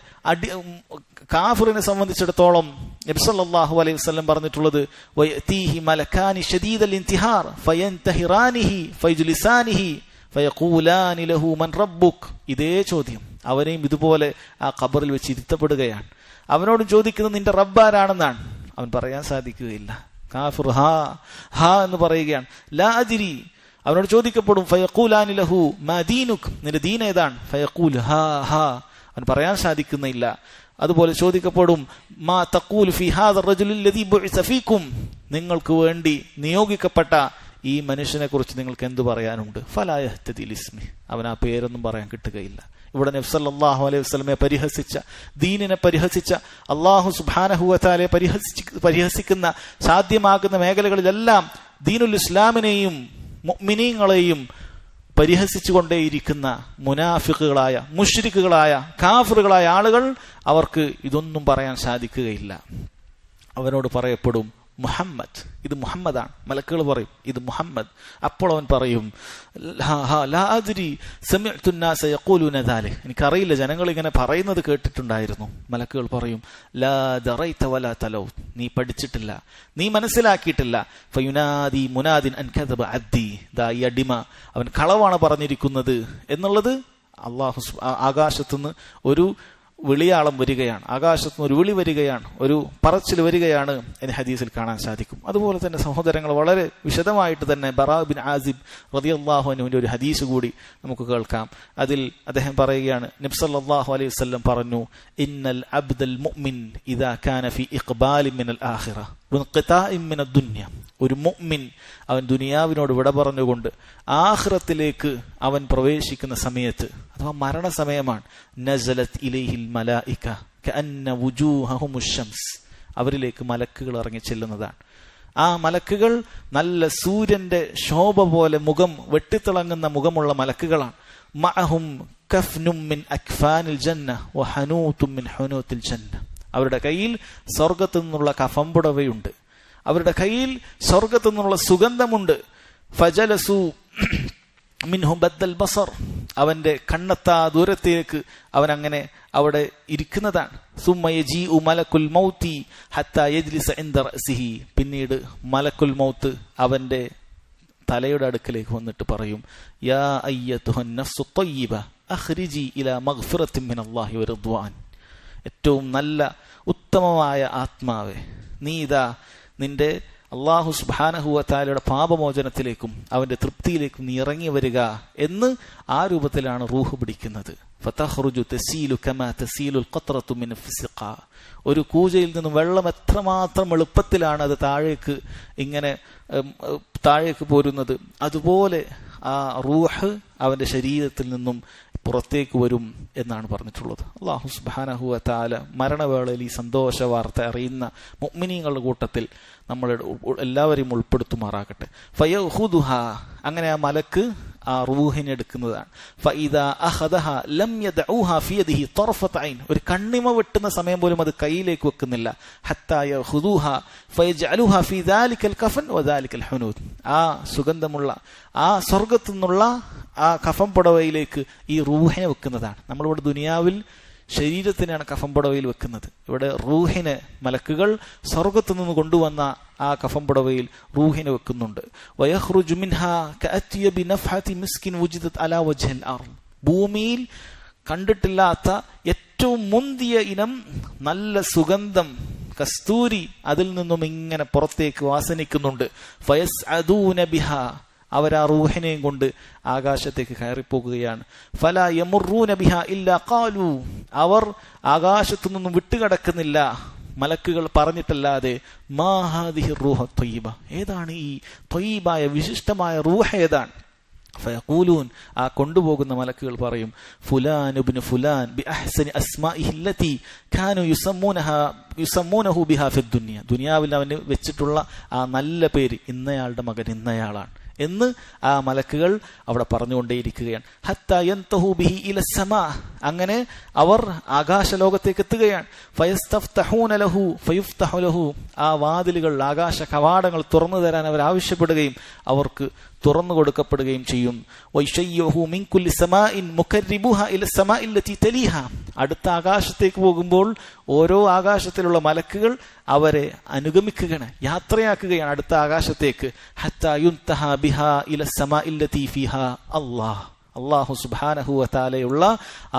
[SPEAKER 1] കാഫിറിനെ സംബന്ധിച്ചിടത്തോളം നബി സല്ലല്ലാഹു അലൈഹി വസല്ലം പറഞ്ഞിട്ടുള്ളത്, വയതീഹി മലകാനി ശദീദൽ ഇന്തിഹാർ ഫയൻതഹിറാനിഹി ഫയജ്ലിസാനിഹി ഫയഖൂലാനി ലഹു മൻ റബ്ബുക്, ഇതേ ചോദ്യം അവനെയും ഇതുപോലെ ആ ഖബറിൽ വെച്ച് ഇരുത്തപ്പെടുകയാണ്. അവനോട് ചോദിക്കുന്നത് നിന്റെ റബ്ബാരാണെന്നാണ്. അവൻ പറയാൻ സാധിക്കുകയില്ല. കാഫിർ ഹാ ഹാ എന്ന് പറയുകയാണ്. ലാ അദ്രി, അവനോട് ചോദിക്കപ്പെടും, ഫയഖൂലാനി ലഹു മാ ദീനുക്, നിന്റെ ദീൻ ഏതാണ്, ഫയഖൂൽ ഹാ ഹാ, അവൻ പറയാൻ സാധിക്കുന്നില്ല. അതുപോലെ ചോദിക്കപ്പെടും, മാ തഖൂൽ ഫി ഹാദർ റജുലിൽ ലദീ ബുഇസ ഫീകും, നിങ്ങൾക്ക് വേണ്ടി നിയോഗിക്കപ്പെട്ട ഈ മനുഷ്യനെ കുറിച്ച് നിങ്ങൾക്ക് എന്തു പറയാനുണ്ട്, ഫലാ യഹ്തദി ലിസ്മി, അവൻ ആ പേരൊന്നും പറയാൻ കിട്ടുകയില്ല. ഇവിടെ നബി സല്ലല്ലാഹു അലൈഹി വസല്ലമയെ പരിഹസിച്ച, ദീനിനെ പരിഹസിച്ച, അല്ലാഹു സുബ്ഹാനഹു വ തആലയെ പരിഹസിക്കുന്ന സാധ്യമാകുന്ന മേഖലകളിലെല്ലാം ദീനുൽ ഇസ്ലാമിനെയും മുഅ്മിനീങ്ങളെയും പരിഹസിച്ചുകൊണ്ടേയിരിക്കുന്ന മുനാഫിഖുകളായ, മുശ്രിക്കുകളായ, കാഫിറുകളായ ആളുകൾ, അവർക്ക് ഇതൊന്നും പറയാൻ സാധിക്കുകയില്ല. അവനോട് പറയപ്പെടും മുഹമ്മദ്, ഇത് മുഹമ്മദാണ്. മലക്കുകൾ പറയും ഇത് മുഹമ്മദ്. അപ്പോൾ അവൻ പറയും ലാ അദ്രി സമിഅ്തു الناس يقولون ذلك, എനിക്കറിയില്ല, ജനങ്ങൾ ഇങ്ങനെ പറയുന്നത് കേട്ടിട്ടുണ്ടായിരുന്നു. മലക്കുകൾ പറയും ലാ ദറൈത വലാ തലൗത്, നീ പഠിച്ചിട്ടില്ല, നീ മനസ്സിലാക്കിയിട്ടില്ല. ഫയുനാദി മുനാദിൻ അൻ കദബ അബ്ദി, ദാ ഈ അടിമ അവൻ കളവാണ് പറഞ്ഞിരിക്കുന്നത് എന്നുള്ളത് അല്ലാഹു ആകാശത്തുനിന്ന് ഒരു വിളിയാളം വരികയാണ്, ആകാശത്തുനിന്ന് ഒരു വിളി വരികയാണ്, ഒരു പറച്ചിൽ വരികയാണ് എന്ന് ഹദീസിൽ കാണാൻ സാധിക്കും. അതുപോലെ തന്നെ സഹോദരങ്ങൾ, വളരെ വിശദമായിട്ട് തന്നെ ബറാ ബിൻ ആസിബ് റളിയല്ലാഹു അൻഹുവിന്റെ ഒരു ഹദീസ് കൂടി നമുക്ക് കേൾക്കാം. അതിൽ അദ്ദേഹം പറയുകയാണ്, നബി സല്ലല്ലാഹു അലൈഹി വസല്ലം പറഞ്ഞു, ഇന്നൽ അബ്ദൽ മുഅ്മിൻ ഇദാ കാന ഫീ ഇഖ്ബാലിൻ മിനൽ ആഖിറ വൻഖിതാഇൻ മിനദ് ദുനിയ, ഒരു മുഅ്മിൻ അവൻ ദുനിയാവിനോട് വിട പറഞ്ഞുകൊണ്ട് ആഖിറത്തിലേക്ക് അവൻ പ്രവേശിക്കുന്ന സമയത്ത്, അഥവാ മരണസമയമാണ്, നസലത് ഇലൈഹിൽ മലായിക കഅന്ന വുജൂഹഹുമുശ് ശംസ്, അവരിലേക്ക് മലക്കുകൾ ഇറങ്ങി ചെല്ലുന്നതാണ്. ആ മലക്കുകൾ നല്ല സൂര്യന്റെ ശോഭ പോലെ മുഖം വെട്ടിത്തിളങ്ങുന്ന മുഖമുള്ള മലക്കുകളാണ്. മഅഹും കഫ്നും മിൻ അക്ഫാനിൽ ജന്ന വഹനൂതും മിൻ ഹുനൂതിൽ ജന്ന, അവരുടെ കയ്യിൽ സ്വർഗത്തു നിന്നുള്ള കഫംപുടവയുണ്ട്, അവരുടെ കയ്യിൽ സ്വർഗത്തു നിന്നുള്ള സുഗന്ധമുണ്ട്. ഫജലസു മിൻഹു ബദ്ദൽ ബസർ, അവന്റെ കണ്ണെത്താ ദൂരത്തേക്ക് അവൻ അങ്ങനെ അവിടെ ഇരിക്കുന്നതാണ്. സുമ്മ യജീഉ മലക്കുൽ മൗതി ഹത്താ യജ്ലിസ ഇൻദ റഅസിഹി, പിന്നീട് മലക്കുൽ മൗത്ത് അവന്റെ തലയുടെ അടുക്കലേക്ക് വന്നിട്ട് പറയും, യാ അയ്യതുഹൻ നഫ്സു ത്വയ്യിബ അഖ്രിജി ഇലാ മഗ്ഫിറത്തിൻ മിനല്ലാഹി വറിദ്വാൻ, ഏറ്റവും നല്ല ഉത്തമമായ ആത്മാവേ, നീ ഇതാ നിന്റെ അള്ളാഹു സുബ്ഹാനഹു വ തആലയുടെ പാപമോചനത്തിലേക്കും അവന്റെ തൃപ്തിയിലേക്കും നീ ഇറങ്ങി വരിക എന്ന് ആ രൂപത്തിലാണ് റൂഹ് പിടിക്കുന്നത്. ഫതഖ്റുജു തസീലു കമാ തസീലുൽ ഖത്റതു മിൻ ഫിസ്ഖാ, ഒരു കൂജയിൽ നിന്ന് വെള്ളം എത്രമാത്രം എളുപ്പത്തിലാണ് അത് താഴേക്ക് പോരുന്നത്, അതുപോലെ ആ റൂഹ് അവന്റെ ശരീരത്തിൽ നിന്നും പുറത്തേക്ക് വരും എന്നാണ് പറഞ്ഞിട്ടുള്ളത്. അല്ലാഹു സുബ്ഹാനഹു വ തആല മരണവേളയിൽ ഈ സന്തോഷ വാർത്ത അറിയുന്ന മുഅ്മിനീങ്ങളുടെ കൂട്ടത്തിൽ നമ്മൾ എല്ലാവരെയും ഉൾപ്പെടുത്തുമാറാകട്ടെ. ഫയഖുദുഹ, അങ്ങനെ ആ മലക്ക് ആ റൂഹിനെ എടുക്കുന്നതാണ്. ഫഇദാ അഖദഹ ലം യദഉഹ ഫി യദിഹി തർഫത ഐൻ, ഒരു കണ്ണിമ വെട്ടുന്ന സമയം പോലും അത് കയ്യിലേക്ക് വെക്കുന്നില്ല. ഹത്താ യഖുദുഹ ഫയജഅലുഹ ഫി ദാലികൽ കഫൻ വദാലികൽ ഹുനൂദ്, ആ സുഗന്ധമുള്ള ആ സ്വർഗ്ഗത്തു നിന്നുള്ള ആ കഫൻ പുടവയിലേക്ക് ഈ റൂഹിനെ വെക്കുന്നതാണ്. നമ്മളിവിടെ ദുനിയാവിൽ ശരീരത്തിനാണ് കഫൻ പുടവയിൽ വെക്കുന്നത്, ഇവിടെ റൂഹിനെ മലക്കുകൾ സ്വർഗ്ഗത്തു നിന്ന് കൊണ്ടുവന്ന ആ കഫൻ പുടവയിൽ റൂഹിനെ വെക്കുന്നുണ്ട്. വയഖ്റുജു മിൻഹാ കഅത്യബി നഫ്ഹതി മിസ്കിൻ വുജിദത് അലാ വജ്ഹിൽ അർദ്, ഭൂമിയിൽ കണ്ടിട്ടില്ലാത്ത ഏറ്റവും മുന്തിയ ഇനം നല്ല സുഗന്ധം കസ്തൂരി അതിൽ നിന്നും ഇങ്ങനെ പുറത്തേക്ക് വാസനിക്കുന്നുണ്ട്. ഫയസ്അദൂന ബിഹാ, അവർ ആ റൂഹിനെയും കൊണ്ട് ആകാശത്തേക്ക് കയറിപ്പോകുകയാണ്. ഫലാ യമുറൂന ബിഹാ ഇല്ലാ ഖാലു, അവർ ആകാശത്തു നിന്നും വിട്ടുകിടക്കുന്നില്ല മലക്കുകൾ പറഞ്ഞിട്ടല്ലാതെ, മാ ഹാദിഹി റൂഹു ത്വയ്യിബ, ഏതാണ് ഈ ത്വയ്യിബായ വിശിഷ്ടമായ റൂഹ് ഏതാണ്? ഫയഖൂലൂൻ, ആ കൊണ്ടുപോകുന്ന മലക്കുകൾ പറയും, ഫുലാൻ ഇബ്നു ഫുലാൻ ബി അഹ്സനി അസ്മാഇഹി അല്ലതി കാനു യുസമ്മൂനഹു ബിഹാ ഫിദ് ദുനിയ, ദുനിയാവിൽ അവന് വെച്ചിട്ടുള്ള ആ നല്ല പേര് ഇന്നയാളുടെ മകൻ ഇന്നയാളാണ് എന്ന് ആ മലക്കുകൾ അവിടെ പറഞ്ഞുകൊണ്ടേയിരിക്കുകയാണ്. ഹത്താ യൻതഹു ബിഹി ഇല സമാ, അങ്ങനെ അവർ ആകാശലോകത്തേക്ക് എത്തുകയാണ്. ഫയസ്തഫ്തഹൂന ലഹു ഫയുഫ്തഹു ലഹു, ആ വാതിലുകൾ ആകാശ കവാടങ്ങൾ തുറന്നു തരാൻ അവർ ആവശ്യപ്പെടുകയും അവർക്ക് തുറന്നു കൊടുക്കപ്പെടുകയും ചെയ്യും. വൈശയ്യഹു മിൻ കുല്ലി സമാഇൻ മുകർരിബുഹാ ഇല സമാഇ അല്ലതി തലീഹാ, അടുത്ത ആകാശത്തേക്ക് പോകുമ്പോൾ ഓരോ ആകാശത്തിലുള്ള മലക്കുകൾ അവരെ അനുഗമിക്കുകയാണ്, യാത്രയാക്കുകയാണ് അടുത്ത ആകാശത്തേക്ക്. ഹത്താ യുൻതഹാ ബിഹാ ഇല സമാഇ അല്ലതി ഫീഹാ അല്ലാഹ്, അല്ലാഹു സുബ്ഹാനഹു വ തആലയുള്ള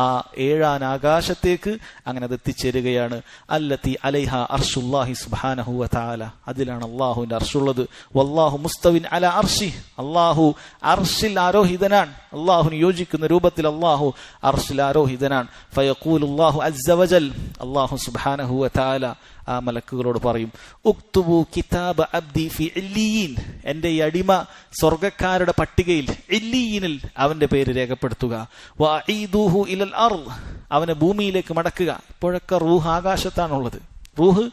[SPEAKER 1] ആ ഏഴാൻ ആകാശത്തേക്ക് അങ്ങനെ അത് എത്തിച്ചേരുകയാണ്. അല്ലത്തി അലൈഹ അർശുല്ലാഹി സുബ്ഹാനഹു വ തആല, അതിലാണ് അല്ലാഹുവിന്റെ അർശുള്ളത്. വല്ലാഹു മുസ്തവിൻ അലാ അർശി, അല്ലാഹു അർശിൽ ആരോഹിതനാണ്, അല്ലാഹുവിന് യോജിക്കുന്ന രൂപത്തിൽ അല്ലാഹു അർശിൽ ആരോഹിതനാണ്. ഫയഖൂലുല്ലാഹു അസ്സ വജൽ, അല്ലാഹു സുബ്ഹാനഹു വ തആല ആ മലക്കുകളോട് പറയും, ഉക്തുബു കിതാബ അബ്ദി ഫി ഇല്ലീൻ, എന്റെ ഈ അടിമ സ്വർഗക്കാരുടെ പട്ടികയിൽ ഇല്ലീനിൽ അവന്റെ പേര് രേഖപ്പെടുത്തുക. വഅഈദൂഹു ഇലൽ അർദ്, അവനെ ഭൂമിയിലേക്ക് മടക്കുക. ഇപ്പോഴൊക്കെ റൂഹ് ആകാശത്താണുള്ളത്, റൂഹ്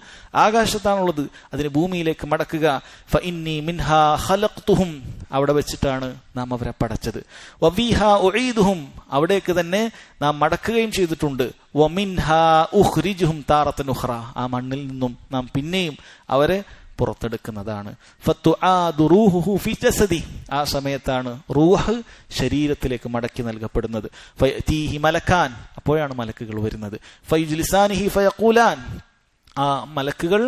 [SPEAKER 1] ആകാശത്താണുള്ളത്, അതിന് ഭൂമിയിലേക്ക് മടക്കുക. ഫഇന്നി മിൻഹാ ഖലഖ്തുഹും, അവിടെ വെച്ചിട്ടാണ് നാം അവരെ പടച്ചത്. വഫീഹാ ഉഈദുഹും, അവിടേക്ക് തന്നെ നാം മടക്കുകയും ചെയ്തിട്ടുണ്ട്. വമിൻഹാ ഉഖ്രിജുഹും താറത്തൻ ഉഖ്റ, ആ മണ്ണിൽ നിന്നും നാം പിന്നെയും അവരെ പുറത്തെടുക്കുന്നതാണ്. ഫതുആദു റൂഹുഹു ഫി ജസദി, ആ സമയത്താണ് റൂഹ് ശരീരത്തിലേക്ക് മടക്കി നൽകപ്പെടുന്നത്. ഫയതീഹി മലക്കാൻ, അപ്പോഴാണ് മലക്കുകൾ വരുന്നത്. ഫയുജ്ലിസാനിഹി ഫയഖൂലാൻ, ആ മലക്കുകൾ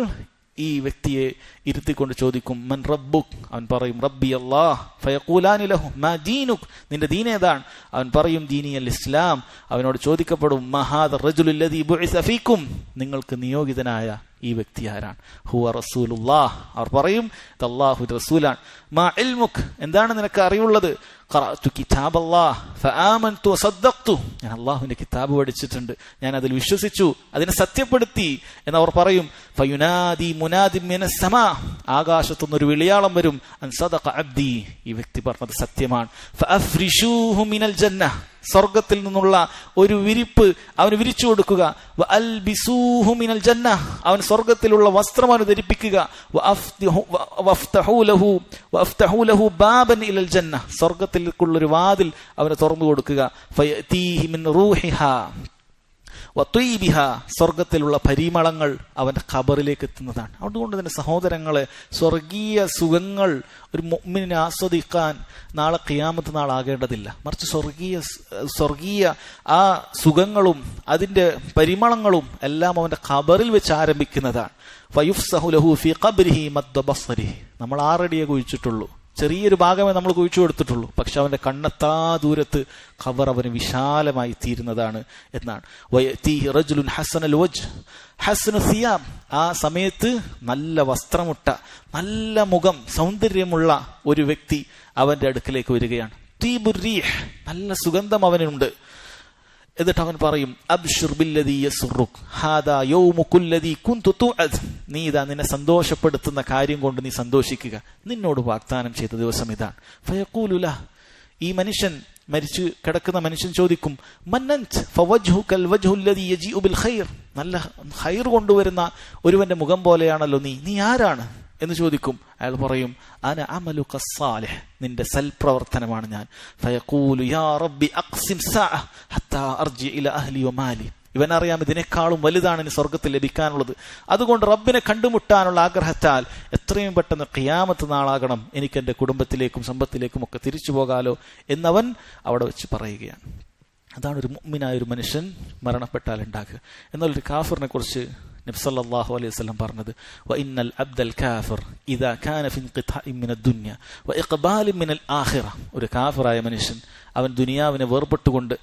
[SPEAKER 1] ഈ വ്യക്തിയെ ഇരുത്തിക്കൊണ്ട് ചോദിക്കും, മൻ റബ്ബുക്, അവൻ പറയും റബ്ബി അല്ലാഹ്. ഫയഖൂലാനി ലഹു മാ ദീനുക്, നിന്റെ ദീൻ ഏതാണ്? അവൻ പറയും ദീനി അൽ ഇസ്ലാം. അവനോട് ചോദിക്കപ്പെടും, മാ ഹാദ റജുലുൽ ലദീ ബുഇസ ഫീകും, നിങ്ങൾക്ക് നിയോഗിതനായ ഈ വ്യക്തി ആരാണ്? ഹുവ റസൂലുള്ളാഹ്, അവർ പറയും ഇത് അല്ലാഹുവിന്റെ റസൂലാണ്. മാ ഇൽമുക്, എന്താണ് നിനക്ക് അറിവുള്ളത്? ഖറഅതു കിതാബല്ലാഹ് ഫആമൻതു വസദ്ദഖ്തു, ഞാൻ അല്ലാഹുവിന്റെ കിതാബ് പഠിച്ചിട്ടുണ്ട്, ഞാൻ അതിൽ വിശ്വസിച്ചു, അതിനെ സത്യപ്പെടുത്തി എന്നവർ പറയും. ഫയുനാദി മുനാദി മിനസ് സമാ, ആകാശത്തുനിന്ന് ഒരു വിളിയാളം വരും, അൻ സദഖ അബ്ദി, ഈ വ്യക്തി പറഞ്ഞത് സത്യമാണ്. ഫഅഫ്രിശൂഹു മിനൽ ജന്ന, സ്വർഗത്തിൽ നിന്നുള്ള ഒരു വിരിപ്പ് അവന് വിരിച്ചു കൊടുക്കുക. വഅൽബിസൂഹു മിനൽ ജന്ന, അവൻ സ്വർഗത്തിലുള്ള വസ്ത്രം അവന് ധരിപ്പിക്കുക. വഅഫ്തഹു ലഹു ബാബൻ ഇലൽ ജന്ന, സ്വർഗത്തിലേക്കുള്ള ഒരു വാതിൽ അവന് തുറന്നു കൊടുക്കുക. ഫയതീഹി മിൻ റൂഹിഹാ വത്വീബിഹ, സ്വർഗത്തിലുള്ള പരിമളങ്ങൾ അവന്റെ ഖബറിലേക്ക് എത്തുന്നതാണ്. അതുകൊണ്ട് തന്നെ സഹോദരങ്ങളെ, സ്വർഗീയ സുഖങ്ങൾ ഒരു മുഅ്മിനിനെ ആസ്വദിക്കാൻ നാളെ ഖിയാമത്ത് നാളാകേണ്ടതില്ല. മറിച്ച് സ്വർഗീയ ആ സുഖങ്ങളും അതിന്റെ പരിമളങ്ങളും എല്ലാം അവന്റെ ഖബറിൽ വെച്ച് ആരംഭിക്കുന്നതാണ്. ഫയുഫ്സഹു ലഹു ഫീ ഖബ്രിഹി മദ്ദ ബസ്സരിഹി. നമ്മൾ 6 അടിയേ കുഴിച്ചിട്ടുള്ളൂ, ചെറിയൊരു ഭാഗമേ നമ്മൾ കുഴിച്ചു കൊടുത്തിട്ടുള്ളൂ. പക്ഷെ അവന്റെ കണ്ണെത്താ ദൂരത്ത് ഖബർ അവന് വിശാലമായി തീരുന്നതാണ് എന്നാണ്. വയതീഹി റജുലുൻ ഹസനൽ വജ്ഹ് ഹസനു സിയാബ്, ആ സമയത്ത് നല്ല വസ്ത്രമുട്ട, നല്ല മുഖം, സൗന്ദര്യമുള്ള ഒരു വ്യക്തി അവന്റെ അടുക്കലേക്ക് വരികയാണ്. തീബുർ റീഹ്, നല്ല സുഗന്ധം അവനുണ്ട്. എന്നിട്ട് അവൻ പറയും, അബ്ശിർ ബില്ലദീ യസ്റുക് ഹാദാ യൗമുകുല്ലദീ കുൻതു തുഅദ്. നീ ഇതാ നിന്നെ സന്തോഷപ്പെടുത്തുന്ന കാര്യം കൊണ്ട് നീ സന്തോഷിക്കുക, നിന്നോട് വാഗ്ദാനം ചെയ്ത ദിവസം ഇതാണ്. ഫയഖൂലു ലഹ്, ഈ മനുഷ്യൻ, മരിച്ചു കിടക്കുന്ന മനുഷ്യൻ ചോദിക്കും, മന്നൻത് ഫവജ്ഹുകൽ വജ്ഹുല്ലദീ യജീഉ ബിൽ ഖൈർ. നല്ല ഖൈർ കൊണ്ടുവരുന്ന ഒരുവന്റെ മുഖം പോലെയാണല്ലോ നീ ആരാണ് എന്ന് ചോദിക്കും. അയാൾ പറയും, അന അമലുക സ്സാലിഹ്, നിന്റെ സൽപ്രവർത്തനമാണ് ഞാൻ. ഫയഖൂലു യാ റബ്ബി അഖ്സിം സഅ ഹത്താ അർജി ഇല അഹ്ലി വമാലി. ഇവനറിയാം ഇതിനേക്കാളും വലുതാണ് ഇനി സ്വർഗത്തിൽ ലഭിക്കാനുള്ളത്. അതുകൊണ്ട് റബ്ബിനെ കണ്ടുമുട്ടാനുള്ള ആഗ്രഹത്താൽ എത്രയും പെട്ടെന്ന് ഖിയാമത്ത് നാളാകണം, എനിക്ക് എൻ്റെ കുടുംബത്തിലേക്കും സമ്പത്തിലേക്കും ഒക്കെ തിരിച്ചു പോകാലോ എന്നവൻ അവിടെ വെച്ച് പറയുകയാണ്. അതാണ് ഒരു മുഅ്മിനായ ഒരു മനുഷ്യൻ മരണപ്പെട്ടാൽ ഉണ്ടാകുക. എന്നാൽ ഒരു കാഫിറിനെ കുറിച്ച് നബി സല്ലല്ലാഹു അലൈഹി വസല്ലം പറഞ്ഞത്, വഇന്നൽ അബ്ദൽ കാഫിർ ഇദാ കാന ഫി ഇൻഖിതാഇൻ മിനദ് ദുനിയ വഇഖ്ബാലിൻ മിനൽ ആഖിറ. ഒരു കാഫിറായ മനുഷ്യൻ അവൻ ദുനിയാവിനെ വേർപെട്ടുകൊണ്ട്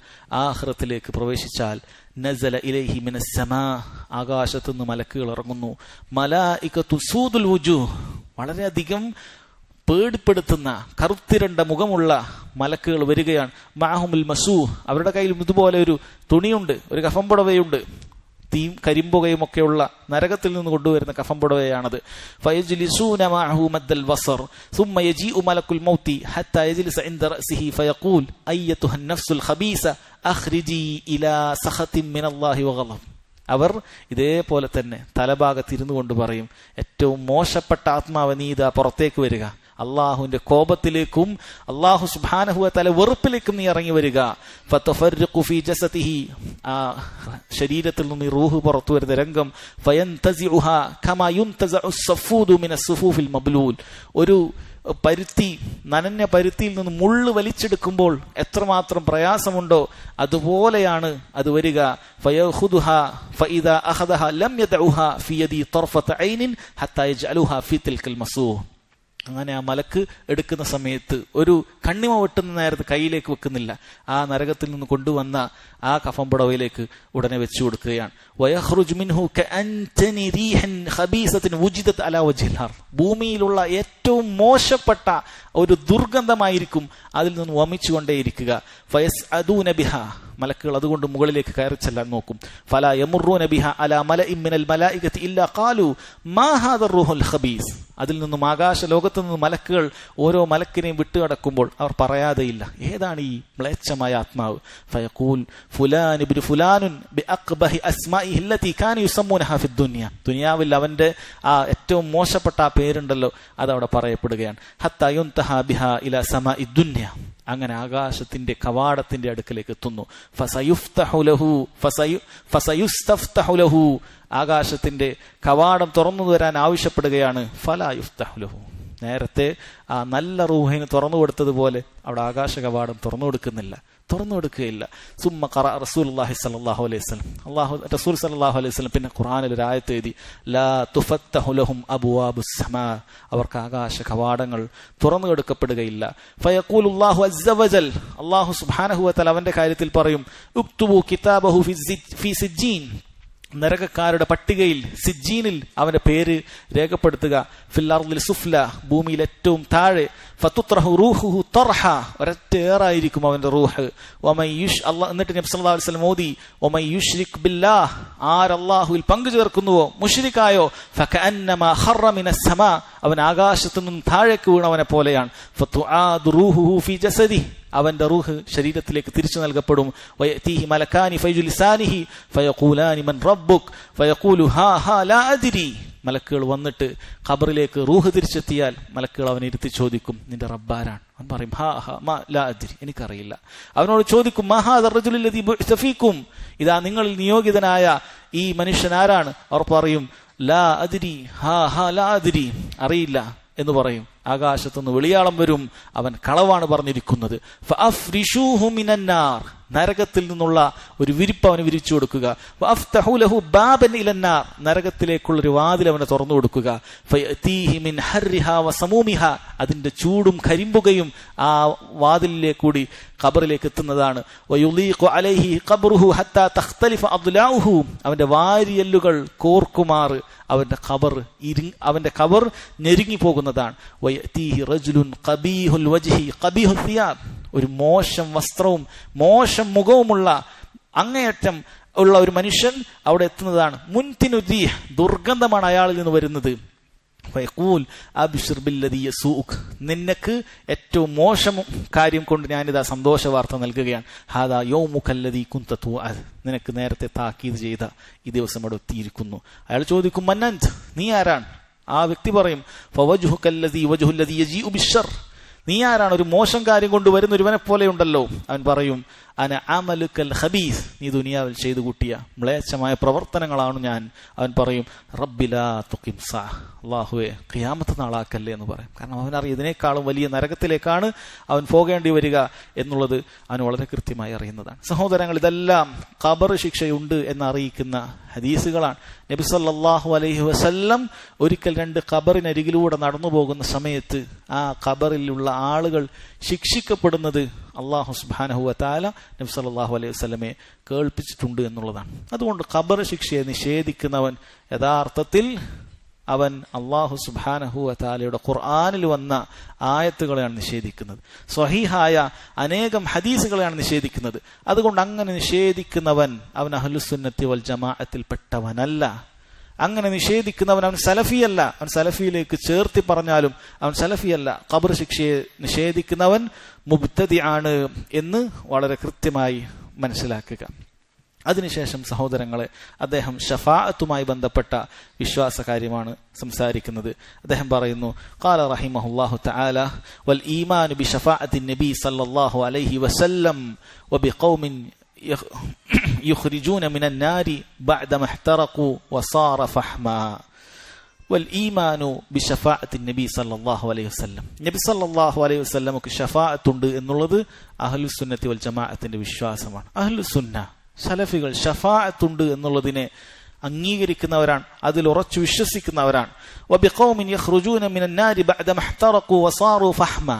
[SPEAKER 1] ആഖിറത്തിലേക്ക് പ്രവേശിച്ചാൽ, നസല ഇലൈഹി മിനസ് സമാ, ആകാശത്തു നിന്ന് മലക്കുകൾ ഇറങ്ങുന്നു. മലായികതു സൂദുൽ വുജൂഹ്, വളരെയധികം പേടിപ്പെടുത്തുന്ന കറുത്തിരണ്ട മുഖമുള്ള മലക്കുകൾ വരികയാണ്. മഅഹുൽ മസൂഹ്, അവരുടെ കയ്യിൽ ഇതുപോലെ ഒരു തുണിയുണ്ട്, ഒരു കഫംപുടവയുണ്ട്, തീയും കരിമ്പുകയും ഒക്കെയുള്ള നരകത്തിൽ നിന്ന് കൊണ്ടുവരുന്ന കഫംപുടവയാണത്. ഫയജ്ലിസൂന മഅഹു മദ്ദൽ ബസർ ثم يجيء ملك الموت حتى يجلس عند رأسه فيقول أيتها النفس الخبيثة أخرجي إلى سخط من الله وغضب. അവർ ഇതേപോലെ തന്നെ തലഭാഗത്തിരുന്നു കൊണ്ട് പറയും, ഏറ്റവും മോശപ്പെട്ട ആത്മാവ്, നീ ഇതാ പുറത്തേക്ക് വരിക, അള്ളാഹുവിന്റെ കോപത്തിലേക്കും അള്ളാഹു സുബ്ഹാനഹു വ തആല വെറുപ്പിലേക്കും നീ ഇറങ്ങി വരിക. ഫതഫർഖു ഫീ ജസദിഹി, ആ ശരീരത്തിൽ നിന്ന് റൂഹ് പുറത്തു വരുന്ന രംഗം. ഫയൻതസിഉഹാ കമാ യുൻതസഉ സഫൂദു മിനസ് സുഫൂഫിൽ മബ്ലൂൽ, ഒരു പരുത്തി, നനഞ്ഞ പരുത്തിയിൽ നിന്ന് മുള്ള് വലിച്ചെടുക്കുമ്പോൾ എത്രമാത്രം പ്രയാസമുണ്ടോ അതുപോലെയാണ് അത് വരിക. ഫയഖുദുഹാ ഫഇദാ അഖദഹാ ലം യദഉഹാ ഫീ യദി തർഫത ഐനിൻ ഹത്താ യജ്അലുഹാ ഫീ തിൽകൽ മസൂഹ്. അങ്ങനെ ആ മലക്ക് എടുക്കുന്ന സമയത്ത് ഒരു കണ്ണിമ വെട്ടുന്ന നേരത്ത് കയ്യിലേക്ക് വെക്കുന്നില്ല, ആ നരകത്തിൽ നിന്ന് കൊണ്ടുവന്ന ആ കഫംപുടവയിലേക്ക് ഉടനെ വെച്ചു കൊടുക്കുകയാണ്. വയഖ്റുജു മിൻഹു കഅൻതനി റീഹൻ ഖബീസത്തിൻ വുജിദത് അലാ വജ്ഹിൽ അർദ്, ഭൂമിയിലുള്ള ഏറ്റവും മോശപ്പെട്ട ഒരു ദുർഗന്ധമായിരിക്കും അതിൽ നിന്ന് വമിച്ചുകൊണ്ടേയിരിക്കുക. ഫയസ്അദൂന ബിഹാ, മലക്കുകൾ അതുകൊണ്ട് മുകളിലേക്ക് കയറി ചെല്ലാൻ നോക്കും. ഫലാ യമുറൂന ബിഹാ അലാ മലഇൻ മിനൽ മലായികതി ഇല്ലാ ഖാലു മാ ഹാദാ റൂഹുൽ ഖബീസ്. അതിൽ നിന്നും ആകാശ ലോകത്തു നിന്ന് മലക്കുകൾ ഓരോ മലക്കിനെയും വിട്ടുകടക്കുമ്പോൾ അവർ പറയാതെയില്ല, ഏതാണ് ഈ മ്ലേച്ഛമായ ആത്മാവ്. ഫയഖൂൽ ഫുലാൻ ഇബ്നു ഫുലാനുൻ ബിഅഖ്ബഹി അസ്മാഇഹി അല്ലതി കാന യുസമ്മൂനഹാ ഫി ദുനിയ. ദുനിയാവിൽ അവന്റെ ആ ഏറ്റവും മോശപ്പെട്ട ആ പേരുണ്ടല്ലോ അതവിടെ പറയപ്പെടുകയാണ്. ഹത്താ യുൻതഹാ ബിഹാ ഇലാ സമാഇ ദുനിയ, അങ്ങനെ ആകാശത്തിന്റെ കവാടത്തിന്റെ അടുക്കലേക്ക് എത്തുന്നു. ഫസയുസ്തഫ്തഹു ലഹു, ആകാശത്തിന്റെ കവാടം തുറന്നു തരാൻ ആവശ്യപ്പെടുകയാണ്. ഫലാ യുഫ്തഹു ലഹു, നേരത്തെ ആ നല്ല റൂഹിന് തുറന്നു കൊടുത്തതുപോലെ അവിടെ ആകാശ കവാടം തുറന്നു കൊടുക്കുകയില്ല. സുമ്മ ഖറഅ റസൂലുള്ളാഹി സ്വല്ലല്ലാഹു അലൈഹി വസല്ലം, റസൂൽ സ്വല്ലല്ലാഹു അലൈഹി വസല്ലം പിന്നെ ഖുർആനിൽ ഒരു ആയത്ത് എഴുതി, ലാ തുഫത്തഹു ലഹും അബ്വാബുസ് സമാ, അവർക്ക് ആകാശ കവാടങ്ങൾ തുറന്നു കൊടുക്കപ്പെടുകയില്ല. ഫയഖൂലുല്ലാഹു അസ്സ വജൽ, അല്ലാഹു സുബ്ഹാനഹു വ തആല അവന്റെ കാര്യത്തിൽ പറയും, ഉക്തുബു കിതാബഹു ഫി സിജ്ജീൻ, നരകക്കാരുടെ പട്ടികയിൽ സിജ്ജീനിൽ അവന്റെ പേര് രേഖപ്പെടുത്തുക. ഫിൽ അർദിൽ സുഫ്ല, ഭൂമിയിൽ ഏറ്റവും താഴെ. ഫതുത്രഹു റൂഹുഹു തർഹ, ഒരൊറ്റ ഏറായിരിക്കും അവന്റെ റൂഹ്. എന്നിട്ട് നബി സല്ലല്ലാഹു അലൈഹി വസല്ലം ഓതി, വമൻ യുശ്രിക് ബില്ലാഹ്, ആരല്ലാഹുവിൽ പങ്കു ചേർക്കുന്നുവോ, മുശ്രിക്കായോ, ഫകഅന്നമാ ഖറ മിനസ് സമാ, അവൻ ആകാശത്തു നിന്നും താഴേക്ക് വീണവനെ പോലെയാണ്. ഫതുആദു റൂഹുഹു ഫീ ജസദിഹി, അവന്റെ റൂഹ് ശരീരത്തിലേക്ക് തിരിച്ചു നൽകപ്പെടും. വയതീഹി മലക്കാനി ഫയജ്ലിസാനിഹി ഫയഖൂലാനി മൻ റബ്ബുക് ഫയഖൂലു ഹാ ഹാ ലാ അദ്രി. മലക്കുകൾ വന്നിട്ട് ഖബറിലേക്ക് റൂഹ് തിരിച്ചെത്തിയാൽ മലക്കുകൾ അവനെ ഇരുത്തി ചോദിക്കും, നിന്റെ റബ്ബാരാണ്? അവൻ പറയും ലാ അദ്രി, എനിക്കറിയില്ല. അവനോട് ചോദിക്കും മാ ഹാദർ റജുലുൽ ലദീ ബുഇസ ഫീകും, ഇതാ നിങ്ങളിൽ നിയോഗിതനായ ഈ മനുഷ്യൻ ആരാണ്? അവർ പറയും ലാ അദ്രി, ലാ അദ്രി, അറിയില്ല എന്ന് പറയും. ആകാശത്തുനിന്ന് വെളിയാളം വരും, അവൻ കളവാണ് പറഞ്ഞിരിക്കുന്നത്. ഫഅഫ്രിശൂഹു മിനന്നാർ, നരകത്തിൽ നിന്നുള്ള ഒരു വിരിപ്പ് അവന് വിരിച്ചു കൊടുക്കുക. വഅഫ്തഹു ലഹു ബാബൻ ഇലന്നാർ, നരകത്തിലേക്കുള്ള ഒരു വാതിൽ അവന് തുറന്നു കൊടുക്കുക. ഫയതീഹി മിൻ ഹർരിഹാ വസമൂമിഹാ, അതിന്റെ ചൂടും കരിമ്പുകയും ആ വാതിലിലേക്ക് കൂടി ഖബറിലേക്ക് എത്തുന്നതാണ്. വയുളീഖു അലൈഹി ഖബ്റുഹു ഹത്താ തഖ്തലിഫ അദ്ലാഉഹു, അവന്റെ വാരിയെല്ലുകൾ കോർക്കുമാർ അവന്റെ ഖബർ ഞെരുങ്ങി പോകുന്നതാണ്. വയതീഹി റജുലുൻ ഖബീഹുൽ വജ്ഹി ഖബീഹുൽ സിയാബ്, ഒരു മോശം വസ്ത്രവും മോശം മുഖവുമുള്ള അങ്ങേയറ്റം ഉള്ള ഒരു മനുഷ്യൻ അവിടെ എത്തുന്നതാണ്. മുൻതിനുദീ, ദുർഗന്ധമാണ് അയാളിൽ നിന്ന് വരുന്നത്. ഫയഖൂൽ അബ്ശിർ ബില്ലദീ യസൂഉക്, നിനക്ക് ഏറ്റവും മോശം കാര്യം കൊണ്ട് ഞാനിതാ സന്തോഷ വാർത്ത നൽകുകയാണ്. ഹാദാ യൗമുകല്ലദീ കുൻത തുഅദ്, നിനക്ക് നേരത്തെ താക്കീത് ചെയ്ത ഈ ദിവസം അവിടെ എത്തിയിരിക്കുന്നു. അയാൾ ചോദിക്കും മന്നന്ത്, നീ ആരാണ്? ആ വ്യക്തി പറയും ഫവജ്ഹുകല്ലദീ വജ്ഹുല്ലദീ യജീഉ ബിശ്ശർ, നീ ആരാണ്? ഒരു മോശം കാര്യം കൊണ്ട് വരുന്ന ഒരുവനെ പോലെ ഉണ്ടല്ലോ. അവൻ പറയും അന അമലുക്കൽ ഖബീസ്, നീ ദുനിയാവിൽ ചെയ്തു കൂട്ടിയ മ്ലേച്ഛമായ പ്രവർത്തനങ്ങളാണ് ഞാൻ. അവൻ പറയും റബ്ബിലാ തുഖിം സാ, അല്ലാഹുവേ ഖിയാമത്ത് നാളാക്കല്ലേ എന്ന് പറയും. കാരണം അവനറിയാം ഇതിനേക്കാളും വലിയ നരകത്തിലേക്കാണ് അവൻ പോകേണ്ടി വരിക എന്നുള്ളത് അവൻ വളരെ കൃത്യമായി അറിയുന്നതാണ്. സഹോദരങ്ങൾ, ഇതെല്ലാം ഖബർ ശിക്ഷയുണ്ട് എന്നറിയിക്കുന്ന ഹദീസുകളാണ്. നബി സല്ലല്ലാഹു അലൈഹി വസല്ലം ഒരിക്കൽ 2 ഖബറിനരികിലൂടെ നടന്നു പോകുന്ന സമയത്ത് ആ ഖബറിലുള്ള ആളുകൾ ശിക്ഷിക്കപ്പെടുന്നത് അല്ലാഹു സുബ്ഹാനഹു വ തആല നബി സല്ലല്ലാഹു അലൈഹി വസല്ലമയെ കേൾപ്പിച്ചിട്ടുണ്ട് എന്നുള്ളതാണ്. അതുകൊണ്ട് ഖബർ ശിക്ഷയെ നിഷേധിക്കുന്നവൻ യഥാർത്ഥത്തിൽ അവൻ അല്ലാഹു സുബ്ഹാനഹു വ തആലയുടെ ഖുർആനിൽ വന്ന ആയത്തുകളെയാണ് നിഷേധിക്കുന്നത്, സ്വഹീഹായ അനേകം ഹദീസുകളെയാണ് നിഷേധിക്കുന്നത്. അതുകൊണ്ട് അങ്ങനെ നിഷേധിക്കുന്നവൻ അവൻ അഹ്ലുസുന്നത്തി വൽ ജമാഅത്തിൽ പെട്ടവനല്ല. അങ്ങനെ നിഷേധിക്കുന്നവൻ അവൻ സലഫിയല്ല. അവൻ സലഫിയിലേക്ക് ചേർത്തി പറഞ്ഞാലും അവൻ സലഫിയല്ല. ഖബർ ശിക്ഷയെ നിഷേധിക്കുന്നവൻ മുബ്തദിആണ് എന്ന് വളരെ കൃത്യമായി മനസ്സിലാക്കുക. അതിനുശേഷം സഹോദരങ്ങളെ, അദ്ദേഹം ഷഫാഅത്തുമായി ബന്ധപ്പെട്ട വിശ്വാസകാര്യമാണ് സംസാരിക്കുന്നത്. അദ്ദേഹം പറയുന്നു ഖാല റഹിമഹുല്ലാഹു തആല വൽ ഈമാനു ബി ഷഫാഅത്തിൻ നബി സല്ലല്ലാഹു അലൈഹി വസല്ലം വബിഖൗമിൻ യുഖ്രിജൂന മിനൻ നാരി ബഅദ മഹ്തറഖു വസാറ ഫഹ്മാ. വൽ ഈമാനു ബി ഷഫാഅത്തിൻ നബി സല്ലല്ലാഹു അലൈഹി വസല്ലം, നബി സല്ലല്ലാഹു അലൈഹി വസല്ലമക്ക് ഷഫാഅത്തുണ്ട് എന്നുള്ളത് അഹ്ലുസുന്നത്തി വൽ ജമാഅത്തിന്റെ വിശ്വാസമാണ്. അഹ്ലുസുന്ന സലഫികൾ ഷഫാഅത്തുണ്ട് എന്നുള്ളതിനെ അംഗീകരിക്കുന്നവരാണ്, അതിൽ ഉറച്ചു വിശ്വസിക്കുന്നവരാണ്. വബിഖൗമിൻ യഖ്റുജൂന മിനൻ നാരി ബഅദ മഹ്തറഖു വസാറു ഫഹ്മാ,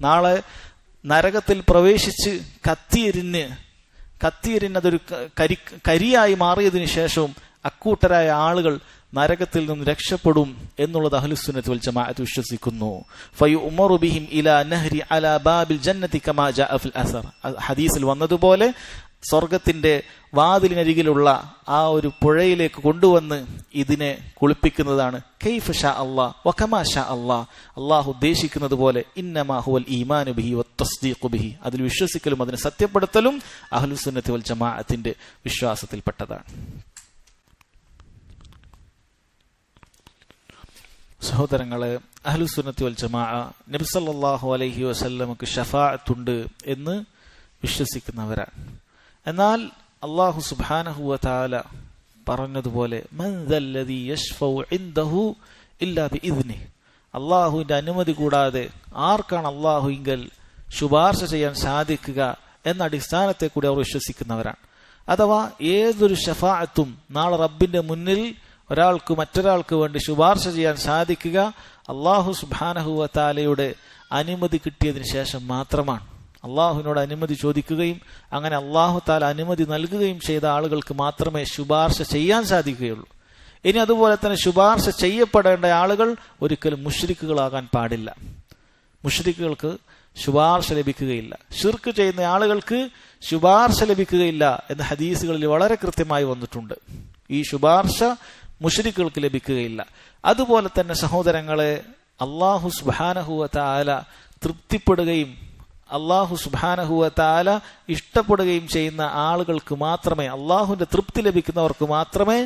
[SPEAKER 1] നാളെ നരകത്തിൽ പ്രവേശിച്ച് കത്തിയെരിഞ്ഞതൊരു കരിയായി മാറിയതിനു ശേഷവും അക്കൂട്ടരായ ആളുകൾ നരകത്തിൽ നിന്ന് രക്ഷപ്പെടും എന്നുള്ളത് അഹ്ലുസുന്നത്തി വൽ ജമാഅത്ത് വിശ്വസിക്കുന്നു. ഫയുഉമറു ബിഹിം ഇലാ നഹ്രി അലാ ബാബിൽ ജന്നതി കമാ ജാഅ ഫിൽ അസർ, ഹദീസിൽ വന്നതുപോലെ സ്വർഗത്തിന്റെ വാതിലിനരികിലുള്ള ആ ഒരു പുഴയിലേക്ക് കൊണ്ടുവന്ന് ഇതിനെ കുളിപ്പിക്കുന്നതാണ്. കൈഫ ഷാ അല്ലാഹ് വകമാ ഷാ അല്ലാഹ്, അല്ലാഹു ഉദ്ദേശിക്കുന്നത് പോലെ. ഇന്നമാ ഹുവൽ ഈമാനു ബിഹി വത്തസ്ദീഖു ബിഹി, അതിൽ വിശ്വസിക്കലും അതിനെ സത്യപ്പെടുത്തലും അഹ്ലുസുന്നത്തി വൽ ജമാഅത്തിന്റെ വിശ്വാസത്തിൽപ്പെട്ടതാണ്. സഹോദരങ്ങളെ, അഹ്ലുസുന്നത്തി വൽ ജമാഅ നബി സല്ലല്ലാഹു അലൈഹി വസല്ലമക്ക് ഷഫാഅത്തുണ്ട് എന്ന് വിശ്വസിക്കുന്നവരാണ്. എന്നാൽ അല്ലാഹു സുബ്ഹാനഹു വ തആല പറഞ്ഞതുപോലെ മൻ ദല്ലദീ യശ്ഫഉ ഇൻദഹു ഇല്ലാ ബിഇദ്നിഹി, അല്ലാഹുവിന്റെ അനുമതി കൂടാതെ ആർക്കാണ് അല്ലാഹുവിങ്കൽ ശുപാർശ ചെയ്യാൻ സാധിക്കുക എന്ന അടിസ്ഥാനത്തെ കൂടി അവർ വിശ്വസിക്കുന്നവരാണ്. അഥവാ ഏതൊരു ഷഫാഅത്തും നാളെ റബ്ബിന്റെ മുന്നിൽ ഒരാൾക്ക് മറ്റൊരാൾക്ക് വേണ്ടി ശുപാർശ ചെയ്യാൻ സാധിക്കുക അല്ലാഹു സുബ്ഹാനഹു വ തആലയുടെ അനുമതി കിട്ടിയതിനു ശേഷം മാത്രമാണ്. അള്ളാഹുവിനോട് അനുമതി ചോദിക്കുകയും അങ്ങനെ അള്ളാഹു താല അനുമതി നൽകുകയും ചെയ്ത ആളുകൾക്ക് മാത്രമേ ശുപാർശ ചെയ്യാൻ സാധിക്കുകയുള്ളൂ. ഇനി അതുപോലെ തന്നെ ശുപാർശ ചെയ്യപ്പെടേണ്ട ആളുകൾ ഒരിക്കലും മുശ്രിക്കുകളാകാൻ പാടില്ല. മുശ്രിക്കുകൾക്ക് ശുപാർശ ലഭിക്കുകയില്ല. ശിർക്ക് ചെയ്യുന്ന ആളുകൾക്ക് ശുപാർശ ലഭിക്കുകയില്ല എന്ന് ഹദീസുകളിൽ വളരെ കൃത്യമായി വന്നിട്ടുണ്ട്. ഈ ശുപാർശ മുശ്രിക്കുകൾക്ക് ലഭിക്കുകയില്ല. അതുപോലെ തന്നെ സഹോദരങ്ങളെ, അല്ലാഹു സുബ്ഹാനഹു വ തആല തൃപ്തിപ്പെടുകയും അല്ലാഹു സുബ്ഹാനഹു വ തആല ഇഷ്ടപ്പെടുകയും ചെയ്യുന്ന ആളുകൾക്ക് മാത്രമേ, അള്ളാഹുവിന്റെ തൃപ്തി ലഭിക്കുന്നവർക്ക് മാത്രമേ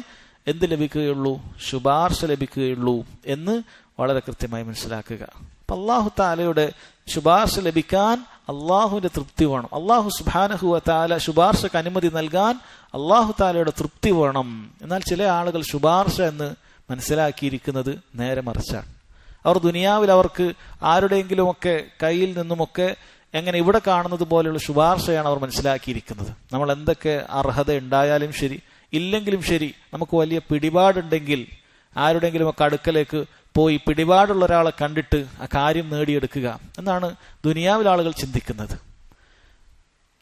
[SPEAKER 1] എന്ത് ലഭിക്കുകയുള്ളൂ? ശുപാർശ ലഭിക്കുകയുള്ളൂ എന്ന് വളരെ കൃത്യമായി മനസ്സിലാക്കുക. അപ്പൊ അള്ളാഹു താലയുടെ ശുപാർശ ലഭിക്കാൻ അള്ളാഹുവിന്റെ തൃപ്തി വേണം. അള്ളാഹു സുബ്ഹാനഹു വ തആല ശുപാർശക്ക് അനുമതി നൽകാൻ അള്ളാഹു താലയുടെ തൃപ്തി വേണം. എന്നാൽ ചില ആളുകൾ ശുപാർശ എന്ന് മനസ്സിലാക്കിയിരിക്കുന്നത് നേരെ മറിച്ചാണ്. അവർ ദുനിയാവിൽ അവർക്ക് ആരുടെയെങ്കിലുമൊക്കെ കയ്യിൽ നിന്നുമൊക്കെ എങ്ങനെ ഇവിടെ കാണുന്നത് പോലെയുള്ള ശുപാർശയാണ് അവർ മനസ്സിലാക്കിയിരിക്കുന്നത്. നമ്മൾ എന്തൊക്കെ അർഹത ഉണ്ടായാലും ശരി, ഇല്ലെങ്കിലും ശരി, നമുക്ക് വലിയ പിടിപാടുണ്ടെങ്കിൽ ആരുടെയെങ്കിലുമൊക്കെ അടുക്കലേക്ക് പോയി പിടിപാടുള്ള ഒരാളെ കണ്ടിട്ട് ആ കാര്യം നേടിയെടുക്കുക എന്നാണ് ദുനിയാവിൽ ആളുകൾ ചിന്തിക്കുന്നത്.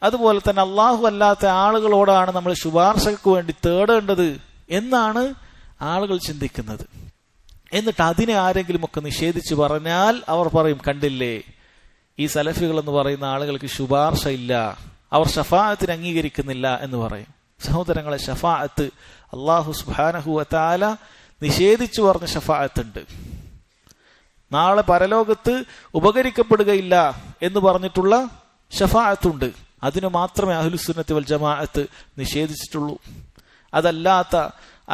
[SPEAKER 1] അതുപോലെ തന്നെ അള്ളാഹു അല്ലാത്ത ആളുകളോടാണ് നമ്മൾ ശുപാർശക്ക് വേണ്ടി തേടേണ്ടത് എന്നാണ് ആളുകൾ ചിന്തിക്കുന്നത്. എന്നിട്ട് അതിനെ ആരെങ്കിലും ഒക്കെ നിഷേധിച്ചു പറഞ്ഞാൽ അവർ പറയും, കണ്ടില്ലേ, ഈ സലഫികൾ എന്ന് പറയുന്ന ആളുകൾക്ക് ശുപാർശ ഇല്ല, അവർ ഷഫാഅത്തിന് അംഗീകരിക്കുന്നില്ല എന്ന് പറയും. സഹോദരങ്ങളെ, ഷഫാഅത്ത് അല്ലാഹു സുബ്ഹാനഹു വ തആല നിഷേധിച്ചു പറഞ്ഞ ഷഫാഅത്തുണ്ട്. നാളെ പരലോകത്ത് ഉപകരിക്കപ്പെടുകയില്ല എന്ന് പറഞ്ഞിട്ടുള്ള ഷഫാഅത്തുണ്ട്. അതിന് മാത്രമേ അഹ്ലുസുന്നത്തി വൽ ജമാഅത്ത് നിഷേധിച്ചിട്ടുള്ളൂ. അതല്ലാത്ത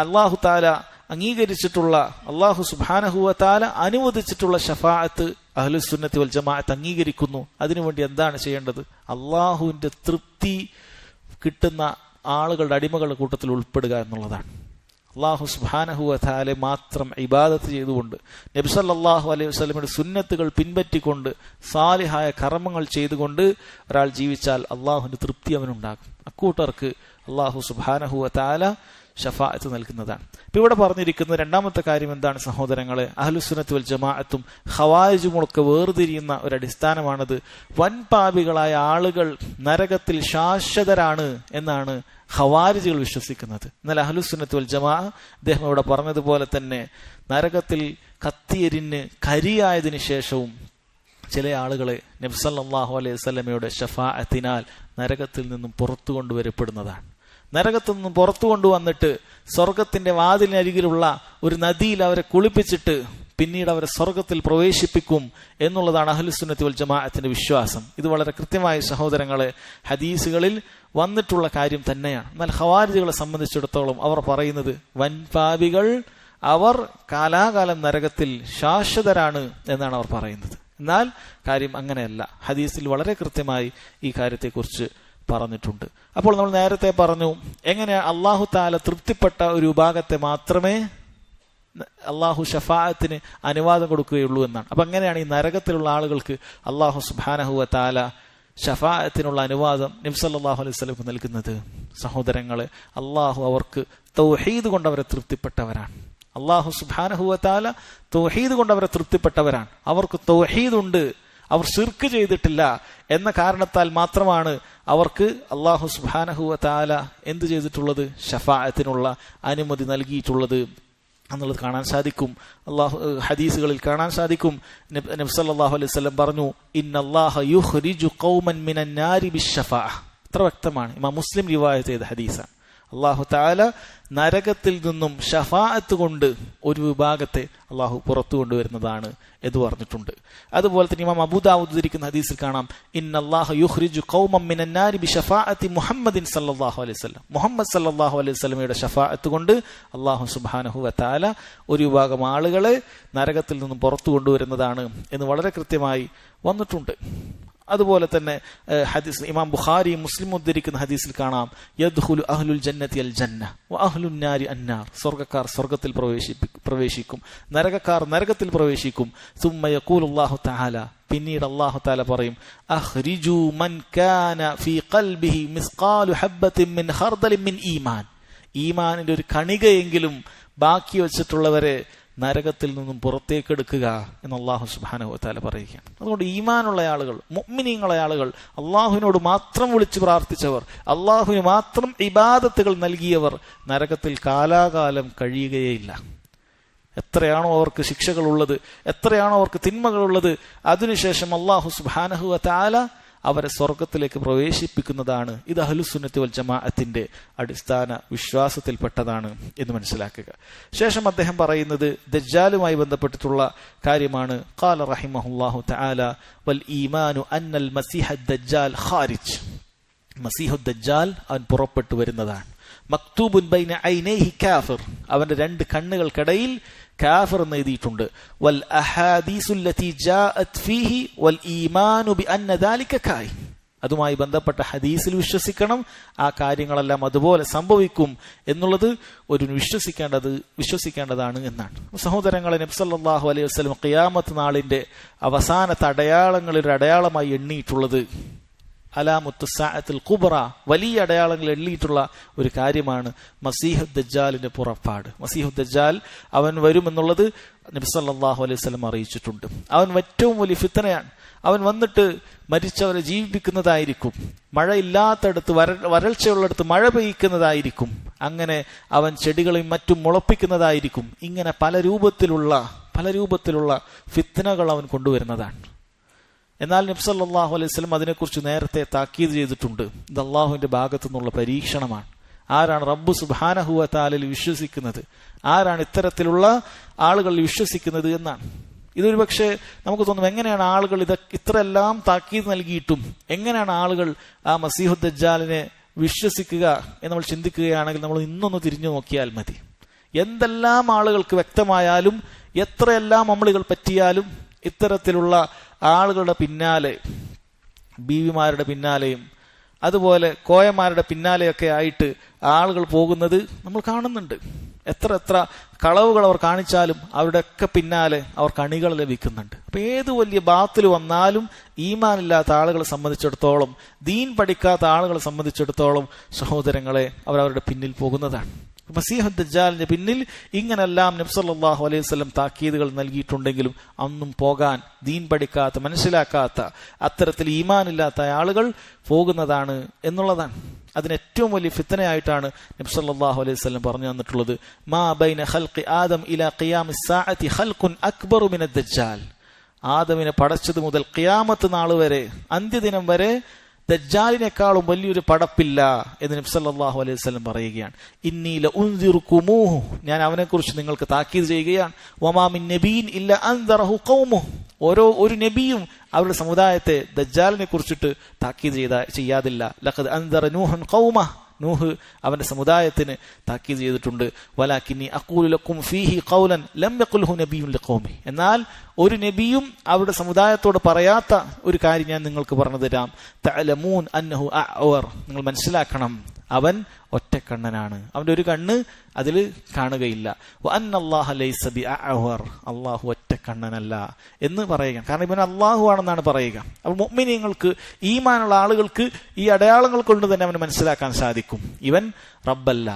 [SPEAKER 1] അല്ലാഹു തആല അംഗീകരിച്ചിട്ടുള്ള, അല്ലാഹു സുബ്ഹാനഹു വ തആല അനുവദിച്ചിട്ടുള്ള ഷഫാഅത്ത് അഹ്ലുസുന്നത്തി വൽ ജമാഅത്ത് അംഗീകരിക്കുന്നു. അതിനുവേണ്ടി എന്താണ് ചെയ്യേണ്ടത്? അള്ളാഹുവിന്റെ തൃപ്തി കിട്ടുന്ന ആളുകളുടെ അടിമകളുടെ കൂട്ടത്തിൽ ഉൾപ്പെടുക എന്നുള്ളതാണ്. അല്ലാഹു സുബ്ഹാനഹു വ തആല മാത്രം ഇബാദത്ത് ചെയ്തുകൊണ്ട്, നബി സല്ലല്ലാഹു അലൈഹി വസല്ലമയുടെ സുന്നത്തുകൾ പിൻപറ്റിക്കൊണ്ട്, സാലിഹായ കർമ്മങ്ങൾ ചെയ്തുകൊണ്ട് ഒരാൾ ജീവിച്ചാൽ അള്ളാഹുവിന്റെ തൃപ്തി അവനുണ്ടാകും. അക്കൂട്ടർക്ക് അല്ലാഹു സുബ്ഹാനഹു വ തആല ഷഫാഅത്ത് നൽകുന്നതാണ്. ഇപ്പൊ ഇവിടെ പറഞ്ഞിരിക്കുന്ന രണ്ടാമത്തെ കാര്യം എന്താണ് സഹോദരങ്ങളെ? അഹ്ലുസുന്നത്ത് വൽ ജമാഅത്തും ഖവാരിജുമൊക്കെ വേർതിരിയുന്ന ഒരു അടിസ്ഥാനമാണത്. വൻപാപികളായ ആളുകൾ നരകത്തിൽ ശാശ്വതരാണ് എന്നാണ് ഖവാരിജുകൾ വിശ്വസിക്കുന്നത്. എന്നാൽ അഹ്ലുസുന്നത്ത് വൽ ജമാഅ അദ്ദേഹം ഇവിടെ പറഞ്ഞതുപോലെ തന്നെ നരകത്തിൽ കത്തിയെരിഞ്ഞ് കരിയായതിനു ശേഷവും ചില ആളുകളെ നബി സല്ലല്ലാഹു അലൈഹി വസല്ലമയുടെ ഷഫാഅത്തിനാൽ നരകത്തിൽ നിന്നും പുറത്തു കൊണ്ടുവരപ്പെടുന്നതാണ്. നരകത്തിൽ നിന്നും പുറത്തു കൊണ്ടുവന്നിട്ട് സ്വർഗത്തിന്റെ വാതിലിനരികിലുള്ള ഒരു നദിയിൽ അവരെ കുളിപ്പിച്ചിട്ട് പിന്നീട് അവരെ സ്വർഗത്തിൽ പ്രവേശിപ്പിക്കും എന്നുള്ളതാണ് അഹ്ലുസുന്നത്തി വൽ ജമാഅത്തിന്റെ വിശ്വാസം. ഇത് വളരെ കൃത്യമായ സഹോദരങ്ങളെ ഹദീസുകളിൽ വന്നിട്ടുള്ള കാര്യം തന്നെയാണ്. എന്നാൽ ഖവാരിജുകളെ സംബന്ധിച്ചിടത്തോളം അവർ പറയുന്നത് വൻപാപികൾ അവർ കാലാകാലം നരകത്തിൽ ശാശ്വതരാണ് എന്നാണ് അവർ പറയുന്നത്. എന്നാൽ കാര്യം അങ്ങനെയല്ല. ഹദീസിൽ വളരെ കൃത്യമായി ഈ കാര്യത്തെക്കുറിച്ച് പറഞ്ഞിട്ടുണ്ട്. അപ്പോൾ നമ്മൾ നേരത്തെ പറഞ്ഞു, എങ്ങനെ അല്ലാഹു തആല തൃപ്തിപ്പെട്ട ഒരു വിഭാഗത്തെ മാത്രമേ അള്ളാഹു ഷഫാഅത്തിന് അനുവാദം കൊടുക്കുകയുള്ളൂ എന്നാണ്. അപ്പൊ അങ്ങനെയാണ് ഈ നരകത്തിലുള്ള ആളുകൾക്ക് അല്ലാഹു സുബ്ഹാനഹു വ തആല ഷഫാഅത്തിനുള്ള അനുവാദം നബി സല്ലല്ലാഹു അലൈഹി വസല്ലം നൽകുന്നത്. സഹോദരങ്ങളെ, അള്ളാഹു അവർക്ക് തൗഹീദ് കൊണ്ട് അവരെ തൃപ്തിപ്പെട്ടവരാണ്. അള്ളാഹു സുബ്ഹാനഹു വ തആല തൗഹീദ് കൊണ്ട് അവരെ തൃപ്തിപ്പെട്ടവരാണ്. അവർക്ക് തൗഹീദ് ഉണ്ട്, അവർ ശിർക്ക് ചെയ്തിട്ടില്ല എന്ന കാരണത്താൽ മാത്രമാണ് അവർക്ക് അല്ലാഹു സുബ്ഹാനഹു വ തആല എന്ത് ചെയ്തിട്ടുള്ളത്? ഷഫാഅത്തിനുള്ള അനുമതി നൽകിയിട്ടുള്ളത് എന്നുള്ളത് കാണാൻ സാധിക്കും. ഹദീസുകളിൽ കാണാൻ സാധിക്കും. നബി സല്ലല്ലാഹു അലൈഹി വസല്ലം പറഞ്ഞു, ഇന്നല്ലാഹ യുഖ്രിജു ഖൗമൻ മിനൻ നാരി ബിശ്ശഫാഅ. അത്ര വ്യക്തമാണ്. ഇമാം മുസ്ലിം റിവായത്ത് ചെയ്ത ഹദീസാണ്. അല്ലാഹു തആല നരകത്തിൽ നിന്നും ഷഫാഅത്ത് കൊണ്ട് ഒരു വിഭാഗത്തെ അള്ളാഹു പുറത്തു കൊണ്ടുവരുന്നതാണ് എന്ന് പറഞ്ഞിട്ടുണ്ട്. അതുപോലെ തന്നെ ഇമാം അബൂ ദാവൂദ് ഉദ്ധരിക്കുന്ന ഹദീസിൽ കാണാം, ഇന്നല്ലാഹ യുഖ്രിജു ഖൗമൻ മിനൻ നാരി ബിശഫാഅത്തി മുഹമ്മദിൻ സല്ലല്ലാഹു അലൈഹി വസല്ലം. മുഹമ്മദ് സല്ലല്ലാഹു അലൈഹി വസല്ലമയുടെ ഷഫാഅത്ത് കൊണ്ട് അല്ലാഹു സുബ്ഹാനഹു വ തആല ഒരു വിഭാഗം ആളുകളെ നരകത്തിൽ നിന്നും പുറത്തു കൊണ്ടുവരുന്നതാണ് എന്ന് വളരെ കൃത്യമായി വന്നിട്ടുണ്ട്. അതുപോലെ തന്നെ ഹദീസ് ഇമാം ബുഖാരി മുസ്ലിം ഉദ്ധരിക്കുന്ന ഹദീസിൽ കാണാം, യദ്ഖുലു അഹ്ലുൽ ജന്നതി അൽ ജന്ന വ അഹ്ലുൻ നാരി അന്നാർ. സ്വർഗ്ഗക്കാർ സ്വർഗ്ഗത്തിൽ പ്രവേശിക്കും, നരകക്കാർ നരകത്തിൽ പ്രവേശിക്കും. സുമ്മ യഖൂലുല്ലാഹു തആല, പിന്നീട് അല്ലാഹു തആല പറയും, അഖ്രിജു മൻ കാന ഫീ ഖൽബിഹി മിസ്ഖാലു ഹബ്ബത്തിൻ മിൻ ഖർദലിൻ മിൻ ഈമാൻ. ഈമാനിന്റെ ഒരു കണികയെങ്കിലും ബാക്കി വെച്ചിട്ടുള്ളവരെ നരകത്തിൽ നിന്നും പുറത്തേക്കെടുക്കുക എന്ന് അല്ലാഹു സുബ്ഹാനഹു വ തആല പറയുകയാണ്. അതുകൊണ്ട് ഈമാനുള്ള ആളുകൾ, മുഅ്മിനീങ്ങളായ ആളുകൾ, അള്ളാഹുവിനോട് മാത്രം വിളിച്ചു പ്രാർത്ഥിച്ചവർ, അള്ളാഹുവിന് മാത്രം ഇബാദത്തുകൾ നൽകിയവർ നരകത്തിൽ കാലാകാലം കഴിയുകയേയില്ല. എത്രയാണോ അവർക്ക് ശിക്ഷകളുള്ളത്, എത്രയാണോ അവർക്ക് തിന്മകളുള്ളത്, അതിനുശേഷം അല്ലാഹു സുബ്ഹാനഹു വ തആല അവരെ സ്വർഗത്തിലേക്ക് പ്രവേശിപ്പിക്കുന്നതാണ്. ഇത് അഹ്ലുസുന്നത്തി വൽ ജമാഅത്തിന്റെ അടിസ്ഥാന വിശ്വാസത്തിൽപ്പെട്ടതാണ് എന്ന് മനസ്സിലാക്കുക. ശേഷം അദ്ദേഹം പറയുന്നത് ദജ്ജാലുമായി ബന്ധപ്പെട്ടിട്ടുള്ള കാര്യമാണ്. ഖാല റഹിമഹുല്ലാഹു തആല വൽ ഈമാനു അന്നൽ മസീഹ ദജ്ജാൽ ഖാരിജ്. മസീഹു ദജ്ജാൽ അവൻ പുറപ്പെട്ടു വരുന്നതാണ്. മക്തൂബുൻ ബൈന ഐനൈഹി കാഫിർ, അവന്റെ രണ്ട് കണ്ണുകൾക്കിടയിൽ കാഫിർ എന്ന് എഴുതിയിട്ടുണ്ട്. വൽ അഹാദീസുല്ലതി ജാഅത് ഫീഹി വൽ ഈമാനു ബിഅന്ന ദാലിക കായിൻ, അതുമായി ബന്ധപ്പെട്ട ഹദീസിൽ വിശ്വസിക്കണം, ആ കാര്യങ്ങളെല്ലാം അതുപോലെ സംഭവിക്കും എന്നുള്ളത് ഒരു വിശ്വസിക്കേണ്ടതാണ് എന്നാണ്. സഹോദരങ്ങളെ, നബി സല്ലല്ലാഹു അലൈഹി വസല്ലം ഖിയാമത്ത് നാളിന്റെ അവസാനത്തെ അടയാളങ്ങളിൽ ഒരു അടയാളമായി എണ്ണിയിട്ടുള്ളത് അലാമുത്തു സഅത്തുൽ കുബ്ര, വലിയ അടയാളങ്ങൾ എണ്ണിയിട്ടുള്ള ഒരു കാര്യമാണ് മസീഹു ദജ്ജാലിന്റെ പുറപ്പാട്. മസീഹു ദജ്ജാൽ അവൻ വരുമെന്നുള്ളത് നബി സല്ലല്ലാഹു അലൈഹി വസല്ലം അറിയിച്ചിട്ടുണ്ട്. അവൻ ഏറ്റവും വലിയ ഫിത്നയാണ്. അവൻ വന്നിട്ട് മരിച്ചവരെ ജീവിപ്പിക്കുന്നതായിരിക്കും, മഴയില്ലാത്തടത്ത് വരൾച്ചയുള്ളിടത്ത് മഴ പെയ്യിക്കുന്നതായിരിക്കും, അങ്ങനെ അവൻ ചെടികളെയും മറ്റും മുളപ്പിക്കുന്നതായിരിക്കും. ഇങ്ങനെ പല രൂപത്തിലുള്ള ഫിത്നകൾ അവൻ കൊണ്ടുവരുന്നതാണ്. എന്നാൽ നബി സല്ലല്ലാഹു അലൈഹി വസല്ലം അതിനെക്കുറിച്ച് നേരത്തെ താക്കീത് ചെയ്തിട്ടുണ്ട്. ഇത് അള്ളാഹുവിന്റെ ഭാഗത്തു നിന്നുള്ള പരീക്ഷണമാണ്. ആരാണ് റബ്ബ് സുബ്ഹാനഹു വ തആലയിൽ വിശ്വസിക്കുന്നത്, ആരാണ് ഇത്തരത്തിലുള്ള ആളുകൾ വിശ്വസിക്കുന്നത് എന്നാണ്. ഇതൊരു പക്ഷേ നമുക്ക് തോന്നും, എങ്ങനെയാണ് ആളുകൾ ഇത്രയെല്ലാം താക്കീത് നൽകിയിട്ടും എങ്ങനെയാണ് ആളുകൾ ആ മസീഹു ദജ്ജാലിനെ വിശ്വസിക്കുക എന്ന് നമ്മൾ ചിന്തിക്കുകയാണെങ്കിൽ നമ്മൾ ഇന്നൊന്ന് തിരിഞ്ഞു നോക്കിയാൽ മതി. എന്തെല്ലാം ആളുകൾക്ക് വ്യക്തമായാലും, എത്രയെല്ലാം അമളുകൾ പറ്റിയാലും, ഇത്തരത്തിലുള്ള ആളുകളുടെ പിന്നാലെ, ബീവിമാരുടെ പിന്നാലെയും അതുപോലെ കോയമാരുടെ പിന്നാലെയൊക്കെ ആയിട്ട് ആളുകൾ പോകുന്നത് നമ്മൾ കാണുന്നുണ്ട്. എത്ര കളവുകൾ അവർ കാണിച്ചാലും അവരുടെയൊക്കെ പിന്നാലെ അവർ കണികൾ ലഭിക്കുന്നുണ്ട്. അപ്പൊ ഏത് വലിയ ബാത്തിൽ വന്നാലും ഈമാനില്ലാത്ത ആളുകളെ സംബന്ധിച്ചിടത്തോളം, ദീൻ പഠിക്കാത്ത ആളുകളെ സംബന്ധിച്ചിടത്തോളം സഹോദരങ്ങളെ, അവരവരുടെ പിന്നിൽ പോകുന്നതാണ്. മസീഹു ദജ്ജാലിന്റെ പിന്നിൽ ഇങ്ങനെല്ലാം നബി സല്ലല്ലാഹു അലൈഹി വസല്ലം താക്കീതുകൾ നൽകിയിട്ടുണ്ടെങ്കിലും അന്നും പോകാൻ ദീൻ പഠിക്കാത്ത, മനസ്സിലാക്കാത്ത, അത്തരത്തിൽ ഈമാനില്ലാത്ത ആളുകൾ പോകുന്നതാണ് എന്നുള്ളതാണ്. അതിന് ഏറ്റവും വലിയ ഫിത്നയായിട്ടാണ് നബി സല്ലല്ലാഹു അലൈഹി വസല്ലം പറഞ്ഞു തന്നിട്ടുള്ളത്. മാ ബൈന ഖൽഖി ആദം ഇലാ ഖിയാമിസ് സാഅതി ഖൽഖുൻ അക്ബറു മിനദ് ദജ്ജാൽ, ആദമിനെ പടച്ചത് മുതൽ ഖിയാമത്ത് നാൾ വരെ, അന്ത്യദിനം വരെ ദജ്ജാലിനേക്കാളും വലിയൊരു പടപ്പില്ല എന്ന് നബി സല്ലല്ലാഹു അലൈഹി വസല്ലം പറയുകയാണ്. ഇന്നി ലഉൻസിറുകുമൂഹു, ഞാൻ അവനെക്കുറിച്ച് നിങ്ങൾക്ക് താക്കീത് ചെയ്യുകയാണ്. വമാ മിൻ നബിയിൻ ഇല്ല അൻദറഹു ഖൗമുഹു, ഒരു നബിയും അവരുടെ സമുദായത്തെ ദജ്ജാലിനെ കുറിച്ചിട്ട് താക്കീത് ചെയ്യാതില്ല. ലഖദ് അൻദറ നൂഹൻ ഖൗമഹ, നൂഹ് അവന്റെ സമുദായത്തിന് താക്കീത് ചെയ്തിട്ടുണ്ട്. വലാകിന്നി അഖൂലു ലക്കും ഫീഹി ഖൗലൻ ലം യഖുൽഹു നബിയ്യുൻ ലിഖൗമി, എന്നാൽ ഒരു നബിയും അവരുടെ സമുദായത്തോട് പറയാത്ത ഒരു കാര്യം ഞാൻ നിങ്ങൾക്ക് പറഞ്ഞു തരാം. തഅലമൂൻ അന്നഹു അഅവർ, നിങ്ങൾ മനസ്സിലാക്കണം, അവൻ ഒറ്റക്കണ്ണനാണ്, അവന്റെ ഒരു കണ്ണ് അതിൽ കാണുകയില്ല. വഅന്നല്ലാഹ ലൈസ ബിഅഅവർ, അല്ലാഹു ഒറ്റക്കണ്ണനല്ല എന്ന് പറയുക. കാരണം ഇവൻ അല്ലാഹു ആണെന്നാണ് പറയുക. അപ്പോൾ മുഅ്മിനീങ്ങൾക്ക്, ഈമാനുള്ള ആളുകൾക്ക് ഈ അടയാളങ്ങൾ കൊണ്ട് തന്നെ അവന് മനസ്സിലാക്കാൻ സാധിക്കും, ഇവൻ റബ്ബല്ല.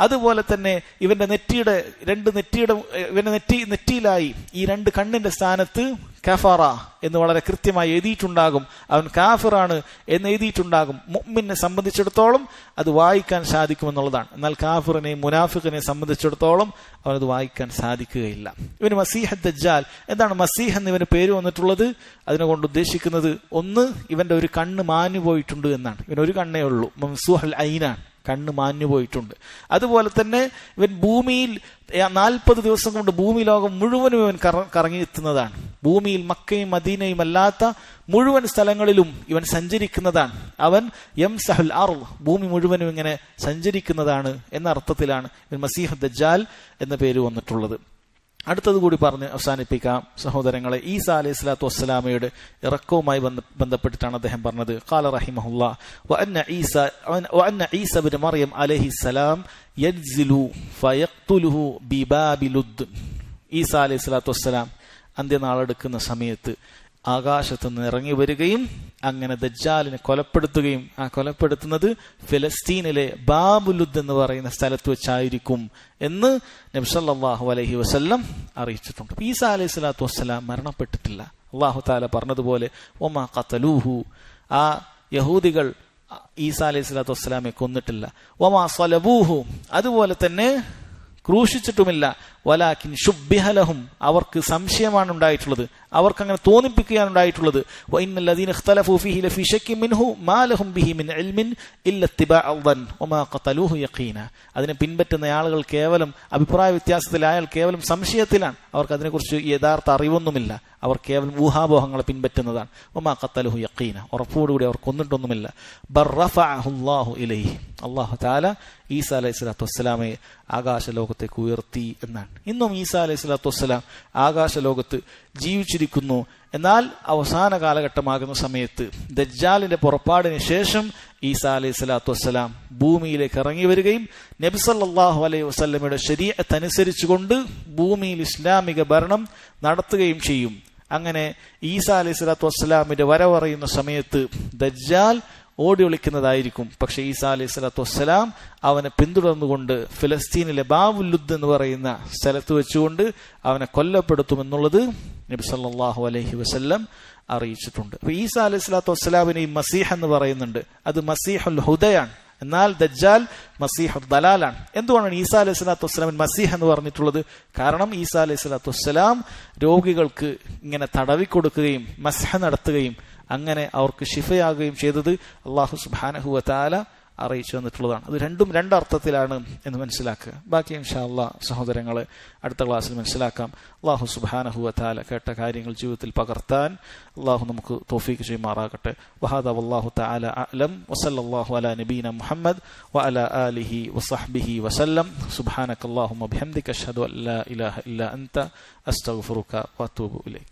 [SPEAKER 1] അതുപോലെ തന്നെ ഇവന്റെ നെറ്റിയിലായി ഈ രണ്ട് കണ്ണിന്റെ സ്ഥാനത്ത് കഫറ എന്ന് വളരെ കൃത്യമായി എഴുതിയിട്ടുണ്ടാകും. അവൻ കാഫിറാണ് എന്ന് എഴുതിയിട്ടുണ്ടാകും. മുഅ്മിനെ സംബന്ധിച്ചിടത്തോളം അത് വായിക്കാൻ സാധിക്കുമെന്നുള്ളതാണ്. എന്നാൽ കാഫിറിനെയും മുനാഫിഖിനെ സംബന്ധിച്ചിടത്തോളം അവനത് വായിക്കാൻ സാധിക്കുകയില്ല. ഇവന് മസീഹ് ദജ്ജാൽ, എന്താണ് മസീഹ് എന്ന് ഇവന് പേര് വന്നിട്ടുള്ളത്? അതിനെക്കൊണ്ട് ഉദ്ദേശിക്കുന്നത്, ഒന്ന്, ഇവന്റെ ഒരു കണ്ണ് മാഞ്ഞു പോയിട്ടുണ്ട് എന്നാണ്. ഇവനൊരു കണ്ണേ ഉള്ളൂ, മംസൂഹുൽ ഐനാണ്, കണ്ണ് മാഞ്ഞു പോയിട്ടുണ്ട്. അതുപോലെ തന്നെ ഇവൻ ഭൂമിയിൽ 40 ദിവസം കൊണ്ട് ഭൂമി ലോകം മുഴുവനും ഇവൻ കറങ്ങിയെത്തുന്നതാണ്. ഭൂമിയിൽ മക്കയും മദീനയും അല്ലാത്ത മുഴുവൻ സ്ഥലങ്ങളിലും ഇവൻ സഞ്ചരിക്കുന്നതാണ്. അവൻ യംസഹുൽ അർള്, ഭൂമി മുഴുവനും ഇങ്ങനെ സഞ്ചരിക്കുന്നതാണ് എന്ന അർത്ഥത്തിലാണ് ഇവൻ മസീഹ് ദജ്ജാൽ എന്ന പേര് വന്നിട്ടുള്ളത്. അടുത്തത് കൂടി പറഞ്ഞ് അവസാനിപ്പിക്കാം സഹോദരങ്ങളെ. ഈസാ അലൈഹി സ്വലാത്തു വസ്സലാമയുടെ ഇറക്കവുമായി ബന്ധപ്പെട്ടിട്ടാണ് അദ്ദേഹം പറഞ്ഞത്. ഖാല റഹിമഹുല്ലാ വഅന്ന ഈസ ഇബ്നു മറിയം അലൈഹിസ്സലാം യൻസിലു ഫയഖ്തുലുഹു ബിബാബി ലുദ്. ഈസാ അലൈഹി സ്വലാത്തു വസ്സലാം അന്ത്യനാളെടുക്കുന്ന സമയത്ത് ആകാശത്ത് നിന്ന് ഇറങ്ങി വരികയും അങ്ങനെ ദജ്ജാലിനെ കൊലപ്പെടുത്തുകയും, ആ കൊലപ്പെടുത്തുന്നത് ഫലസ്തീനിലെ ബാബുലുദ് എന്ന് പറയുന്ന സ്ഥലത്ത് വെച്ചായിരിക്കും എന്ന് നബി സല്ലല്ലാഹു അലൈഹി വസല്ലം അറിയിച്ചിട്ടുണ്ട്. ഈസാ അലൈഹി സ്വലാത്തു വസ്സലാം മരണപ്പെട്ടിട്ടില്ല. അല്ലാഹു തആല പറഞ്ഞതുപോലെ വമാ ഖതലൂഹു, ആ യഹൂദികൾ ഈസാ അലൈഹി സ്വലാത്തു വസ്സലാമെ കൊന്നിട്ടില്ല. വമാ സലബൂഹു, അതുപോലെ തന്നെ ക്രൂശിച്ചിട്ടുമില്ല. വലാകിൻ ശുബ്ബിഹ ലഹും, അവർക്ക് സംശയമാണ് ഉണ്ടായിട്ടുള്ളത്, അവർക്ക് അങ്ങനെ തോന്നിപ്പിക്കുകയാണുണ്ടായിട്ടുള്ളത്. വഇന്നൽ ലദീന ഇഖ്തലഫൂ ഫീഹി ലഫീ ശക്കിൻ മിൻഹു മാ ലഹും ബിഹി മിൻ ഇൽമിൻ ഇല്ല ഇത്തിബാഅൽ ദൻ വമാ ഖതലൂഹു യഖീന. അതിനെ പിൻപറ്റുന്ന ആളുകൾ കേവലം അഭിപ്രായ വ്യത്യാസത്തിലായാൽ കേവലം സംശയത്തിലാണ്, അവർക്ക് അതിനെക്കുറിച്ച് യഥാർത്ഥ അറിവൊന്നുമില്ല, അവർ കേവലം ഊഹാപോഹങ്ങളെ പിൻപറ്റുന്നതാണ്. വമാ ഖതലൂഹു യഖീന, ഉറപ്പോടുകൂടി അവർ കൊന്നിട്ടൊന്നുമില്ല. ബർ റഫഅഹു അല്ലാഹു ഇലൈഹി, അള്ളാഹു തആല ഈസാ അലൈഹി സ്വലാത്തു വസ്സലാമയെ ആകാശലോകത്തേക്ക് ഉയർത്തി എന്നാണ്. ഇന്നും ഈസാ അലൈഹി സ്വലാത്തു വസ്സലാം ആകാശലോകത്ത് ജീവിച്ചിരിക്കുന്നു. എന്നാൽ അവസാന കാലഘട്ടമാകുന്ന സമയത്ത് ദജ്ജാലിന്റെ പുറപ്പാടിന് ശേഷം ഈസാ അലൈഹി സ്വലാത്തു വസ്സലാം ഭൂമിയിലേക്ക് ഇറങ്ങി വരികയും നബി സല്ലല്ലാഹു അലൈഹി വസല്ലമയുടെ ശരീഅത്ത് അനുസരിച്ചുകൊണ്ട് ഭൂമിയിൽ ഇസ്ലാമിക ഭരണം നടത്തുകയും ചെയ്യും. അങ്ങനെ ഈസാ അലൈഹി സ്വലാത്തു വസ്സലാമിന്റെ വരവറിയുന്ന സമയത്ത് ദജ്ജാൽ ഓടി ഒളിക്കുന്നതായിരിക്കും. പക്ഷെ ഈസാ അലൈഹി സ്വലാത്തു വസ്സലാം അവനെ പിന്തുടർന്നുകൊണ്ട് ഫിലസ്തീനിലെ ബാബുൽ ലുദ് എന്ന് പറയുന്ന സ്ഥലത്ത് വെച്ചുകൊണ്ട് അവനെ കൊല്ലപ്പെടുത്തുമെന്നുള്ളത് നബി സല്ലല്ലാഹു അലൈഹി വസല്ലം അറിയിച്ചിട്ടുണ്ട്. അപ്പൊ ഈസാ അലൈഹി സ്വലാത്തു വസ്സലാമിനെ ഈ മസീഹ് എന്ന് പറയുന്നുണ്ട്. അത് മസീഹുൽ ഹുദയാണ്. എന്നാൽ ദജ്ജാൽ മസീഹുൽ ദലാലാണ്. എന്തുകൊണ്ടാണ് ഈസാ അലൈഹി സ്വലാത്തു വസ്സലാമിന് മസീഹ് എന്ന് പറഞ്ഞിട്ടുള്ളത്? കാരണം ഈസാ അലൈഹി സ്വലാത്തു വസ്സലാം രോഗികൾക്ക് ഇങ്ങനെ തടവിക്കൊടുക്കുകയും മസ്ഹ് നടത്തുകയും അങ്ങനെ അവർക്ക് ശിഫയാകുകയും ചെയ്തത് അല്ലാഹു സുബ്ഹാനഹു വ തആല അറിയിച്ചു തന്നിട്ടുള്ളതാണ്. അത് രണ്ടും രണ്ടർത്ഥത്തിലാണ് എന്ന് മനസ്സിലാക്കുക. ബാക്കി ഇൻഷാ അല്ലാഹ് സഹോദരങ്ങളെ അടുത്ത ക്ലാസ്സിൽ മനസ്സിലാക്കാം. അല്ലാഹു സുബ്ഹാനഹു വ തആല കേട്ട കാര്യങ്ങൾ ജീവിതത്തിൽ പകർത്താൻ അല്ലാഹു നമുക്ക് തൗഫീഖ് ചെയ്യുമാറാകട്ടെ. വഹാദാ വല്ലാഹു തആല അഅലം വസല്ലല്ലാഹു അലാ നബീന മുഹമ്മദ് വഅലാ ആലിഹി വസഹ്ബിഹി വസല്ലം. സുബ്ഹാനകല്ലാഹുമ്മ ബിഹംദിക അഷ്ഹദു അൻ ലാ ഇലാഹ ഇല്ലാ അൻത അസ്തഗ്ഫിറുക വഅതൂബു ഇലൈക്.